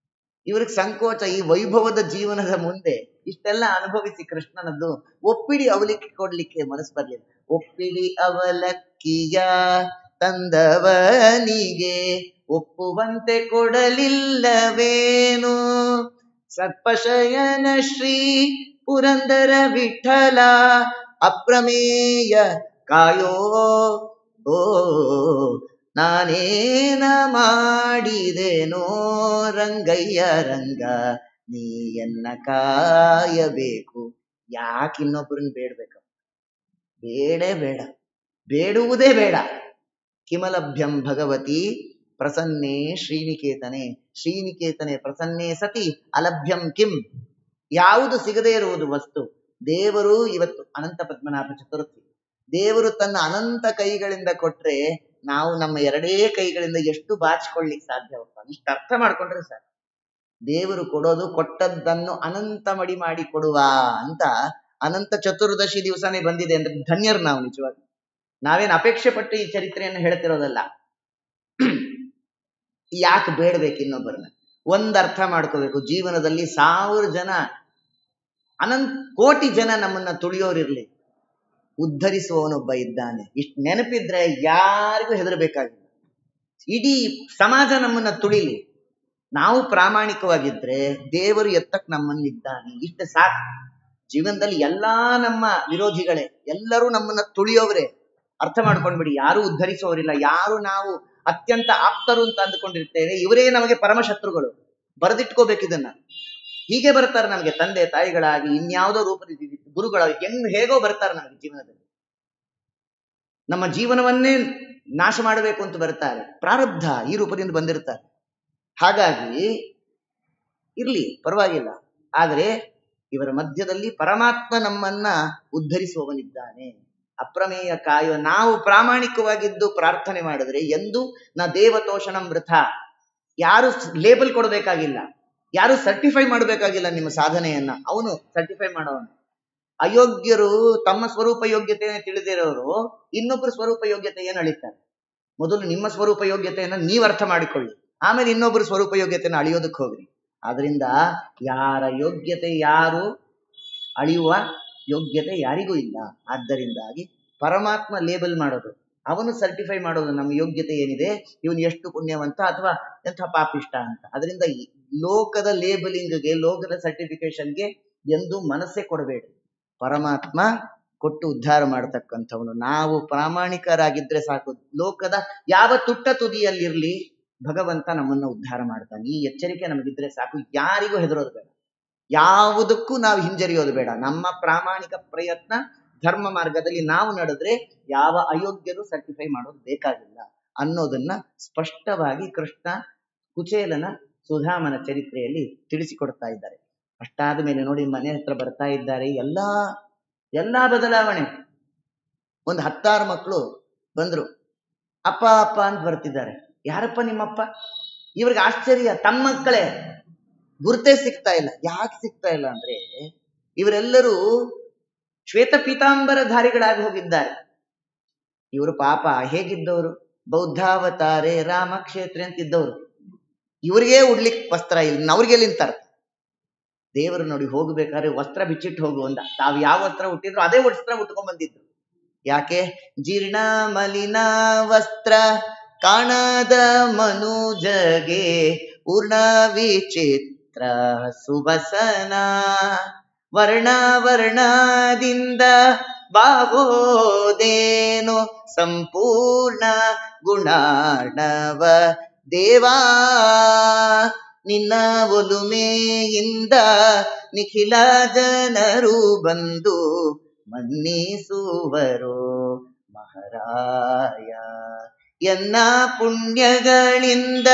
ಇವ್ರಿಗೆ ಸಂಕೋಚ. ಈ ವೈಭವದ ಜೀವನದ ಮುಂದೆ ಇಷ್ಟೆಲ್ಲ ಅನುಭವಿಸಿ ಕೃಷ್ಣನದ್ದು ಒಪ್ಪಿಡಿ ಅವಲಿಕ್ಕಿ ಕೊಡ್ಲಿಕ್ಕೆ ಮನಸ್ಸು ಬರ್ಲಿಲ್ಲ. ಒಪ್ಪಿಡಿ ಅವಲಕ್ಕಿಯ ತಂದವನಿಗೆ ಒಪ್ಪುವಂತೆ ಕೊಡಲಿಲ್ಲವೇನು, ಸರ್ಪಶಯನ ಶ್ರೀ ಪುರಂದರ ವಿಠಲ ಅಪ್ರಮೇಯ ಕಾಯೋ. ಓ ನಾನೇನ ಮಾಡಿದೆನೋ ರಂಗಯ್ಯ ರಂಗ, ನೀಯನ್ನ ಕಾಯಬೇಕು. ಯಾಕೆ ಇನ್ನೊಬ್ಬರನ್ನ ಬೇಡ್ಬೇಕ? ಬೇಡ, ಬೇಡುವುದೇ ಬೇಡ. ಕಿಮಲಭ್ಯಂ ಭಗವತಿ ಪ್ರಸನ್ನೇ ಶ್ರೀನಿಕೇತನೆ, ಶ್ರೀನಿಕೇತನೆ ಪ್ರಸನ್ನೇ ಸತಿ ಅಲಭ್ಯಂ ಕಿಂ. ಯಾವುದು ಸಿಗದೇ ಇರುವುದು ವಸ್ತು? ದೇವರು ಇವತ್ತು ಅನಂತ ಪದ್ಮನಾಭ ಚತುರ್ಥಿ, ದೇವರು ತನ್ನ ಅನಂತ ಕೈಗಳಿಂದ ಕೊಟ್ರೆ ನಾವು ನಮ್ಮ 2 ಕೈಗಳಿಂದ ಎಷ್ಟು ಬಾಚಿಕೊಳ್ಳಿಕ್ ಸಾಧ್ಯವಪ್ಪ? ಇಷ್ಟು ಅರ್ಥ ಮಾಡ್ಕೊಂಡ್ರೆ ಸಾಕು. ದೇವರು ಕೊಡೋದು, ಕೊಟ್ಟದ್ದನ್ನು ಅನಂತ ಮಡಿ ಮಾಡಿ ಕೊಡುವ ಅಂತ ಅನಂತ ಚತುರ್ದಶಿ ದಿವಸನೇ ಬಂದಿದೆ ಅಂದ್ರೆ ಧನ್ಯರು ನಾವು ನಿಜವಾಗಿ. ನಾವೇನು ಅಪೇಕ್ಷೆ ಪಟ್ಟು ಈ ಚರಿತ್ರೆಯನ್ನು ಹೇಳ್ತಿರೋದಲ್ಲ. ಯಾಕೆ ಬೇಡ್ಬೇಕು ಇನ್ನೊಬ್ಬರನ್ನ? ಒಂದ್ ಅರ್ಥ ಮಾಡ್ಕೋಬೇಕು, ಜೀವನದಲ್ಲಿ 1000 ಜನ, ಕೋಟಿ ಜನ ನಮ್ಮನ್ನ ತುಳಿಯೋರಿರ್ಲಿ, ಉದ್ಧರಿಸುವವನೊಬ್ಬ ಇದ್ದಾನೆ. ಇಷ್ಟು ನೆನಪಿದ್ರೆ ಯಾರಿಗೂ ಹೆದರಬೇಕಾಗಿಲ್ಲ. ಇಡೀ ಸಮಾಜ ನಮ್ಮನ್ನ ತುಳಿಲಿ, ನಾವು ಪ್ರಾಮಾಣಿಕವಾಗಿದ್ರೆ ದೇವರು ಎತ್ತಕ್ ನಮ್ಮನ್ನಿದ್ದಾನೆ. ಇಷ್ಟು ಸಾಕು. ಜೀವನದಲ್ಲಿ ಎಲ್ಲಾ ನಮ್ಮ ವಿರೋಧಿಗಳೇ, ಎಲ್ಲರೂ ನಮ್ಮನ್ನ ತುಳಿಯೋವ್ರೆ. ಅರ್ಥ ಮಾಡ್ಕೊಂಡ್ಬಿಡಿ, ಯಾರು ಉದ್ಧರಿಸೋರಿಲ್ಲ. ಯಾರು ನಾವು ಅತ್ಯಂತ ಆಪ್ತರು ಅಂತ ಅಂದುಕೊಂಡಿರ್ತೇವೆ, ಇವರೇ ನಮಗೆ ಪರಮಶತ್ರುಗಳು. ಬರೆದಿಟ್ಕೋಬೇಕಿದನ್ನ. ಹೀಗೆ ಬರ್ತಾರೆ ನಮಗೆ ತಂದೆ ತಾಯಿಗಳಾಗಿ, ಇನ್ಯಾವುದೋ ರೂಪದಲ್ಲಿ ಗುರುಗಳಾಗಿ, ಹೇಗೋ ಬರ್ತಾರೆ ನಮಗೆ ಜೀವನದಲ್ಲಿ. ನಮ್ಮ ಜೀವನವನ್ನೇ ನಾಶ ಮಾಡಬೇಕು ಅಂತ ಬರ್ತಾರೆ. ಪ್ರಾರಬ್ಧ ಈ ರೂಪದಿಂದ ಬಂದಿರ್ತಾರೆ. ಹಾಗಾಗಿ ಇರ್ಲಿ, ಪರವಾಗಿಲ್ಲ. ಆದರೆ ಇವರ ಮಧ್ಯದಲ್ಲಿ ಪರಮಾತ್ಮ ನಮ್ಮನ್ನ ಉದ್ಧರಿಸುವವನಿದ್ದಾನೆ. ಅಪ್ರಮೇಯ ಕಾಯೋ. ನಾವು ಪ್ರಾಮಾಣಿಕವಾಗಿದ್ದು ಪ್ರಾರ್ಥನೆ ಮಾಡಿದ್ರೆ ಎಂದು ನ ದೇವತೋಷಣಂ ವೃಥ. ಯಾರು ಲೇಬಲ್ ಕೊಡಬೇಕಾಗಿಲ್ಲ, ಯಾರು ಸರ್ಟಿಫೈ ಮಾಡಬೇಕಾಗಿಲ್ಲ ನಿಮ್ಮ ಸಾಧನೆಯನ್ನ. ಅವನು ಸರ್ಟಿಫೈ ಮಾಡೋವನು. ಅಯೋಗ್ಯರು ತಮ್ಮ ಸ್ವರೂಪ ಯೋಗ್ಯತೆಯನ್ನು ತಿಳಿದಿರೋರು ಇನ್ನೊಬ್ಬರು ಸ್ವರೂಪ ಯೋಗ್ಯತೆಯನ್ನು ಅಳಿತಾರೆ. ಮೊದಲು ನಿಮ್ಮ ಸ್ವರೂಪ ಯೋಗ್ಯತೆಯನ್ನು ನೀವು ಅರ್ಥ ಮಾಡಿಕೊಳ್ಳಿ, ಆಮೇಲೆ ಇನ್ನೊಬ್ಬರು ಸ್ವರೂಪ ಯೋಗ್ಯತೆಯನ್ನು ಅಳಿಯೋದಕ್ಕೆ ಹೋಗ್ರಿ. ಆದ್ರಿಂದ ಯಾರ ಯೋಗ್ಯತೆ ಯಾರು ಅಳಿಯುವ ಯೋಗ್ಯತೆ ಯಾರಿಗೂ ಇಲ್ಲ. ಆದ್ದರಿಂದಾಗಿ ಪರಮಾತ್ಮ ಲೇಬಲ್ ಮಾಡೋದು, ಅವನು ಸರ್ಟಿಫೈ ಮಾಡೋದು ನಮ್ಮ ಯೋಗ್ಯತೆ ಏನಿದೆ, ಇವನು ಎಷ್ಟು ಪುಣ್ಯವಂತ ಅಥವಾ ಎಂಥ ಪಾಪಿಷ್ಟ ಅಂತ. ಅದರಿಂದ ಲೋಕದ ಲೇಬಲಿಂಗ್ಗೆ, ಲೋಕದ ಸರ್ಟಿಫಿಕೇಶನ್ಗೆ ಎಂದು ಮನಸ್ಸೇ ಕೊಡಬೇಡಿ. ಪರಮಾತ್ಮ ಕೊಟ್ಟು ಉದ್ಧಾರ ಮಾಡತಕ್ಕಂಥವನು. ನಾವು ಪ್ರಾಮಾಣಿಕರಾಗಿದ್ರೆ ಸಾಕು. ಲೋಕದ ಯಾವ ತುಟ್ಟ ತುದಿಯಲ್ಲಿರ್ಲಿ ಭಗವಂತ ನಮ್ಮನ್ನ ಉದ್ಧಾರ ಮಾಡ್ತಾನೆ. ಈ ಎಚ್ಚರಿಕೆ ನಮಗಿದ್ರೆ ಸಾಕು. ಯಾರಿಗೂ ಹೆದರೋದು ಬೇಡ, ಯಾವುದಕ್ಕೂ ನಾವು ಹಿಂಜರಿಯೋದು ಬೇಡ. ನಮ್ಮ ಪ್ರಾಮಾಣಿಕ ಪ್ರಯತ್ನ ಧರ್ಮ ಮಾರ್ಗದಲ್ಲಿ ನಾವು ನಡೆದ್ರೆ ಯಾವ ಅಯೋಗ್ಯರು ಸರ್ಟಿಫೈ ಮಾಡೋದು ಬೇಕಾಗಿಲ್ಲ ಅನ್ನೋದನ್ನ ಸ್ಪಷ್ಟವಾಗಿ ಕೃಷ್ಣ ಕುಚೇಲನ ಸುಧಾಮನ ಚರಿತ್ರೆಯಲ್ಲಿ ತಿಳಿಸಿಕೊಡ್ತಾ ಇದ್ದಾರೆ. ಅಷ್ಟಾದ ಮೇಲೆ ನೋಡಿ, ಮನೆ ಹತ್ರ ಬರ್ತಾ ಇದ್ದಾರೆ. ಎಲ್ಲಾ ಬದಲಾವಣೆ. ಒಂದು 10 ಮಕ್ಕಳು ಬಂದ್ರು. ಅಪ್ಪ ಅಪ್ಪ ಅಂತ ಬರ್ತಿದ್ದಾರೆ. ಯಾರಪ್ಪ ನಿಮ್ಮಪ್ಪ? ಇವ್ರಿಗೆ ಆಶ್ಚರ್ಯ, ತಮ್ಮ ಮಕ್ಕಳೇ, ಗುರುತೇ ಸಿಗ್ತಾ ಇಲ್ಲ. ಯಾಕೆ ಸಿಗ್ತಾ ಇಲ್ಲ ಅಂದ್ರೆ ಇವರೆಲ್ಲರೂ ಶ್ವೇತ ಪೀತಾಂಬರಧಾರಿಗಳಾಗಿ ಹೋಗಿದ್ದಾರೆ. ಇವರು ಪಾಪ ಹೇಗಿದ್ದವರು? ಬೌದ್ಧಾವತಾರೆ ರಾಮಕ್ಷೇತ್ರ ಅಂತಿದ್ದವರು. ಇವ್ರಿಗೆ ಉಡ್ಲಿಕ್ಕೆ ವಸ್ತ್ರ ಇಲ್ಲ, ಅವ್ರಿಗೆಲ್ಲಿಂತಾರೆ? ದೇವರು ನೋಡಿ ಹೋಗ್ಬೇಕಾದ್ರೆ ವಸ್ತ್ರ ಬಿಚ್ಚಿಟ್ಟು ಹೋಗು ಅಂದ. ತಾವು ಯಾವ ವಸ್ತ್ರ ಹುಟ್ಟಿದ್ರು ಅದೇ ವಸ್ತ್ರ ಉಟ್ಕೊಂಡ್ ಬಂದಿದ್ರು. ಯಾಕೆ? ಜೀರ್ಣ ಮಲಿನ ವಸ್ತ್ರ ಕಾಣದ ಮನುಜಗೆ ಪೂರ್ಣ ವಿಚಿತ್ರ ಸುಬಸನ, ವರ್ಣ ವರ್ಣದಿಂದ ಬಾಗೋದೇನು ಸಂಪೂರ್ಣ ಗುಣಾರ್ಣವ ದೇವಾ, ನಿನ್ನ ಒಲುಮೆಯಿಂದ ನಿಖಿಲ ಜನರು ಬಂದು ಮನ್ನಿಸುವರು ಮಹಾರಾಯ. ಎನ್ನ ಪುಣ್ಯಗಳಿಂದ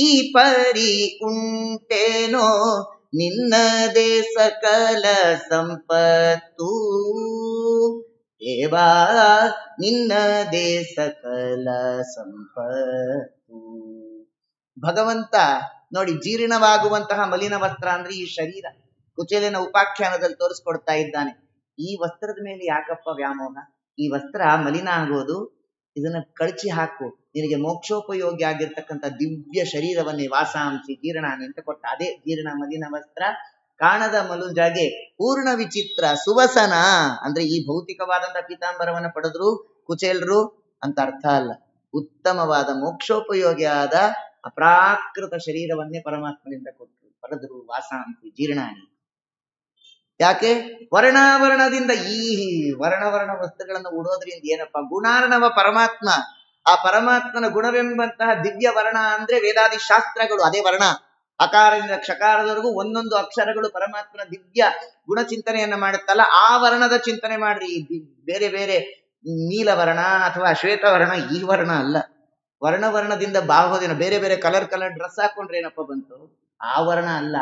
ಈ ಪರಿ ಉಂಟೇನೋ, ನಿನ್ನದೇ ಸಕಲ ಸಂಪತ್ತು ದೇವಾ, ನಿನ್ನದೇ ಸಕಲ ಸಂಪತ್ತು. ಭಗವಂತ ನೋಡಿ, ಜೀರ್ಣವಾಗುವಂತಹ ಮಲಿನ ವಸ್ತ್ರ ಅಂದ್ರೆ ಈ ಶರೀರ. ಕುಚೇಲನ ಉಪಾಖ್ಯಾನದಲ್ಲಿ ತೋರಿಸ್ಕೊಡ್ತಾ ಇದ್ದಾನೆ. ಈ ವಸ್ತ್ರದ ಮೇಲೆ ಯಾಕಪ್ಪ ವ್ಯಾಮೋಹ? ಈ ವಸ್ತ್ರ ಮಲಿನ ಆಗೋದು, ಇದನ್ನ ಕಳಚಿ ಹಾಕು, ನಿನಗೆ ಮೋಕ್ಷೋಪಯೋಗಿ ಆಗಿರ್ತಕ್ಕಂಥ ದಿವ್ಯ ಶರೀರವನ್ನೇ ವಾಸಾಂಸಿ ಜೀರ್ಣಾನಿ ಅಂತ ಕೊಟ್ಟ. ಅದೇ ಜೀರ್ಣ ಮಲಿನ ವಸ್ತ್ರ ಕಾಣದ ಮನುಜಗೆ ಪೂರ್ಣ ವಿಚಿತ್ರ ಸುವಸನ. ಅಂದ್ರೆ ಈ ಭೌತಿಕವಾದಂತಹ ಪೀತಾಂಬರವನ್ನ ಪಡೆದ್ರು ಕುಚೇಲರು ಅಂತ ಅರ್ಥ ಅಲ್ಲ. ಉತ್ತಮವಾದ ಮೋಕ್ಷೋಪಯೋಗಿಯಾದ ಅಪ್ರಾಕೃತ ಶರೀರವನ್ನೇ ಪರಮಾತ್ಮನಿಂದ ಕೊಟ್ಟರು, ಪಡೆದ್ರು ವಾಸಾಂಸಿ ಜೀರ್ಣಾನಿ. ಯಾಕೆ? ವರ್ಣಾವರಣದಿಂದ. ಈ ವರ್ಣ ವಸ್ತುಗಳನ್ನು ಉಡೋದ್ರಿಂದ ಏನಪ್ಪ? ಗುಣಾರ್ಣವ ಪರಮಾತ್ಮ. ಆ ಪರಮಾತ್ಮನ ಗುಣವೆಂಬಂತಹ ದಿವ್ಯ ವರ್ಣ ಅಂದ್ರೆ ವೇದಾದಿ ಶಾಸ್ತ್ರಗಳು. ಅದೇ ವರ್ಣ. ಅಕಾರದಿಂದ ಕ್ಷಕಾರದವರೆಗೂ ಒಂದೊಂದು ಅಕ್ಷರಗಳು ಪರಮಾತ್ಮನ ದಿವ್ಯ ಗುಣ ಚಿಂತನೆಯನ್ನ ಮಾಡುತ್ತಲ್ಲ, ಆ ವರ್ಣದ ಚಿಂತನೆ ಮಾಡ್ರಿ. ಬೇರೆ ಬೇರೆ ನೀಲವರ್ಣ ಅಥವಾ ಶ್ವೇತವರ್ಣ ಈ ವರ್ಣ ಅಲ್ಲ. ವರ್ಣದಿಂದ ಬಾಹೋದಿನ ಬೇರೆ ಬೇರೆ ಕಲರ್ ಡ್ರೆಸ್ ಹಾಕೊಂಡ್ರೆ ಏನಪ್ಪ ಬಂತು? ಆ ವರ್ಣ ಅಲ್ಲ.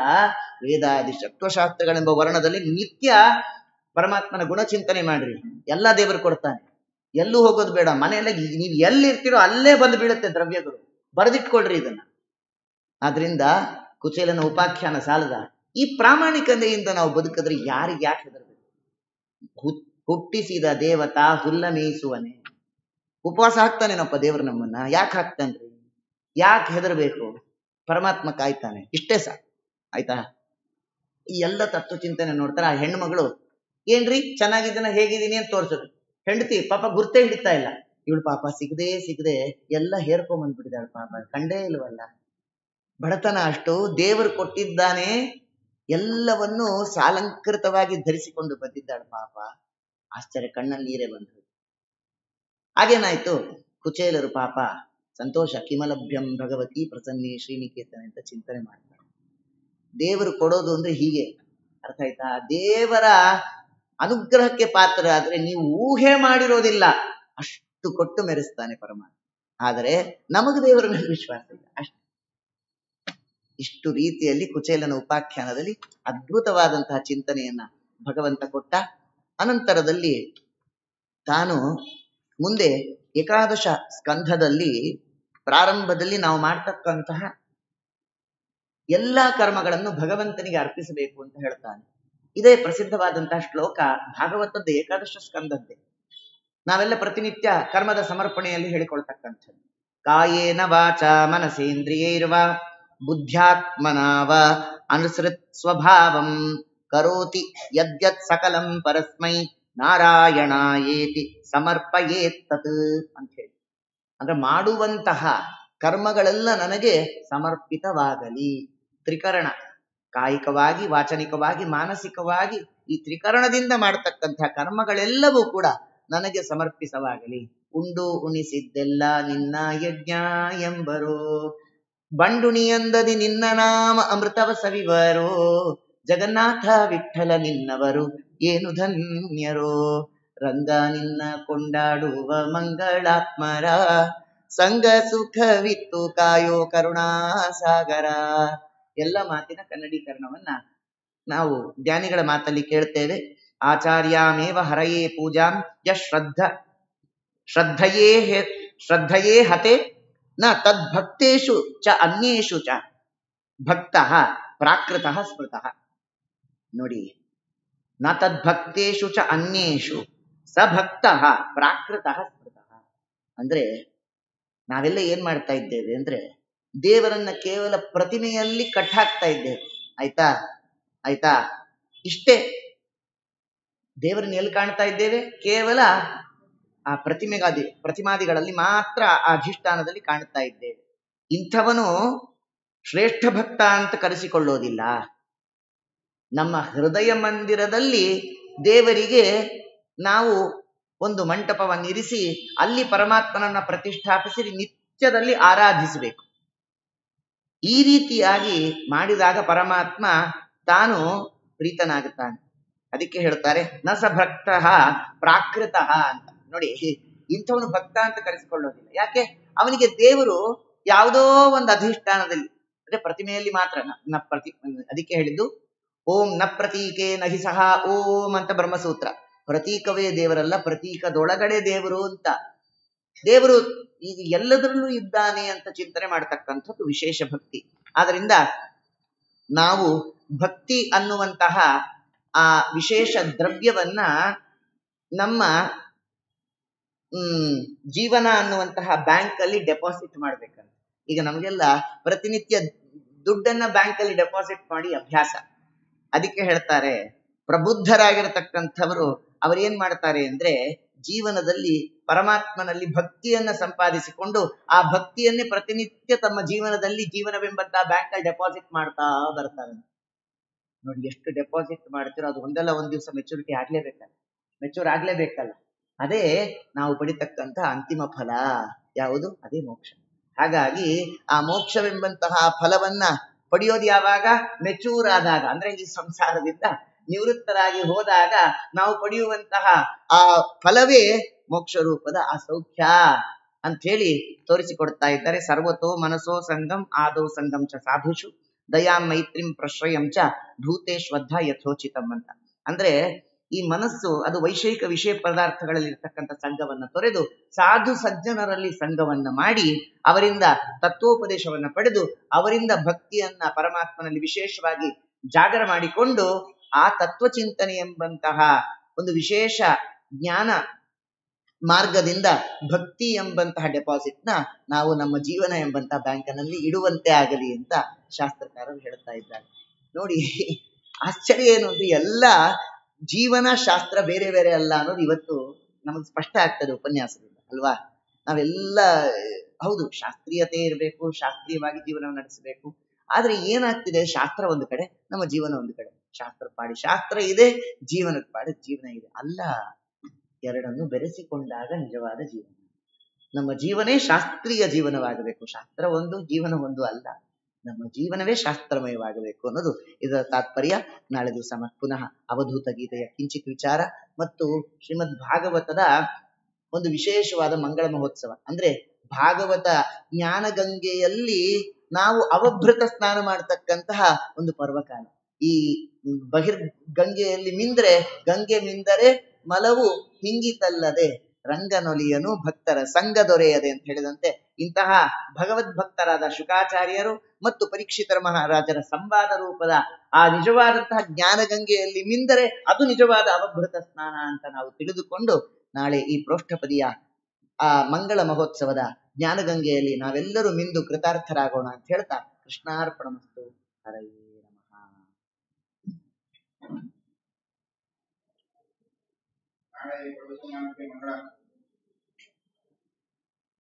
ವೇದಾದಿ ಸತ್ವಶಾಸ್ತ್ರಗಳೆಂಬ ವರ್ಣದಲ್ಲಿ ನಿತ್ಯ ಪರಮಾತ್ಮನ ಗುಣ ಚಿಂತನೆ ಮಾಡ್ರಿ. ಎಲ್ಲ ದೇವರು ಕೊಡ್ತಾನೆ. ಎಲ್ಲೂ ಹೋಗೋದು ಬೇಡ. ಮನೆಯಲ್ಲ ನೀವು ಎಲ್ಲಿರ್ತೀರೋ ಅಲ್ಲೇ ಬಂದು ಬೀಳುತ್ತೆ ದ್ರವ್ಯಗಳು. ಬರೆದಿಟ್ಕೊಳ್ರಿ ಇದನ್ನ. ಆದ್ರಿಂದ ಕುಚೇಲನ ಉಪಾಖ್ಯಾನ ಸಾಲದ. ಈ ಪ್ರಾಮಾಣಿಕತೆಯಿಂದ ನಾವು ಬದುಕಿದ್ರೆ ಯಾರಿಗೆ ಯಾಕೆ ಹೆದರ್ಬೇಕು? ಹುಟ್ಟಿಸಿದ ದೇವತಾ ಹುಲ್ಲ ಮೇಯಿಸುವನೆ. ಉಪವಾಸ ಹಾಕ್ತಾನೇನಪ್ಪ ದೇವರು ನಮ್ಮನ್ನ? ಯಾಕೆ ಹಾಕ್ತಾನ್ರಿ? ಯಾಕೆ ಹೆದರ್ಬೇಕು? ಪರಮಾತ್ಮ ಕಾಯ್ತಾನೆ. ಇಷ್ಟೇ ಸಾಕು. ಆಯ್ತಾ? ಈ ಎಲ್ಲ ತತ್ವ ಚಿಂತನೆ ನೋಡ್ತಾರೆ. ಆ ಹೆಣ್ಮಗಳು ಏನ್ರಿ ಚೆನ್ನಾಗಿದ್ದೀನ ಹೇಗಿದ್ದೀನಿ ಅಂತ ತೋರ್ಸೋದು. ಹೆಂಡತಿ ಪಾಪ ಗುರ್ತೇ ಹಿಡಿತಾ ಇಲ್ಲ. ಇವಳು ಪಾಪ ಸಿಗದೆ ಎಲ್ಲ ಹೇರ್ಕೊಂಬಂದ್ಬಿಟ್ಟಿದ್ದಾಳೆ. ಪಾಪ ಕಂಡೇ ಇಲ್ವಲ್ಲ. ಬಡತನ ಅಷ್ಟು. ದೇವರು ಕೊಟ್ಟಿದ್ದಾನೆ, ಎಲ್ಲವನ್ನೂ ಸಾಲಂಕೃತವಾಗಿ ಧರಿಸಿಕೊಂಡು ಬಂದಿದ್ದಾಳೆ ಪಾಪ. ಆಶ್ಚರ್ಯ, ಕಣ್ಣಲ್ಲಿ ನೀರೇ ಬಂತು. ಹಾಗೇನಾಯ್ತು? ಕುಚೇಲರು ಪಾಪ ಸಂತೋಷ. ಕಿಮಲಭ್ಯಂ ಭಗವತಿ ಪ್ರಸನ್ನೇ ಶ್ರೀನಿಕೇತನ ಅಂತ ಚಿಂತನೆ ಮಾಡ್ತಾರೆ. ದೇವರು ಕೊಡೋದು ಅಂದ್ರೆ ಹೀಗೆ, ಅರ್ಥ ಆಯ್ತಾ? ದೇವರ ಅನುಗ್ರಹಕ್ಕೆ ಪಾತ್ರ ಆದ್ರೆ ನೀವು ಊಹೆ ಮಾಡಿರೋದಿಲ್ಲ ಅಷ್ಟು ಕೊಟ್ಟು ಮೆರೆಸ್ತಾನೆ ಪರಮಾತ್ಮ. ಆದರೆ ನಮಗೆ ದೇವರ ಮೇಲೆ ವಿಶ್ವಾಸ ಇಲ್ಲ ಅಷ್ಟೇ. ಇಷ್ಟು ರೀತಿಯಲ್ಲಿ ಕುಚೇಲನ ಉಪಾಖ್ಯಾನದಲ್ಲಿ ಅದ್ಭುತವಾದಂತಹ ಚಿಂತನೆಯನ್ನ ಭಗವಂತ ಕೊಟ್ಟ. ಅನಂತರದಲ್ಲಿ ತಾನು ಮುಂದೆ ಏಕಾದಶ ಸ್ಕಂಧದಲ್ಲಿ ಪ್ರಾರಂಭದಲ್ಲಿ ನಾವು ಮಾಡ್ತಕ್ಕಂತಹ ಎಲ್ಲಾ ಕರ್ಮಗಳನ್ನು ಭಗವಂತನಿಗೆ ಅರ್ಪಿಸಬೇಕು ಅಂತ ಹೇಳ್ತಾನೆ. ಇದೇ ಪ್ರಸಿದ್ಧವಾದಂತಹ ಶ್ಲೋಕ ಭಾಗವತದ ಏಕಾದಶ ಸ್ಕಂಧದ್ದೇ. ನಾವೆಲ್ಲ ಪ್ರತಿನಿತ್ಯ ಕರ್ಮದ ಸಮರ್ಪಣೆಯಲ್ಲಿ ಹೇಳಿಕೊಳ್ತಕ್ಕಂಥದ್ದು. ಕಾಯೇನ ವಾಚ ಮನಸೇಂದ್ರಿಯೈರ್ವ ಬುದ್ಧ್ಯಾತ್ಮನಾವ ಅನುಸೃತ್ ಸ್ವಭಾವಂ ಕರೋತಿ ಯದ್ಯತ್ ಸಕಲಂ ಪರಸ್ಮೈ ನಾರಾಯಣಾಯೇತಿ ಸಮರ್ಪಯೇತ್ ತತ್ ಅಂತ ಹೇಳಿ. ಅಂದ್ರೆ ಮಾಡುವಂತಹ ಕರ್ಮಗಳೆಲ್ಲ ನನಗೆ ಸಮರ್ಪಿತವಾಗಲಿ. ತ್ರಿಕರಣ, ಕಾಯಿಕವಾಗಿ, ವಾಚನಿಕವಾಗಿ, ಮಾನಸಿಕವಾಗಿ ಈ ತ್ರಿಕರಣದಿಂದ ಮಾಡತಕ್ಕಂತಹ ಕರ್ಮಗಳೆಲ್ಲವೂ ಕೂಡ ನನಗೆ ಸಮರ್ಪಿತವಾಗಲಿ. ಉಂಡು ಉಣಿಸಿದ್ದೆಲ್ಲ ನಿನ್ನ ಯಜ್ಞ ಎಂಬರೋ, ಬಂಡುಣಿಯಂದದಿ ನಿನ್ನ ನಾಮ ಅಮೃತವ ಸವಿವರೋ, ಜಗನ್ನಾಥ ವಿಠಲ ನಿನ್ನವರು ಏನು ಧನ್ಯರೋ, ರಂಗ ನಿನ್ನ ಕೊಂಡಾಡುವ ಮಂಗಳಾತ್ಮರ, ಸಂಗ ಸುಖವಿತ್ತು ಕಾಯೋ ಕರುಣಾಸಾಗರ. ಎಲ್ಲ ಮಾತಿನ ಕನ್ನಡೀಕರಣವನ್ನ ನಾವು ಜ್ಞಾನಿಗಳ ಮಾತಲ್ಲಿ ಕೇಳ್ತೇವೆ. ಆಚಾರ್ಯಾಮೇವ ಹರಯೇ ಪೂಜಾಂ ಯ ಶ್ರದ್ಧಯೇ ಹತೆ ನ ತದ್ಭಕ್ತೇಷು ಚ ಅನ್ಯೇಷು ಚ ಭಕ್ತಃ ಪ್ರಾಕೃತಃ ಸ್ಮೃತಃ. ನೋಡಿ, ನ ತದ್ಭಕ್ತೇಷು ಚ ಅನ್ಯೇಷು ಸ ಭಕ್ತಃ ಪ್ರಾಕೃತಃ ಸ್ಮೃತಃ. ಅಂದ್ರೆ ನಾವೆಲ್ಲ ಏನ್ ಮಾಡ್ತಾ ಇದ್ದೇವೆ ಅಂದ್ರೆ ದೇವರನ್ನ ಕೇವಲ ಪ್ರತಿಮೆಯಲ್ಲಿ ಕಟ್ಟಾಕ್ತಾ ಇದ್ದೇವೆ. ಆಯ್ತಾ ಇಷ್ಟೇ. ದೇವರನ್ನ ಎಲ್ಲಿ ಕಾಣ್ತಾ ಇದ್ದೇವೆ? ಕೇವಲ ಆ ಪ್ರತಿಮಾದಿಗಳಲ್ಲಿ ಮಾತ್ರ ಆ ಅಧಿಷ್ಠಾನದಲ್ಲಿ ಕಾಣ್ತಾ ಇದ್ದೇವೆ. ಇಂಥವನು ಶ್ರೇಷ್ಠ ಭಕ್ತ ಅಂತ ಕರೆಸಿಕೊಳ್ಳೋದಿಲ್ಲ. ನಮ್ಮ ಹೃದಯ ಮಂದಿರದಲ್ಲಿ ದೇವರಿಗೆ ನಾವು ಒಂದು ಮಂಟಪವನ್ನಿರಿಸಿ ಅಲ್ಲಿ ಪರಮಾತ್ಮನನ್ನ ಪ್ರತಿಷ್ಠಾಪಿಸಿ ನಿತ್ಯದಲ್ಲಿ ಆರಾಧಿಸಬೇಕು. ಈ ರೀತಿಯಾಗಿ ಮಾಡಿದಾಗ ಪರಮಾತ್ಮ ತಾನು ಪ್ರೀತನಾಗುತ್ತಾನೆ. ಅದಕ್ಕೆ ಹೇಳ್ತಾರೆ ನ ಸ ಭಕ್ತ ಪ್ರಾಕೃತಃ ಅಂತ. ನೋಡಿ, ಇಂಥವನು ಭಕ್ತ ಅಂತ ಕರೆಸಿಕೊಳ್ಳೋದಿಲ್ಲ. ಯಾಕೆ? ಅವನಿಗೆ ದೇವರು ಯಾವುದೋ ಒಂದು ಅಧಿಷ್ಠಾನದಲ್ಲಿ, ಅಂದ್ರೆ ಪ್ರತಿಮೆಯಲ್ಲಿ ಮಾತ್ರ ಅದಕ್ಕೆ ಹೇಳಿದ್ದು ಓಂ ನ ಪ್ರತೀಕೆ ನಹಿ ಸಹ ಓಂ ಅಂತ ಬ್ರಹ್ಮಸೂತ್ರ. ಪ್ರತೀಕವೇ ದೇವರಲ್ಲ, ಪ್ರತೀಕದೊಳಗಡೆ ದೇವರು ಅಂತ. ದೇವರು ಈಗ ಎಲ್ಲದರಲ್ಲೂ ಇದ್ದಾನೆ ಅಂತ ಚಿಂತನೆ ಮಾಡತಕ್ಕಂಥದ್ದು ವಿಶೇಷ ಭಕ್ತಿ. ಆದ್ರಿಂದ ನಾವು ಭಕ್ತಿ ಅನ್ನುವಂತಹ ಆ ವಿಶೇಷ ದ್ರವ್ಯವನ್ನ ನಮ್ಮ ಜೀವನ ಅನ್ನುವಂತಹ ಬ್ಯಾಂಕ್ ಅಲ್ಲಿ ಡೆಪಾಸಿಟ್ ಮಾಡ್ಬೇಕಂತ. ಈಗ ನಮಗೆಲ್ಲ ಪ್ರತಿನಿತ್ಯ ದುಡ್ಡನ್ನ ಬ್ಯಾಂಕ್ ಅಲ್ಲಿ ಡೆಪಾಸಿಟ್ ಮಾಡಿ ಅಭ್ಯಾಸ. ಅದಕ್ಕೆ ಹೇಳ್ತಾರೆ ಪ್ರಬುದ್ಧರಾಗಿರತಕ್ಕಂಥವರು ಅವರೇನ್ ಮಾಡ್ತಾರೆ ಅಂದ್ರೆ ಜೀವನದಲ್ಲಿ ಪರಮಾತ್ಮನಲ್ಲಿ ಭಕ್ತಿಯನ್ನ ಸಂಪಾದಿಸಿಕೊಂಡು ಆ ಭಕ್ತಿಯನ್ನೇ ಪ್ರತಿನಿತ್ಯ ತಮ್ಮ ಜೀವನದಲ್ಲಿ ಜೀವನವೆಂಬಂತಹ ಬ್ಯಾಂಕ್ ಅಲ್ಲಿ ಡೆಪಾಸಿಟ್ ಮಾಡ್ತಾ ಬರ್ತಾರೆ. ನೋಡಿ, ಎಷ್ಟು ಡೆಪಾಸಿಟ್ ಮಾಡ್ತೀರೋ ಅದು ಒಂದಲ್ಲ ಒಂದ್ ದಿವಸ ಮೆಚೂರ್ ಆಗ್ಲೇಬೇಕಲ್ಲ. ಅದೇ ನಾವು ಪಡಿತಕ್ಕಂಥ ಅಂತಿಮ ಫಲ ಯಾವುದು? ಅದೇ ಮೋಕ್ಷ. ಹಾಗಾಗಿ ಆ ಮೋಕ್ಷವೆಂಬಂತಹ ಫಲವನ್ನ ಪಡೆಯೋದು ಯಾವಾಗ? ಮೆಚೂರ್ ಆದಾಗ, ಅಂದ್ರೆ ಈ ಸಂಸಾರದಿಂದ ನಿವೃತ್ತರಾಗಿ ಹೋದಾಗ ನಾವು ಪಡೆಯುವಂತಹ ಆ ಫಲವೇ ಮೋಕ್ಷ ರೂಪದ ಆ ಸೌಖ್ಯ ಅಂತ ಹೇಳಿ ತೋರಿಸಿಕೊಡ್ತಾ ಇದ್ದಾರೆ. ಸರ್ವತೋ ಮನಸೋ ಸಂಗಂ ಆದೌ ಸಂಗಂ ಚ ಸಾಧುಷು ದಯಾಂ ಮೈತ್ರಿಂ ಪ್ರಶ್ರಯಂ ಚ ಭೂತೇಶ್ವದ್ಧ ಯಥೋಚಿತಂ ಅಂತ. ಅಂದ್ರೆ ಈ ಮನಸ್ಸು ಅದು ವೈಷಯಿಕ ವಿಷಯ ಪದಾರ್ಥಗಳಲ್ಲಿ ಇರ್ತಕ್ಕಂಥ ಸಂಘವನ್ನ ತೊರೆದು ಸಾಧು ಸಜ್ಜನರಲ್ಲಿ ಸಂಘವನ್ನ ಮಾಡಿ ಅವರಿಂದ ತತ್ವೋಪದೇಶವನ್ನ ಪಡೆದು ಅವರಿಂದ ಭಕ್ತಿಯನ್ನ ಪರಮಾತ್ಮನಲ್ಲಿ ವಿಶೇಷವಾಗಿ ಜಾಗರ ಮಾಡಿಕೊಂಡು ಆ ತತ್ವಚಿಂತನೆ ಎಂಬಂತಹ ಒಂದು ವಿಶೇಷ ಜ್ಞಾನ ಮಾರ್ಗದಿಂದ ಭಕ್ತಿ ಎಂಬಂತಹ ಡೆಪಾಸಿಟ್ ನ ನಾವು ನಮ್ಮ ಜೀವನ ಎಂಬಂತಹ ಬ್ಯಾಂಕಿನಲ್ಲಿ ಇಡುವಂತೆ ಆಗಲಿ ಅಂತ ಶಾಸ್ತ್ರಕಾರರು ಹೇಳ್ತಾ ಇದ್ದಾರೆ. ನೋಡಿ, ಆಶ್ಚರ್ಯ ಏನು ಅಂದ್ರೆ ಎಲ್ಲ ಜೀವನ ಶಾಸ್ತ್ರ ಬೇರೆ ಬೇರೆ ಅಲ್ಲ ಅನ್ನೋದು ಇವತ್ತು ನಮಗೆ ಸ್ಪಷ್ಟ ಆಗ್ತದೆ ಉಪನ್ಯಾಸದಿಂದ ಅಲ್ವಾ. ನಾವೆಲ್ಲ ಹೌದು ಶಾಸ್ತ್ರೀಯತೆ ಇರಬೇಕು, ಶಾಸ್ತ್ರೀಯವಾಗಿ ಜೀವನ ನಡೆಸಬೇಕು. ಆದ್ರೆ ಏನಾಗ್ತಿದೆ, ಶಾಸ್ತ್ರ ಒಂದು ಕಡೆ, ನಮ್ಮ ಜೀವನ ಒಂದು ಕಡೆ. ಶಾಸ್ತ್ರ ಪಾಡಿ ಶಾಸ್ತ್ರ ಇದೆ, ಜೀವನದ ಪಾಡಿ ಜೀವನ ಇದೆ. ಅಲ್ಲ, ಎರಡನ್ನು ಬೆರೆಸಿಕೊಂಡಾಗ ನಿಜವಾದ ಜೀವನ. ನಮ್ಮ ಜೀವನೇ ಶಾಸ್ತ್ರೀಯ ಜೀವನವಾಗಬೇಕು. ಶಾಸ್ತ್ರ ಒಂದು, ಜೀವನ ಒಂದು ಅಲ್ಲ. ನಮ್ಮ ಜೀವನವೇ ಶಾಸ್ತ್ರಮಯವಾಗಬೇಕು ಅನ್ನೋದು ಇದರ ತಾತ್ಪರ್ಯ. ನಾಳೆ ದಿವಸ ಪುನಃ ಅವಧೂತ ಗೀತೆಯ ಕಿಂಚಿತ್ ವಿಚಾರ ಮತ್ತು ಶ್ರೀಮದ್ ಭಾಗವತದ ಒಂದು ವಿಶೇಷವಾದ ಮಂಗಳ ಮಹೋತ್ಸವ. ಅಂದ್ರೆ ಭಾಗವತ ಜ್ಞಾನಗಂಗೆಯಲ್ಲಿ ನಾವು ಅವಭೃತ ಸ್ನಾನ ಮಾಡತಕ್ಕಂತಹ ಒಂದು ಪರ್ವಕಾಲ. ಈ ಗಂಗೆಯಲ್ಲಿ ಗಂಗೆ ಮಿಂದರೆ ಮಲವು ಹಿಂಗಿತಲ್ಲದೆ ರಂಗನೊಲಿಯನು ಭಕ್ತರ ಸಂಘ ದೊರೆಯದೆ ಅಂತ ಹೇಳಿದಂತೆ ಇಂತಹ ಭಗವದ್ಭಕ್ತರಾದ ಶುಕಾಚಾರ್ಯರು ಮತ್ತು ಪರೀಕ್ಷಿತರ ಮಹಾರಾಜರ ಸಂವಾದ ರೂಪದ ಆ ನಿಜವಾದಂತಹ ಜ್ಞಾನಗಂಗೆಯಲ್ಲಿ ಮಿಂದರೆ ಅದು ನಿಜವಾದ ಅವಭೃತ ಸ್ನಾನ ಅಂತ ನಾವು ತಿಳಿದುಕೊಂಡು ನಾಳೆ ಈ ಪ್ರೋಷ್ಠಪದಿಯ ಆ ಮಂಗಳ ಮಹೋತ್ಸವದ ಜ್ಞಾನಗಂಗೆಯಲ್ಲಿ ನಾವೆಲ್ಲರೂ ಮಿಂದು ಕೃತಾರ್ಥರಾಗೋಣ ಅಂತ ಹೇಳ್ತಾ ಕೃಷ್ಣಾರ್ಪಣಮಸ್ತು. ಹರಯೇ ನಮಃ. ನಾಳೆ ಪ್ರವಚನಕ್ಕೆ ಮಂಗಳ